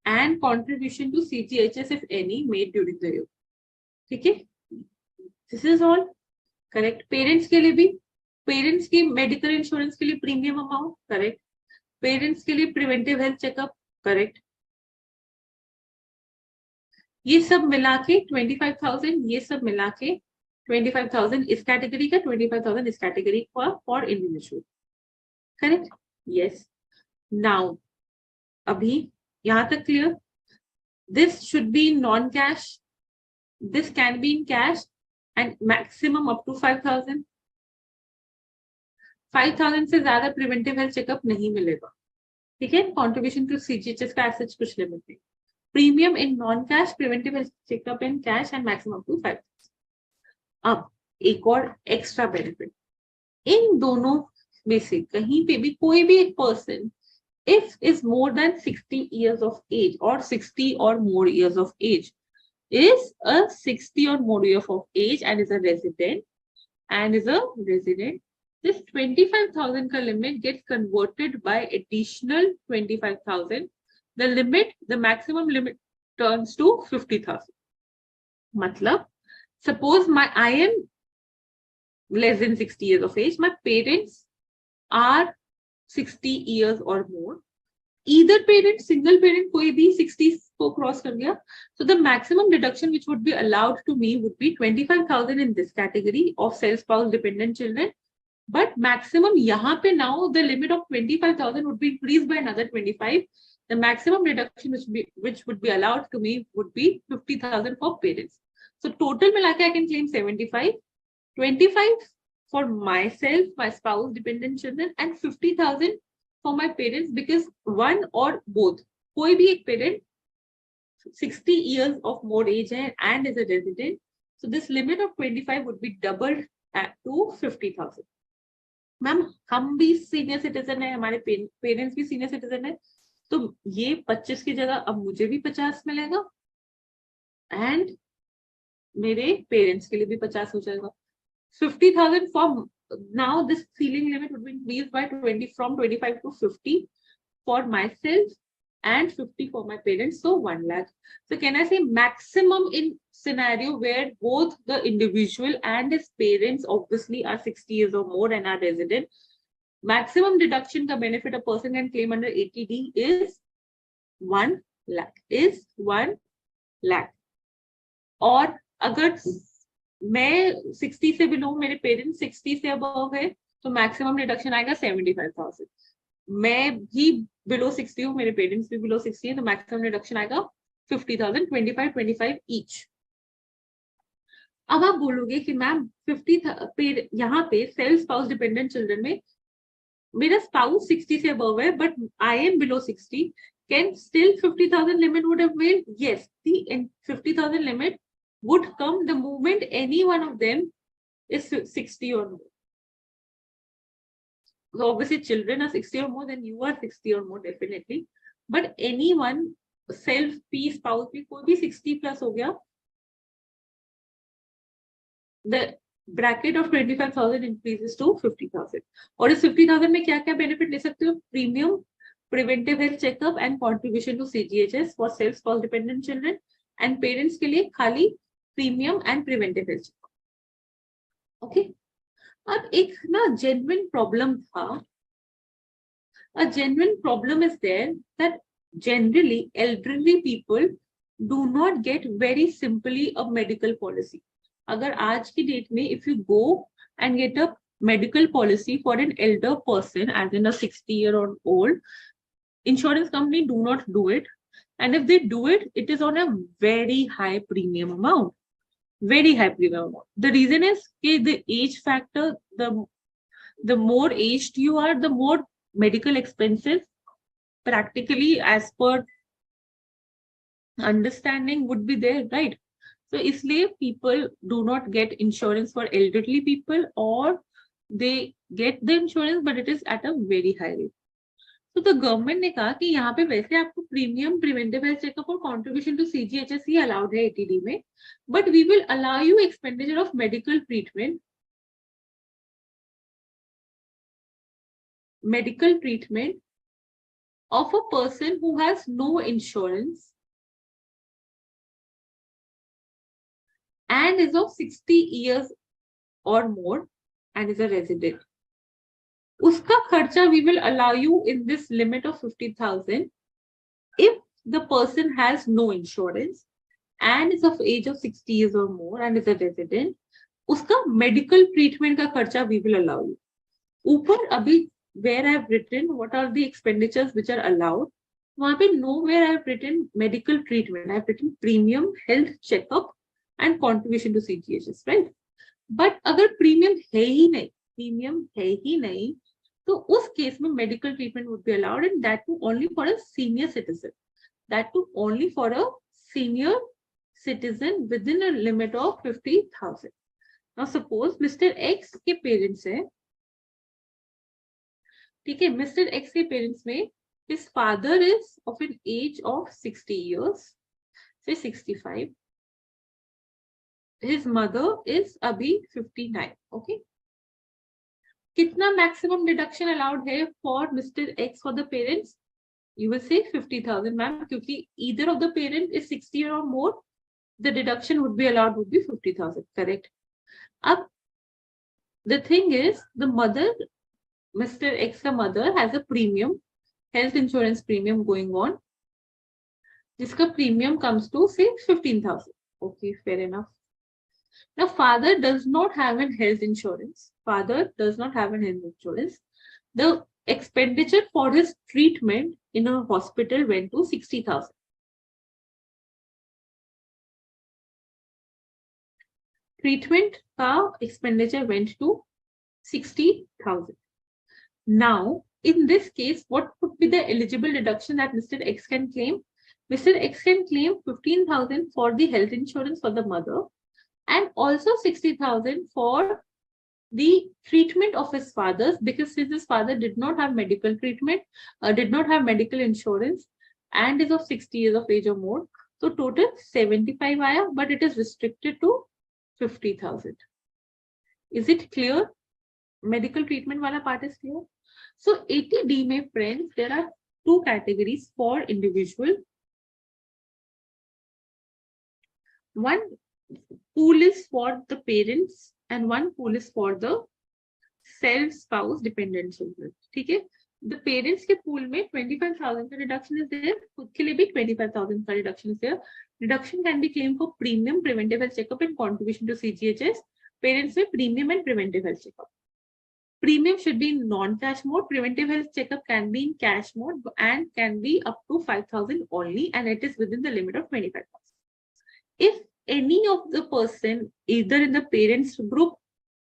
and contribution to CGHS if any made during the year. ठीक है. This is all correct. Parents के लिए भी, parents की medical insurance के लिए premium amount correct, parents के लिए प्रिवेंटिव हेल्थ चेकअप करेक्ट. ये सब मिला के 25,000, ये सब मिला के 25,000 इस कैटेगरी का, 25,000 इस कैटेगरी का for individual. Correct. Yes. Now अभी यहां तक clear? This should be non cash, this can be in cash and maximum up to 5,000. 5,000 से ज्यादा प्रिवेंटिव हेल्थ चेकअप नहीं मिलेगा. ठीक है. कॉन्ट्रीब्यूशन टू CGHS का एज सच कुछ लिमिट नहीं. Premium in non cash, preventive health checkup in cash and maximum to 5,000. अब एक और एक्स्ट्रा बेनिफिट, इन दोनों में से कहीं पे भी कोई भी एक person if is more than 60 years of age or 60 or more years of age, is a 60 or more years of age and is a resident, this 25,000 ka limit gets converted by additional 25,000. The limit, the maximum limit turns to 50,000. Matlab, suppose I am less than 60 years of age, my parents are 60 years or more. Either parent, single parent, कोई भी 60 को cross कर गया. So the maximum deduction which would be allowed to me would be 25,000 in this category of spouse dependent children. But maximum यहाँ पे now the limit of 25,000 would be increased by another 25. The maximum deduction which would be allowed to me would be 50,000 for parents. So total मिला के I can claim 75, 25 for myself, my spouse dependent children, and 50,000 for my parents, because one or both, कोई भी एक parent 60 years of more age है and is a resident, So this limit of 25 would be doubled to 50,000. Ma'am हम भी senior citizen है, हमारे parents भी senior citizen है, तो ये 25 की जगह अब मुझे भी 50 मिलेगा एंड मेरे पेरेंट्स के लिए भी 50 हो जाएगा. 50,000 for now this ceiling limit would be increased by 20 from 25 to 50 for myself and 50 for my parents, so 1 lakh. So can I say maximum in scenario where both the individual and his parents obviously are 60 years or more and are resident, maximum deduction ka benefit a person can claim under ATD is 1 lakh. और अगर मैं 60 से below, मेरे parents 60 से above है, तो maximum deduction आएगा 75,000. मैं भी बिलो 60 हूँ, मेरे पेरेंट्स भी बिलो 60 है, तो मैक्सिमम डिडक्शन आएगा 50,000, 25 ईच. अब आप बोलोगे कि मैम 50 यहाँ पे सेल्फ स्पाउस डिपेंडेंट चिल्ड्रन में मेरा स्पाउस 60 से अबव है but I am below 60, can still 50,000 limit would have made? Yes, the 50,000 limit would come the moment any one of them is 60 or more. So obviously children are 60 or more, then you are 60 or more definitely. But anyone, self P, spouse P, कोई भी 60 plus हो गया, the bracket of 25,000 increases to 50,000. और इस 50,000 में क्या क्या benefit ले सकते हो? Premium, preventive health checkup and contribution to CGHS for self spouse dependent children, and parents के लिए खाली premium and preventive health checkup. Okay. अब एक ना genuine problem था. A genuine problem is there that generally elderly people do not get very simply a medical policy. अगर आज की डेट में if you go and get a medical policy for an elder person, as in a 60-year-old, insurance company do not do it, and if they do it, it is on a very high premium amount. Very high premium amount. The reason is the age factor, the more aged you are, the more medical expenses practically as per understanding would be there, right? So इसलिए people do not get insurance for elderly people, or they get the insurance but it is at a very high rate. तो the government ने कहा कि यहाँ पे वैसे आपको premium, preventive health checkup और कॉन्ट्रीब्यूशन टू सीजीएचएस ही अलाउड है एटीडी में, but we will allow you expenditure of medical treatment of a person who has no insurance and is of 60 years or more and is a resident. Uska kharcha we will allow you in this limit of 50,000 if the person has no insurance and is of age of 60 years or more and is a resident. Uska medical treatment ka kharcha we will allow you. Upar abhi where I have written what are the expenditures which are allowed, वहाँ पे nowhere I have written medical treatment. I have written premium, health checkup and contribution to CGHS, right? But अगर premium है ही नहीं, तो उस case में medical treatment would be allowed, and that too only for a senior citizen. That too only for a senior citizen within a limit of 50,000. Now suppose Mr. X के parents हैं, ठीक है, mister x के parents में his father is of an age of 60 years, say 65. His mother is अभी 59. Okay. कितना maximum deduction allowed है for Mr. X for the parents? You will say 50,000, ma'am, क्योंकि either of the parent is 60 or more, the deduction would be allowed would be 50,000. Correct. अब the thing is, the mother, Mr. X का mother has a premium, health insurance premium going on, जिसका premium comes to say 15,000. Okay, fair enough. Now father does not have a health insurance. The expenditure for his treatment in a hospital went to 60,000. Treatment का expenditure went to 60,000. Now, in this case, what would be the eligible deduction that Mr. X can claim? Mr. X can claim 15,000 for the health insurance for the mother, and also 60,000 for the treatment of his father's, because since his father did not have medical treatment, did not have medical insurance, and is of 60 years of age or more. So total 75 आया, but it is restricted to 50,000. Is it clear? Medical treatment wala part is clear. So 80D mein friends, there are two categories for individual. One pool is for the parents and one pool is for the self spouse dependent children. ठीक है? The parents के pool में 25,000 का reduction is there. खुद के लिए भी 25,000 का reduction is there. Reduction can be claimed for premium, preventive health checkup and contribution to CGHS. Parents में premium and preventive health checkup. Premium should be in non-cash mode. Preventive health checkup can be in cash mode and can be up to 5,000 only, and it is within the limit of 25,000. If any of the person, either in the parents group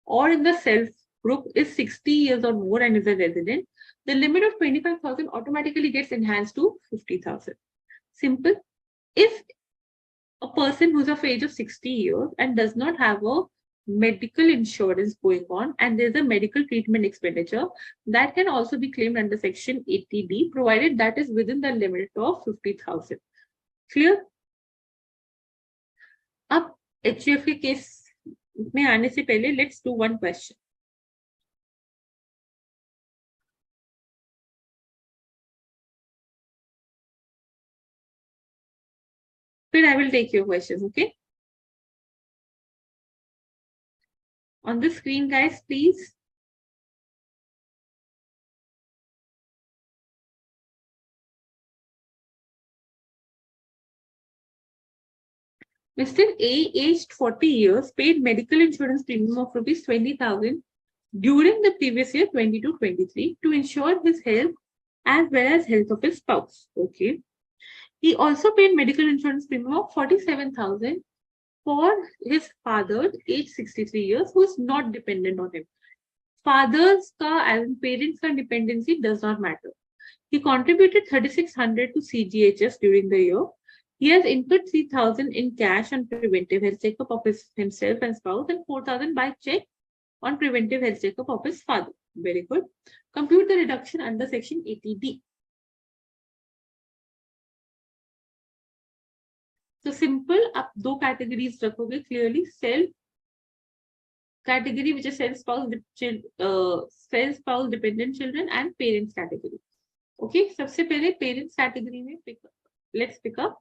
or in the self group, is 60 years or more and is a resident, the limit of 25,000 automatically gets enhanced to 50,000. Simple. If a person who's of age of 60 years and does not have a medical insurance going on and there's a medical treatment expenditure, that can also be claimed under section 80D, provided that is within the limit of 50,000. Clear? अब HUF के case में आने से पहले let's do one question. Then I will take your questions, okay? On the screen, guys, please. Mr. A, aged 40 years, paid medical insurance premium of rupees 20,000 during the previous year 22-23 to ensure his health as well as health of his spouse. Okay. He also paid medical insurance premium of 47,000 for his father, age 63 years, who is not dependent on him. Father's ka and parents' ka dependency does not matter. He contributed 3,600 to CGHS during the year. He has input 3,000 in cash on preventive health checkup of himself and spouse and 4,000 by check on preventive health checkup of his father. Very good. Compute the reduction under section 80D. So simple, आप दो categories रखोगे clearly. Self category, which is self spouse dependent children, and parents category. Okay, सबसे पहले parents category में let's pick up.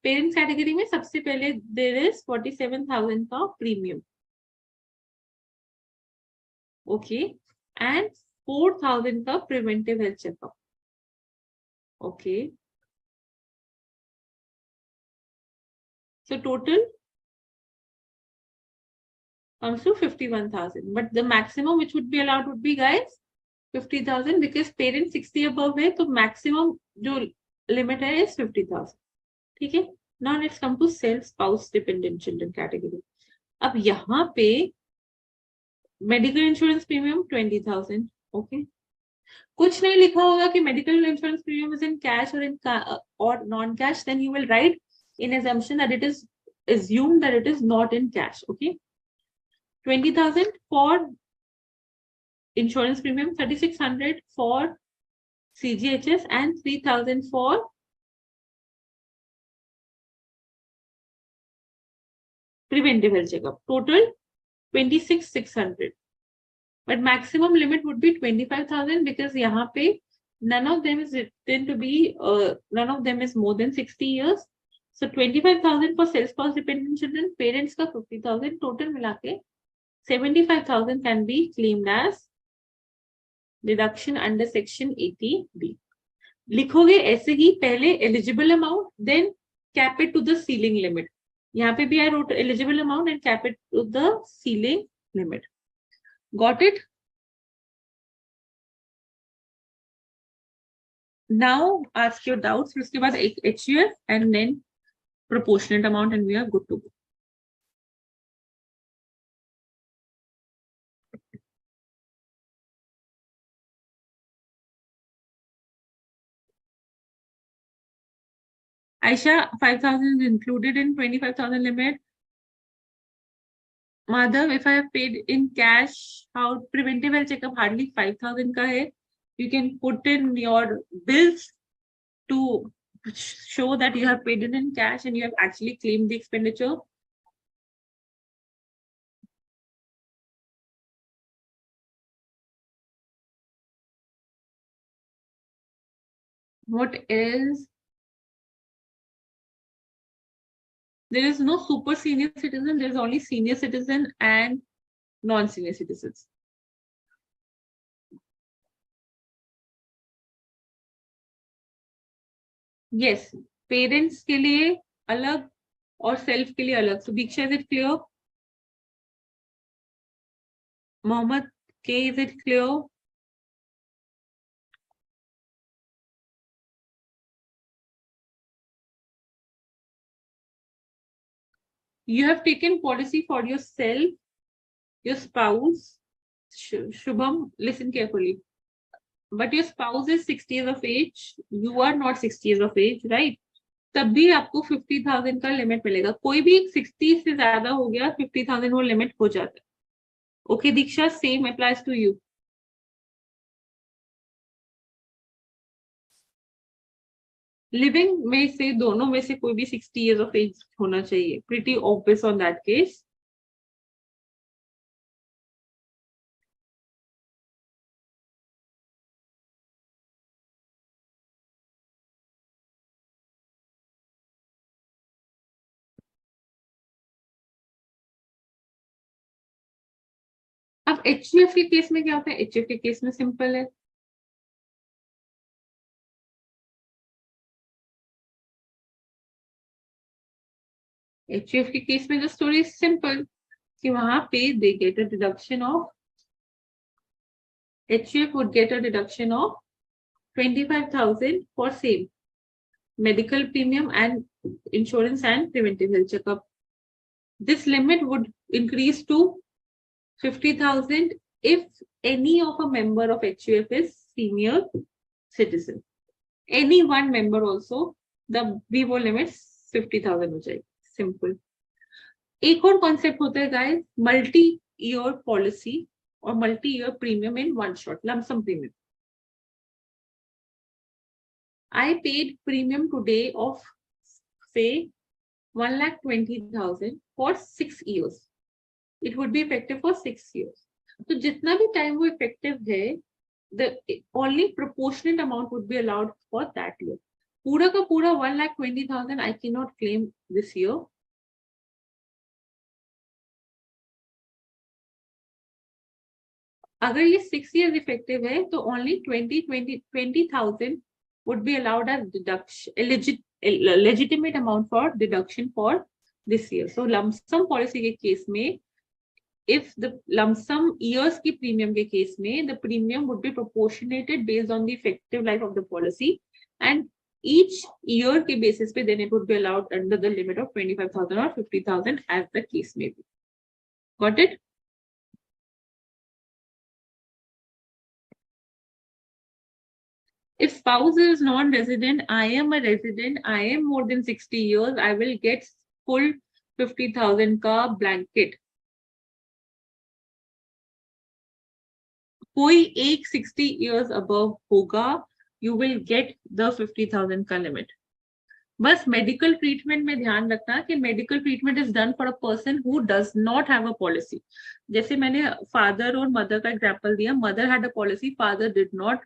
Parents category में सबसे पहले there is 47,000 का premium. Okay, and 4,000 का preventive health checkup. Okay. So total comes to 51,000. But the maximum which would be allowed would be, guys, 50,000, because parents 60 above है, तो maximum जो limit है is 50,000. ठीक है? Now let's come to self spouse dependent children category. अब यहाँ पे medical insurance premium 20,000. Okay. कुछ नहीं लिखा होगा कि medical insurance premium is in cash or non-cash, then you will write in assumption that it is assumed that it is not in cash. Okay. 20,000 for insurance premium, 3,600 for CGHS, and 3,000 for preventive health checkup. Total 26,600. But maximum limit would be 25,000, because यहाँ पे none of them is written to be none of them is more than 60 years. So 25,000 for self-spouse dependent children, parents का 50,000, total मिला के 75,000 can be claimed as deduction under section 80B. लिखोगे ऐसे ही, पहले eligible amount, then cap it to the ceiling limit. यहाँ पे भी I wrote eligible amount and cap it to the ceiling limit. Got it? Now ask your doubts. उसके बाद HUF and then proportionate amount, and we are good to go. Aisha, 5,000 is included in 25,000 limit. Madhav, if I have paid in cash, how preventive health checkup hardly 5,000 ka hai. You can put in your bills to show that you have paid it in cash and you have actually claimed the expenditure. What else? There is no super senior citizen. There's only senior citizen and non-senior citizens. Yes, parents के लिए अलग और self के लिए अलग. So Diksha, is it clear? Mohammed K, is it clear? You have taken policy for yourself, your spouse. Shubham, listen carefully. But your spouse is 60 years of age. You are not 60 years of age, right? तब भी आपको 50,000 का limit मिलेगा. कोई भी 60 से ज्यादा हो गया 50,000 वो लिमिट हो जाता है. Okay Diksha, same applies to you. Living में से दोनों में से कोई भी 60 years of age होना चाहिए. Pretty obvious on that case. अब एचडीएफ के केस में क्या होता है? एचडीएफ के केस में सिंपल है. एचडीएफ के केस में द स्टोरी इज सिंपल कि वहां पे they get a deduction of HUF would get a deduction of 25,000 for same medical premium and insurance and preventive health checkup. This limit would increase to 50,000 if any of a member of HUF is senior citizen. Any one member also, the VIVO limit 50,000 हो जाएगी. Simple. एक और concept होता है guys, multi year policy और multi year premium in one shot, lump sum premium. I paid premium today of say 1,20,000 for 6 years. It would be effective for 6 years. तो जितना भी टाइम वो इफेक्टिव है, the only proportionate amount would be allowed for that year. पूरा का पूरा 1,20,000 I cannot claim this year. अगर ये 6 years effective है तो only 20,000 would be allowed as deduction, legitimate amount for deduction for this year. So lump sum policy के case में, if the lump sum years की premium के case में, the premium would be proportionated based on the effective life of the policy, and each year के basis पे then it would be allowed under the limit of 25,000 or 50,000 as the case may be. Got it? If spouse is non-resident, I am a resident, I am more than 60 years, I will get full 50,000 का blanket. कोई एक 60 years above होगा, you will get the 50,000 का limit. बस medical treatment में ध्यान रखना कि medical treatment is done for a person who does not have a policy. जैसे मैंने फादर और मदर का एग्जांपल दिया, mother had a policy, father did not.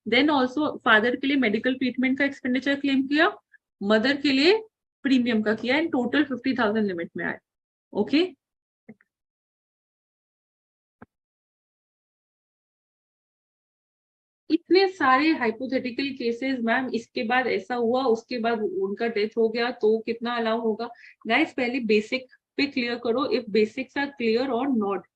Then also father के लिए मेडिकल ट्रीटमेंट का एक्सपेंडिचर क्लेम किया, मदर के लिए प्रीमियम का किया, एंड टोटल 50,000 लिमिट में आए. ओके इतने सारे हाइपोथेटिकल केसेस मैम, इसके बाद ऐसा हुआ, उसके बाद उनका डेथ हो गया तो कितना अलाउ होगा? गाइस पहले बेसिक पे क्लियर करो, इफ बेसिक्स आर क्लियर और not.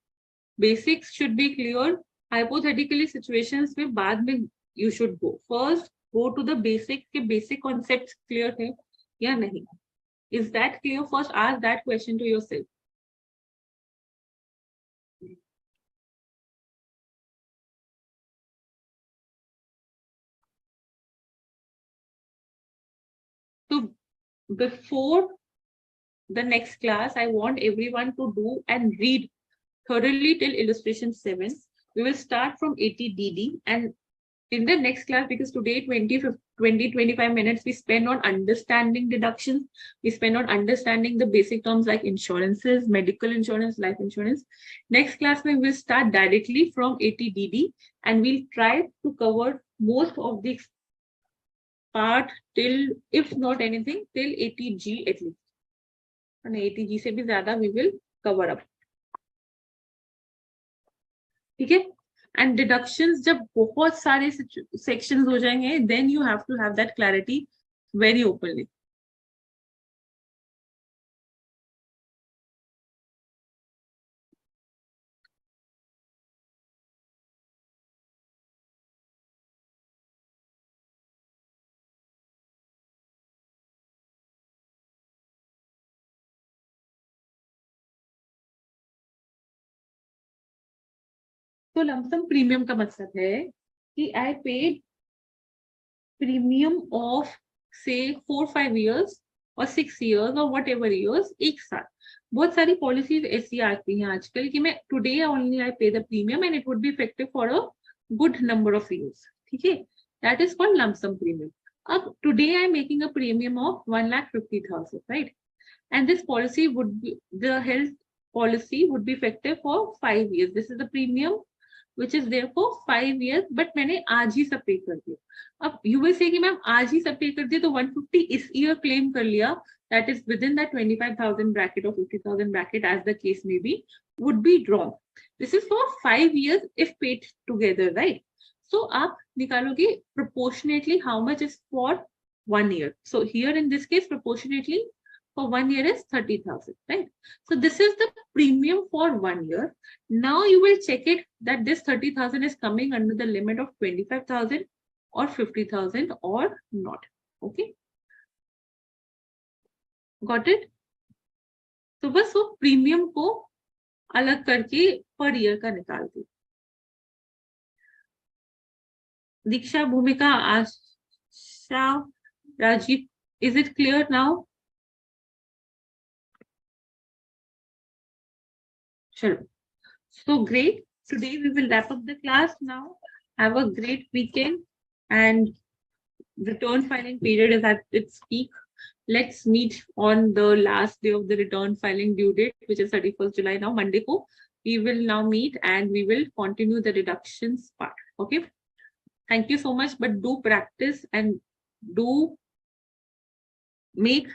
Basics should be clear. Hypothetically situations में बाद में you should go. First go to the basic के बेसिक कॉन्सेप्ट्स क्लियर है या नहीं. Is that clear? First ask that question to yourself. तो before the next class, I want everyone to do and read thoroughly till illustration 7. We will start from 80DD, and in the next class, because today 25 minutes we spend on understanding deductions, we spend on understanding the basic terms like insurances, medical insurance, life insurance. Next class we will start directly from 80DD, and we'll try to cover most of the part till, if not anything, till 80G at least. And 80G से भी ज़्यादा we will cover up. ठीक है? And deductions जब बहुत सारे sections हो जाएंगे, then you have to have that clarity very openly. तो लमसम प्रीमियम का मतलब है कि I paid premium of say 4-5 years or 6 years or whatever years एक साथ. बहुत सारी पॉलिसीज ऐसी आती हैं आजकल कि मैं today only I pay the premium and it would be effective for a good number of years. ठीक है, that is called lumpsum premium. अब today I am making a premium of 1,50,000, right? And this policy would be, the health policy would be effective for 5 years. This is the premium which is there for 5 years, but मैंने आज ही सब पे कर दिया. अब you will say कि ma'am आज ही सब पे कर दिया तो 150 इस year claim कर लिया, that is within that 25,000 bracket or 50,000 bracket as the case may be, would be wrong. This is for 5 years if paid together, right? So आप निकालोगे proportionately how much is for 1 year. So here in this case proportionately for 1 year is 30,000, right? So this is the premium for 1 year. Now you will check it that this 30,000 is coming under the limit of 25,000 or 50,000 or not. Okay, got it? तो बस वो premium को अलग करके per year का निकाल दो. दीक्षा, भूमिका, आशा, Rajiv, is it clear now? Sure. So great. Today we will wrap up the class now. Have a great weekend, and return filing period is at its peak. Let's meet on the last day of the return filing due date, which is 31st July now, Monday ko. We will now meet and we will continue the deductions part. Okay. Thank you so much, but do practice and do make